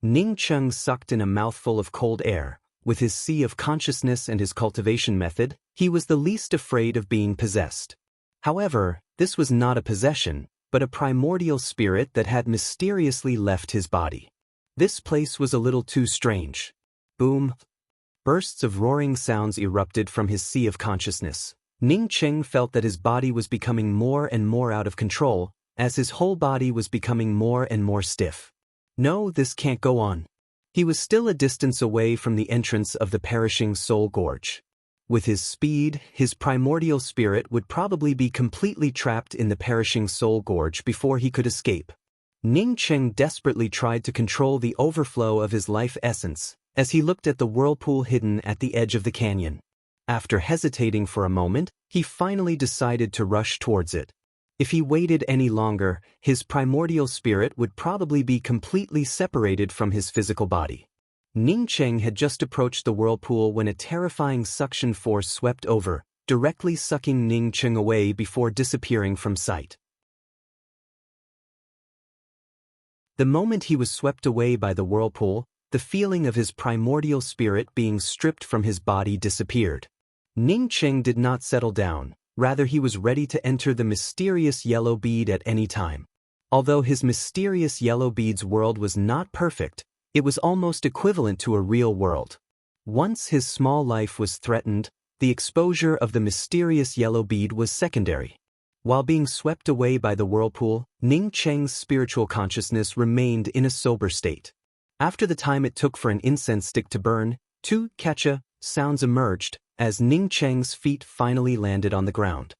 Ning Cheng sucked in a mouthful of cold air. With his sea of consciousness and his cultivation method, he was the least afraid of being possessed. However, this was not a possession, but a primordial spirit that had mysteriously left his body. This place was a little too strange. Boom! Bursts of roaring sounds erupted from his sea of consciousness. Ning Cheng felt that his body was becoming more and more out of control, as his whole body was becoming more and more stiff. No, this can't go on. He was still a distance away from the entrance of the perishing Soul Gorge. With his speed, his primordial spirit would probably be completely trapped in the perishing Soul Gorge before he could escape. Ning Cheng desperately tried to control the overflow of his life essence, as he looked at the whirlpool hidden at the edge of the canyon. After hesitating for a moment, he finally decided to rush towards it. If he waited any longer, his primordial spirit would probably be completely separated from his physical body. Ning Cheng had just approached the whirlpool when a terrifying suction force swept over, directly sucking Ning Cheng away before disappearing from sight. The moment he was swept away by the whirlpool, the feeling of his primordial spirit being stripped from his body disappeared. Ning Cheng did not settle down. Rather, he was ready to enter the mysterious yellow bead at any time. Although his mysterious yellow bead's world was not perfect, it was almost equivalent to a real world. Once his small life was threatened, the exposure of the mysterious yellow bead was secondary. While being swept away by the whirlpool, Ning Cheng's spiritual consciousness remained in a sober state. After the time it took for an incense stick to burn, two catcha sounds emerged, as Ning Cheng's feet finally landed on the ground.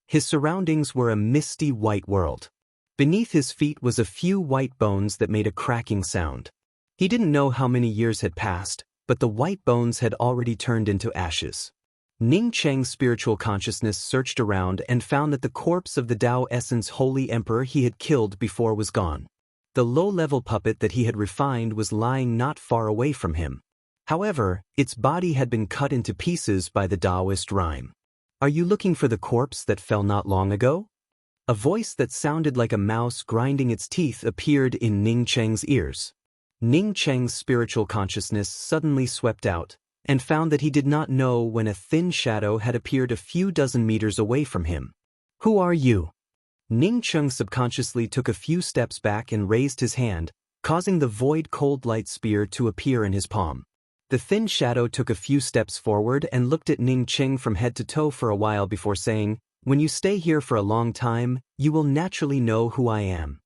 His surroundings were a misty white world. Beneath his feet was a few white bones that made a cracking sound. He didn't know how many years had passed, but the white bones had already turned into ashes. Ning Cheng's spiritual consciousness searched around and found that the corpse of the Tao Essence Holy Emperor he had killed before was gone. The low-level puppet that he had refined was lying not far away from him. However, its body had been cut into pieces by the Taoist rhyme. "Are you looking for the corpse that fell not long ago?" A voice that sounded like a mouse grinding its teeth appeared in Ning Cheng's ears. Ning Cheng's spiritual consciousness suddenly swept out, and found that he did not know when a thin shadow had appeared a few dozen meters away from him. "Who are you?" Ning Cheng subconsciously took a few steps back and raised his hand, causing the void cold light spear to appear in his palm. The thin shadow took a few steps forward and looked at Ning Cheng from head to toe for a while before saying, "When you stay here for a long time, you will naturally know who I am.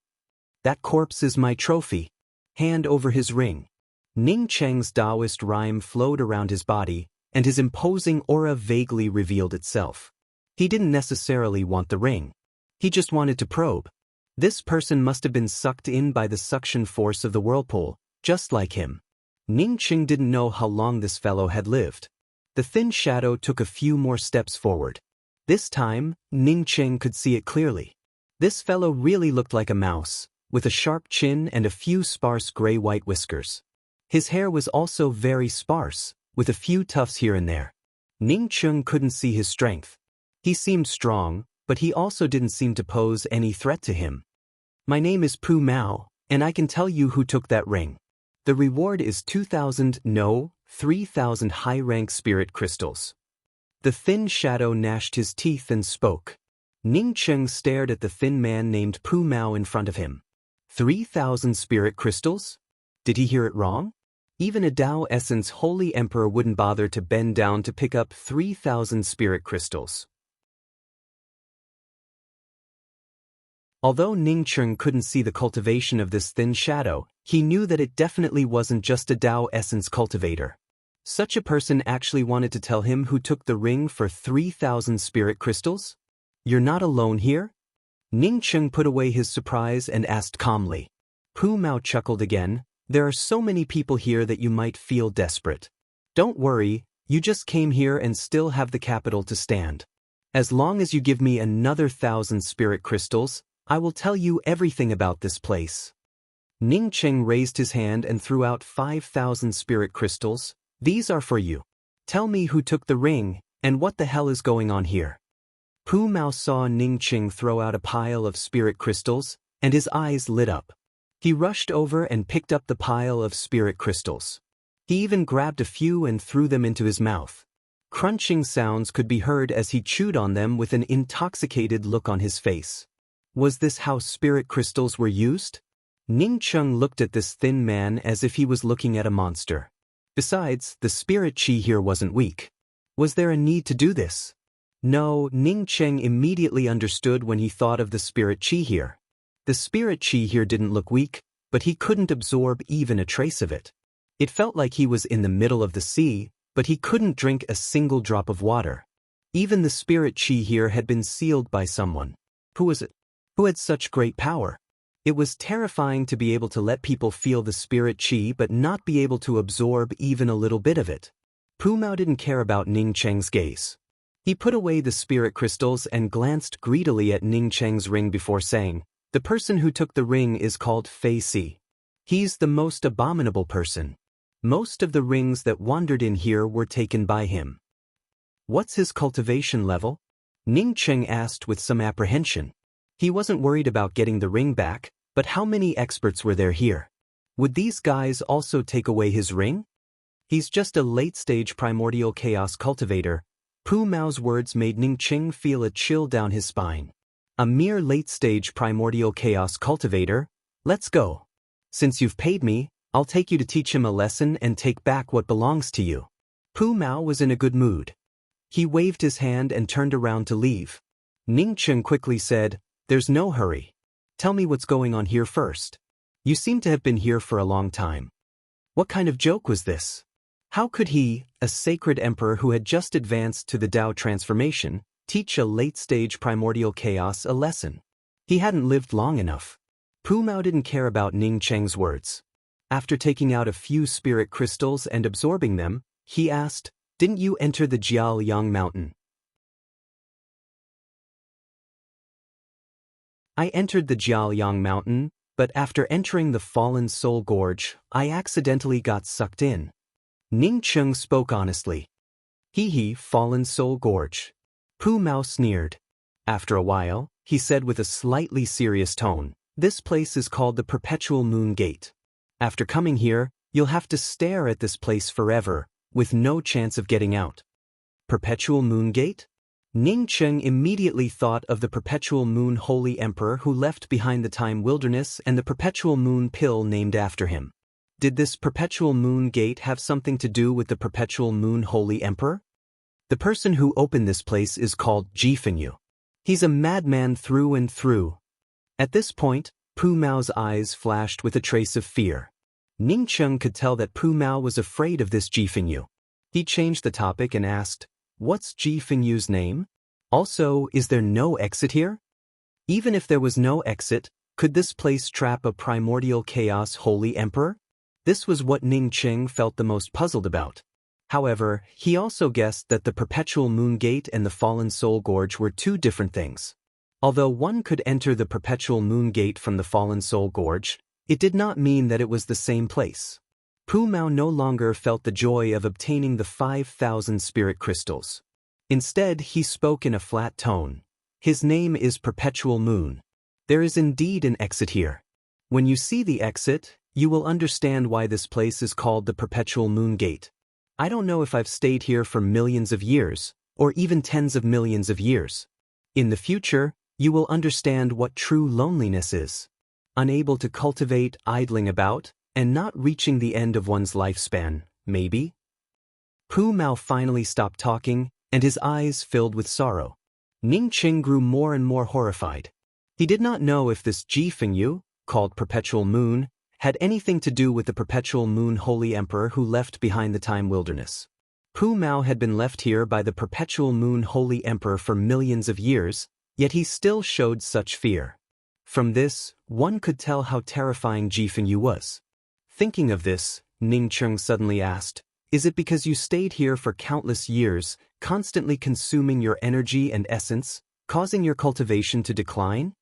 That corpse is my trophy. Hand over his ring." Ning Cheng's Taoist rhyme flowed around his body, and his imposing aura vaguely revealed itself. He didn't necessarily want the ring. He just wanted to probe. This person must have been sucked in by the suction force of the whirlpool, just like him. Ning Cheng didn't know how long this fellow had lived. The thin shadow took a few more steps forward. This time, Ning Cheng could see it clearly. This fellow really looked like a mouse, with a sharp chin and a few sparse gray-white whiskers. His hair was also very sparse, with a few tufts here and there. Ning Cheng couldn't see his strength. He seemed strong, but he also didn't seem to pose any threat to him. "My name is Pu Mao, and I can tell you who took that ring. The reward is 3,000 high-rank spirit crystals." The thin shadow gnashed his teeth and spoke. Ning Cheng stared at the thin man named Pu Mao in front of him. 3,000 spirit crystals? Did he hear it wrong? Even a Tao Essence Holy Emperor wouldn't bother to bend down to pick up 3,000 spirit crystals. Although Ning Cheng couldn't see the cultivation of this thin shadow, he knew that it definitely wasn't just a Tao Essence cultivator. Such a person actually wanted to tell him who took the ring for 3,000 spirit crystals? "You're not alone here?" Ning Cheng put away his surprise and asked calmly. Pu Mao chuckled again. "There are so many people here that you might feel desperate. Don't worry, You just came here and still have the capital to stand. As long as you give me another 1,000 spirit crystals, I will tell you everything about this place. Ning Cheng raised his hand and threw out 5,000 spirit crystals. These are for you. Tell me who took the ring, and what the hell is going on here. Pu Mao saw Ning Cheng throw out a pile of spirit crystals, and his eyes lit up. He rushed over and picked up the pile of spirit crystals. He even grabbed a few and threw them into his mouth. Crunching sounds could be heard as he chewed on them with an intoxicated look on his face. Was this how spirit crystals were used? Ning Cheng looked at this thin man as if he was looking at a monster. Besides, the spirit chi here wasn't weak. Was there a need to do this? No, Ning Cheng immediately understood when he thought of the spirit chi here. The spirit chi here didn't look weak, but he couldn't absorb even a trace of it. It felt like he was in the middle of the sea, but he couldn't drink a single drop of water. Even the spirit chi here had been sealed by someone. Who was it? Who had such great power? It was terrifying to be able to let people feel the spirit chi but not be able to absorb even a little bit of it. Pu Mao didn't care about Ning Cheng's gaze. He put away the spirit crystals and glanced greedily at Ning Cheng's ring before saying, "The person who took the ring is called Fei Si. He's the most abominable person. Most of the rings that wandered in here were taken by him." "What's his cultivation level?" Ning Cheng asked with some apprehension. He wasn't worried about getting the ring back, but how many experts were there here? Would these guys also take away his ring? "He's just a late-stage primordial chaos cultivator." Pu Mao's words made Ning Cheng feel a chill down his spine. A mere late-stage primordial chaos cultivator? Let's go. Since you've paid me, I'll take you to teach him a lesson and take back what belongs to you. Pu Mao was in a good mood. He waved his hand and turned around to leave. Ning Cheng quickly said, "There's no hurry. Tell me what's going on here first. You seem to have been here for a long time. What kind of joke was this? How could he, a sacred emperor who had just advanced to the Tao transformation, teach a late-stage primordial chaos a lesson? He hadn't lived long enough." Pu Mao didn't care about Ning Cheng's words. After taking out a few spirit crystals and absorbing them, he asked, "Didn't you enter the Jiaoyang mountain?" "I entered the Jiaoyang mountain, but after entering the Fallen Soul Gorge, I accidentally got sucked in." Ning Cheng spoke honestly. "Hee, Fallen Soul Gorge." Pu Mao sneered. After a while, he said with a slightly serious tone, "This place is called the Perpetual Moon Gate. After coming here, you'll have to stare at this place forever, with no chance of getting out." Perpetual Moon Gate? Ning Cheng immediately thought of the Perpetual Moon Holy Emperor who left behind the Time Wilderness and the Perpetual Moon Pill named after him. Did this Perpetual Moon Gate have something to do with the Perpetual Moon Holy Emperor? The person who opened this place is called Jifenyu. He's a madman through and through. At this point, Pu Mao's eyes flashed with a trace of fear. Ning Cheng could tell that Pu Mao was afraid of this Jifenyu. He changed the topic and asked, "What's Jifenyu's name? Also, is there no exit here?" Even if there was no exit, could this place trap a primordial chaos holy emperor? This was what Ning Cheng felt the most puzzled about. However, he also guessed that the Perpetual Moon Gate and the Fallen Soul Gorge were two different things. Although one could enter the Perpetual Moon Gate from the Fallen Soul Gorge, it did not mean that it was the same place. Pu Mao no longer felt the joy of obtaining the 5,000 spirit crystals. Instead, he spoke in a flat tone. "His name is Perpetual Moon. There is indeed an exit here. When you see the exit, you will understand why this place is called the Perpetual Moon Gate. I don't know if I've stayed here for millions of years, or even tens of millions of years. In the future, you will understand what true loneliness is. Unable to cultivate, idling about, and not reaching the end of one's lifespan, maybe?" Pu Mao finally stopped talking, and his eyes filled with sorrow. Ning Cheng grew more and more horrified. He did not know if this Jifenyu, called Perpetual Moon, had anything to do with the Perpetual Moon Holy Emperor who left behind the Time Wilderness. Pu Mao had been left here by the Perpetual Moon Holy Emperor for millions of years, yet he still showed such fear. From this, one could tell how terrifying Jifenyu was. Thinking of this, Ning Cheng suddenly asked, Is it because you stayed here for countless years, constantly consuming your energy and essence, causing your cultivation to decline?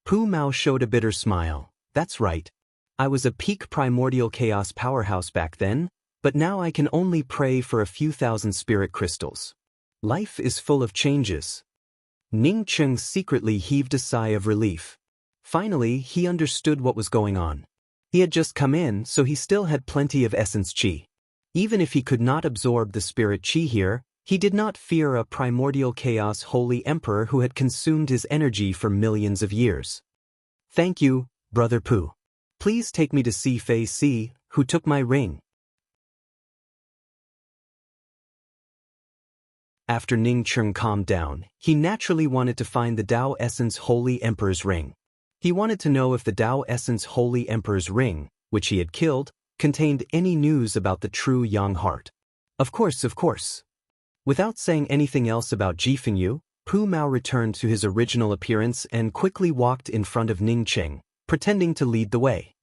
Pu Mao showed a bitter smile. That's right. I was a peak primordial chaos powerhouse back then, but now I can only pray for a few thousand spirit crystals. Life is full of changes. Ning Cheng secretly heaved a sigh of relief. Finally, he understood what was going on. He had just come in, so he still had plenty of essence qi. Even if he could not absorb the spirit qi here, he did not fear a primordial chaos holy emperor who had consumed his energy for millions of years. Thank you, Brother Pu. Please take me to see Fei Si, who took my ring. After Ning Cheng calmed down, he naturally wanted to find the Tao Essence Holy Emperor's ring. He wanted to know if the Tao Essence Holy Emperor's ring, which he had killed, contained any news about the true Yang heart. Of course. Without saying anything else about Jifengyu, Pu Mao returned to his original appearance and quickly walked in front of Ning Cheng, pretending to lead the way.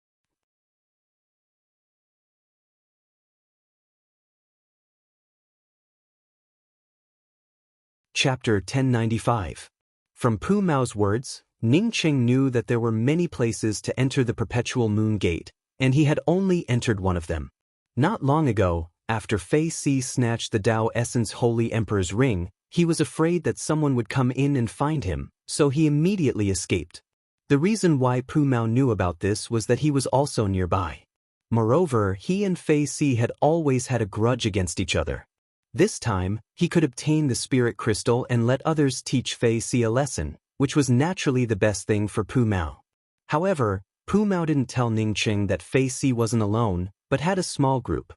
Chapter 1095. From Pu Mao's words, Ning Cheng knew that there were many places to enter the Perpetual Moon Gate, and he had only entered one of them. Not long ago, after Fei Si snatched the Tao Essence Holy Emperor's ring, he was afraid that someone would come in and find him, so he immediately escaped. The reason why Pu Mao knew about this was that he was also nearby. Moreover, he and Fei Si had always had a grudge against each other. This time, he could obtain the spirit crystal and let others teach Fei Si a lesson, which was naturally the best thing for Pu Mao. However, Pu Mao didn't tell Ning Cheng that Fei Si wasn't alone, but had a small group.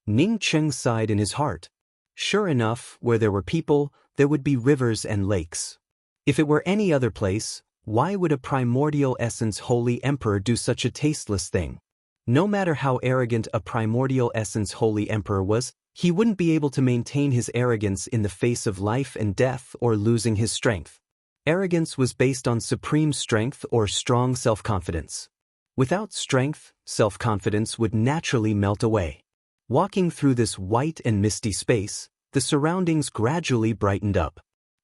Ning Cheng sighed in his heart. Sure enough, where there were people, there would be rivers and lakes. If it were any other place, why would a primordial essence holy emperor do such a tasteless thing? No matter how arrogant a primordial essence holy emperor was, he wouldn't be able to maintain his arrogance in the face of life and death or losing his strength. Arrogance was based on supreme strength or strong self-confidence. Without strength, self-confidence would naturally melt away. Walking through this white and misty space, the surroundings gradually brightened up.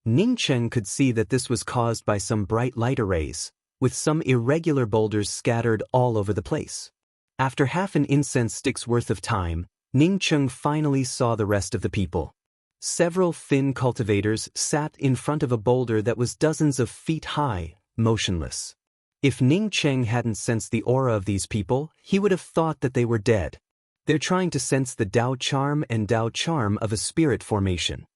Ning Cheng could see that this was caused by some bright light arrays, with some irregular boulders scattered all over the place. After half an incense stick's worth of time, Ning Cheng finally saw the rest of the people. Several thin cultivators sat in front of a boulder that was dozens of feet high, motionless. If Ning Cheng hadn't sensed the aura of these people, he would have thought that they were dead. They're trying to sense the Tao charm and Tao charm of a spirit formation.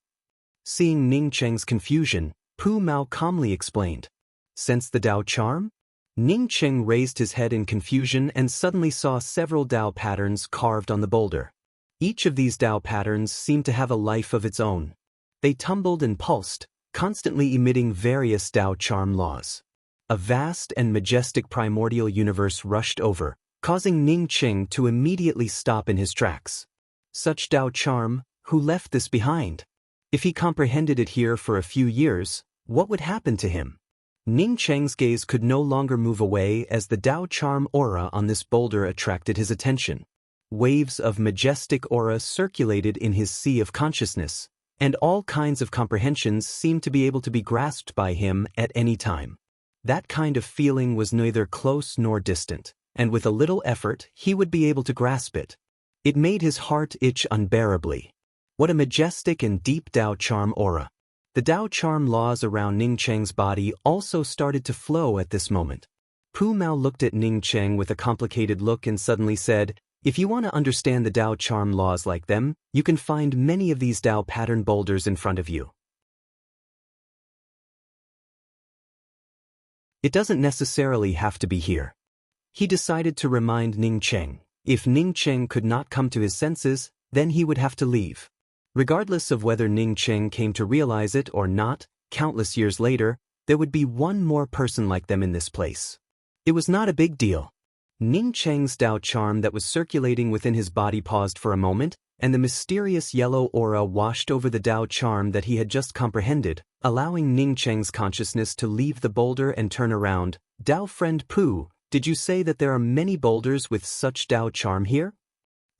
Seeing Ning Cheng's confusion, Pu Mao calmly explained. Sense the Tao charm? Ning Cheng raised his head in confusion and suddenly saw several Tao patterns carved on the boulder. Each of these Tao patterns seemed to have a life of its own. They tumbled and pulsed, constantly emitting various Tao charm laws. A vast and majestic primordial universe rushed over, causing Ning Cheng to immediately stop in his tracks. Such Tao charm, who left this behind? If he comprehended it here for a few years, what would happen to him? Ning Cheng's gaze could no longer move away as the Tao charm aura on this boulder attracted his attention. Waves of majestic aura circulated in his sea of consciousness, and all kinds of comprehensions seemed to be able to be grasped by him at any time. That kind of feeling was neither close nor distant, and with a little effort he would be able to grasp it. It made his heart itch unbearably. What a majestic and deep Tao charm aura. The Tao charm laws around Ning Cheng's body also started to flow at this moment. Pu Mao looked at Ning Cheng with a complicated look and suddenly said, "If you want to understand the Tao charm laws like them, you can find many of these Tao pattern boulders in front of you. It doesn't necessarily have to be here." He decided to remind Ning Cheng. If Ning Cheng could not come to his senses, then he would have to leave. Regardless of whether Ning Cheng came to realize it or not, countless years later, there would be one more person like them in this place. It was not a big deal. Ning Cheng's Tao charm that was circulating within his body paused for a moment, and the mysterious yellow aura washed over the Tao charm that he had just comprehended, allowing Ning Cheng's consciousness to leave the boulder and turn around. "Tao friend Pu, did you say that there are many boulders with such Tao charm here?"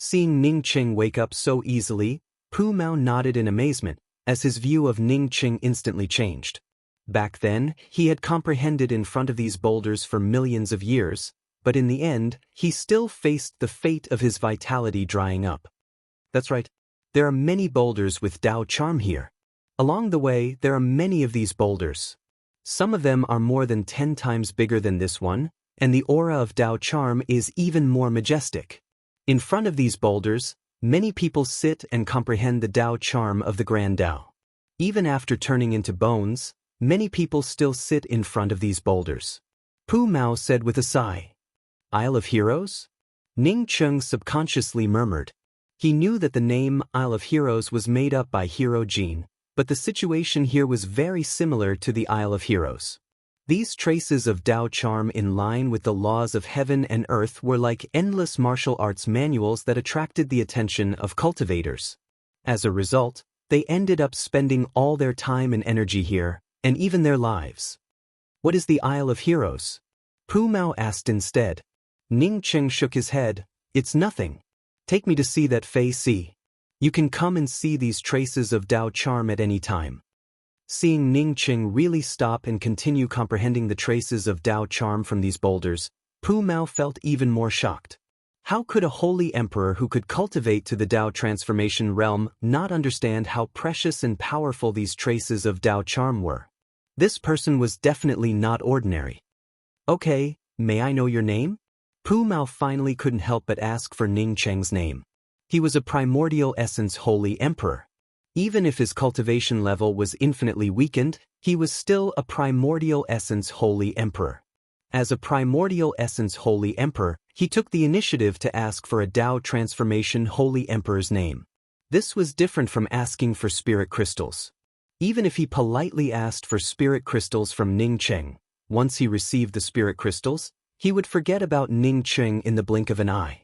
Seeing Ning Qing wake up so easily, Pu Mao nodded in amazement, as his view of Ning Qing instantly changed. Back then, he had comprehended in front of these boulders for millions of years, but in the end, he still faced the fate of his vitality drying up. That's right. There are many boulders with Dao charm here. Along the way, there are many of these boulders. Some of them are more than 10 times bigger than this one, and the aura of Dao charm is even more majestic. In front of these boulders, many people sit and comprehend the Dao charm of the Grand Dao. Even after turning into bones, many people still sit in front of these boulders. Pu Mao said with a sigh. Isle of Heroes? Ning Qing subconsciously murmured. He knew that the name Isle of Heroes was made up by Hero Jin, but the situation here was very similar to the Isle of Heroes. These traces of Dao charm in line with the laws of heaven and earth were like endless martial arts manuals that attracted the attention of cultivators. As a result, they ended up spending all their time and energy here, and even their lives. What is the Isle of Heroes? Pu Mao asked instead. Ning Qing shook his head. It's nothing. Take me to see that Fei Si. You can come and see these traces of Dao charm at any time. Seeing Ning Qing really stop and continue comprehending the traces of Dao charm from these boulders, Pu Mao felt even more shocked. How could a holy emperor who could cultivate to the Dao transformation realm not understand how precious and powerful these traces of Dao charm were? This person was definitely not ordinary. Okay, may I know your name? Pu Mao finally couldn't help but ask for Ning Qing's name. He was a primordial essence holy emperor. Even if his cultivation level was infinitely weakened, he was still a primordial essence holy emperor. As a primordial essence holy emperor, he took the initiative to ask for a Dao transformation holy emperor's name. This was different from asking for spirit crystals. Even if he politely asked for spirit crystals from Ning Qing, once he received the spirit crystals, he would forget about Ning Qing in the blink of an eye.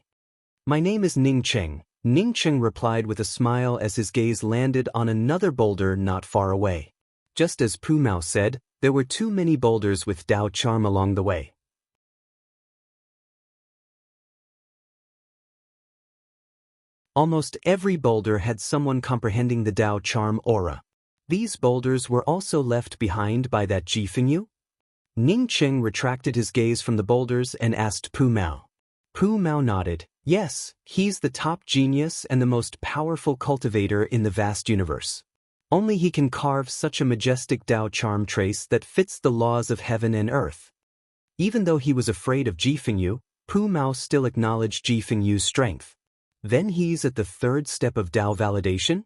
My name is Ning Qing, Ning Qing replied with a smile as his gaze landed on another boulder not far away. Just as Pu Mao said, there were too many boulders with Dao charm along the way. Almost every boulder had someone comprehending the Dao charm aura. These boulders were also left behind by that Jifengyu? Ning Qing retracted his gaze from the boulders and asked Pu Mao. Pu Mao nodded. Yes, he's the top genius and the most powerful cultivator in the vast universe. Only he can carve such a majestic Dao charm trace that fits the laws of heaven and earth. Even though he was afraid of Jifengyu, Pu Mao still acknowledged Jifengyu's strength. Then he's at the third step of Dao validation?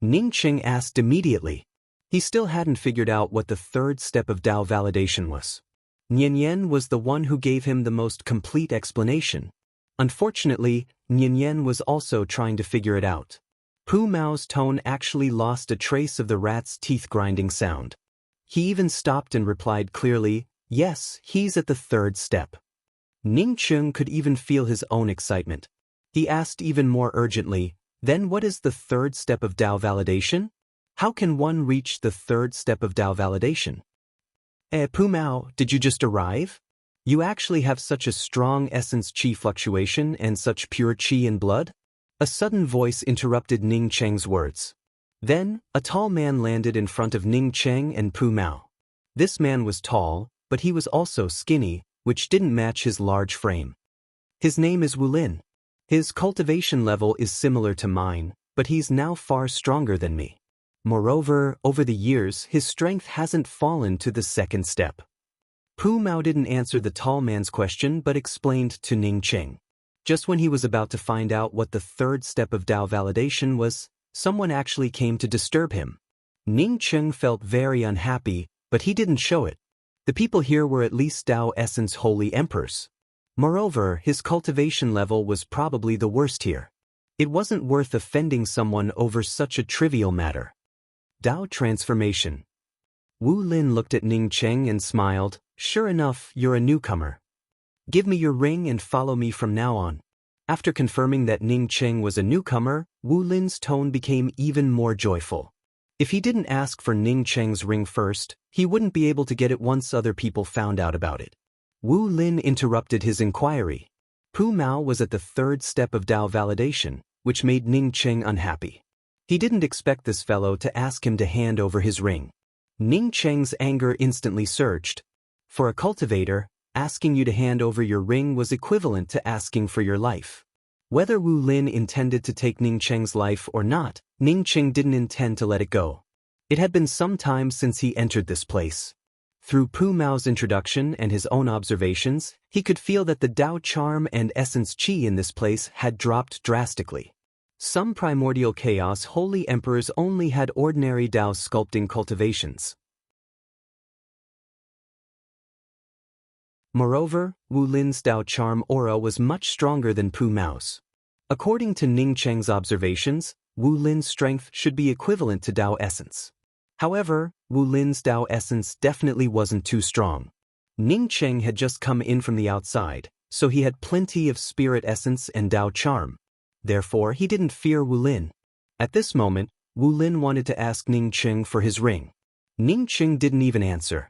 Ning Qing asked immediately. He still hadn't figured out what the third step of Dao validation was. Nian Yan was the one who gave him the most complete explanation. Unfortunately, Nian Yan was also trying to figure it out. Pu Mao's tone actually lost a trace of the rat's teeth grinding sound. He even stopped and replied clearly, yes, he's at the third step. Ning Qing could even feel his own excitement. He asked even more urgently, then what is the third step of Dao validation? How can one reach the third step of Dao validation? Pu Mao, did you just arrive? You actually have such a strong essence qi fluctuation and such pure qi in blood? A sudden voice interrupted Ning Qing's words. Then, a tall man landed in front of Ning Qing and Pu Mao. This man was tall, but he was also skinny, which didn't match his large frame. His name is Wu Lin. His cultivation level is similar to mine, but he's now far stronger than me. Moreover, over the years, his strength hasn't fallen to the second step. Pu Mao didn't answer the tall man's question but explained to Ning Qing. Just when he was about to find out what the third step of Dao validation was, someone actually came to disturb him. Ning Qing felt very unhappy, but he didn't show it. The people here were at least Dao essence holy emperors. Moreover, his cultivation level was probably the worst here. It wasn't worth offending someone over such a trivial matter. Dao transformation. Wu Lin looked at Ning Qing and smiled. Sure enough, you're a newcomer. Give me your ring and follow me from now on. After confirming that Ning Qing was a newcomer, Wu Lin's tone became even more joyful. If he didn't ask for Ning Qing's ring first, he wouldn't be able to get it once other people found out about it. Wu Lin interrupted his inquiry. Pu Mao was at the third step of Dao validation, which made Ning Cheng unhappy. He didn't expect this fellow to ask him to hand over his ring. Ning Cheng's anger instantly surged. For a cultivator, asking you to hand over your ring was equivalent to asking for your life. Whether Wu Lin intended to take Ning Cheng's life or not, Ning Cheng didn't intend to let it go. It had been some time since he entered this place. Through Pu Mao's introduction and his own observations, he could feel that the Dao charm and essence qi in this place had dropped drastically. Some primordial chaos holy emperors only had ordinary Dao sculpting cultivations. Moreover, Wu Lin's Dao charm aura was much stronger than Pu Mao's. According to Ning Cheng's observations, Wu Lin's strength should be equivalent to Dao essence. However, Wu Lin's Dao essence definitely wasn't too strong. Ning Cheng had just come in from the outside, so he had plenty of spirit essence and Dao charm. Therefore, he didn't fear Wu Lin. At this moment, Wu Lin wanted to ask Ning Cheng for his ring. Ning Cheng didn't even answer.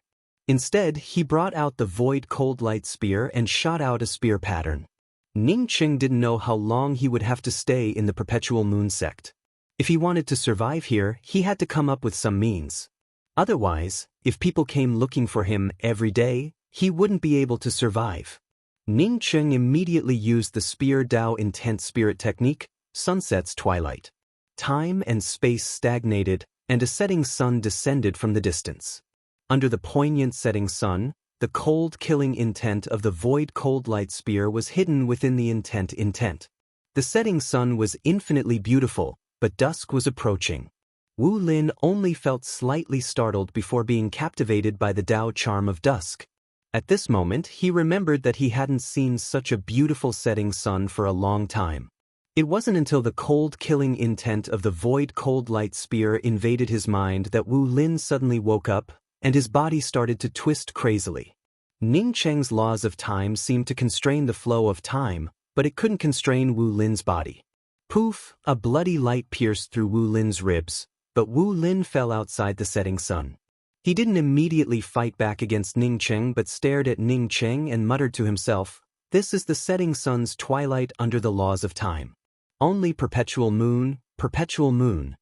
Instead, he brought out the void cold light spear and shot out a spear pattern. Ning Cheng didn't know how long he would have to stay in the perpetual moon sect. If he wanted to survive here, he had to come up with some means. Otherwise, if people came looking for him every day, he wouldn't be able to survive. Ning Cheng immediately used the Spear Dao Intense Spirit technique, Sunset's Twilight. Time and space stagnated, and a setting sun descended from the distance. Under the poignant setting sun, the cold killing intent of the void cold light spear was hidden within the intent. The setting sun was infinitely beautiful, but dusk was approaching. Wu Lin only felt slightly startled before being captivated by the Dao charm of dusk. At this moment, he remembered that he hadn't seen such a beautiful setting sun for a long time. It wasn't until the cold killing intent of the void cold light spear invaded his mind that Wu Lin suddenly woke up, and his body started to twist crazily. Ning Cheng's laws of time seemed to constrain the flow of time, but it couldn't constrain Wu Lin's body. Poof! A bloody light pierced through Wu Lin's ribs, but Wu Lin fell outside the setting sun. He didn't immediately fight back against Ning Cheng but stared at Ning Cheng and muttered to himself, "This is the setting sun's twilight under the laws of time. Only perpetual moon, perpetual moon."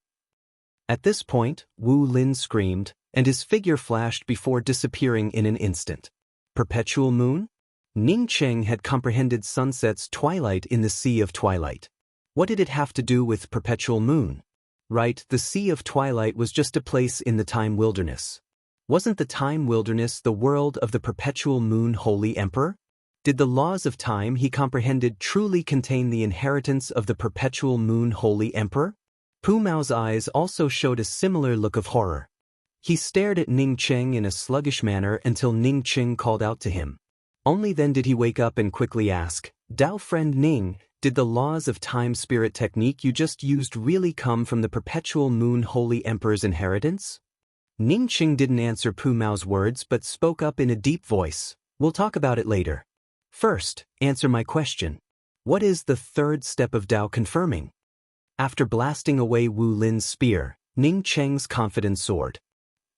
At this point, Wu Lin screamed, and his figure flashed before disappearing in an instant. Perpetual moon? Ning Cheng had comprehended sunset's twilight in the Sea of Twilight. What did it have to do with perpetual moon? Right, the Sea of Twilight was just a place in the time wilderness. Wasn't the time wilderness the world of the perpetual moon holy emperor? Did the laws of time he comprehended truly contain the inheritance of the perpetual moon holy emperor? Pu Mao's eyes also showed a similar look of horror. He stared at Ning Cheng in a sluggish manner until Ning Cheng called out to him. Only then did he wake up and quickly ask, "Dao friend Ning, did the laws of time spirit technique you just used really come from the perpetual moon holy emperor's inheritance?" Ning Cheng didn't answer Pu Mao's words but spoke up in a deep voice, "We'll talk about it later. First, answer my question. What is the third step of Dao confirming?" After blasting away Wu Lin's spear, Ning Cheng's confidence soared.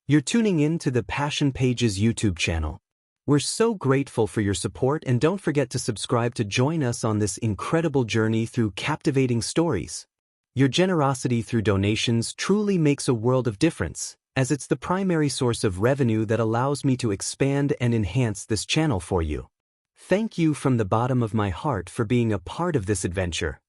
You're tuning in to the Passion Pages YouTube channel. We're so grateful for your support, and don't forget to subscribe to join us on this incredible journey through captivating stories. Your generosity through donations truly makes a world of difference, as it's the primary source of revenue that allows me to expand and enhance this channel for you. Thank you from the bottom of my heart for being a part of this adventure.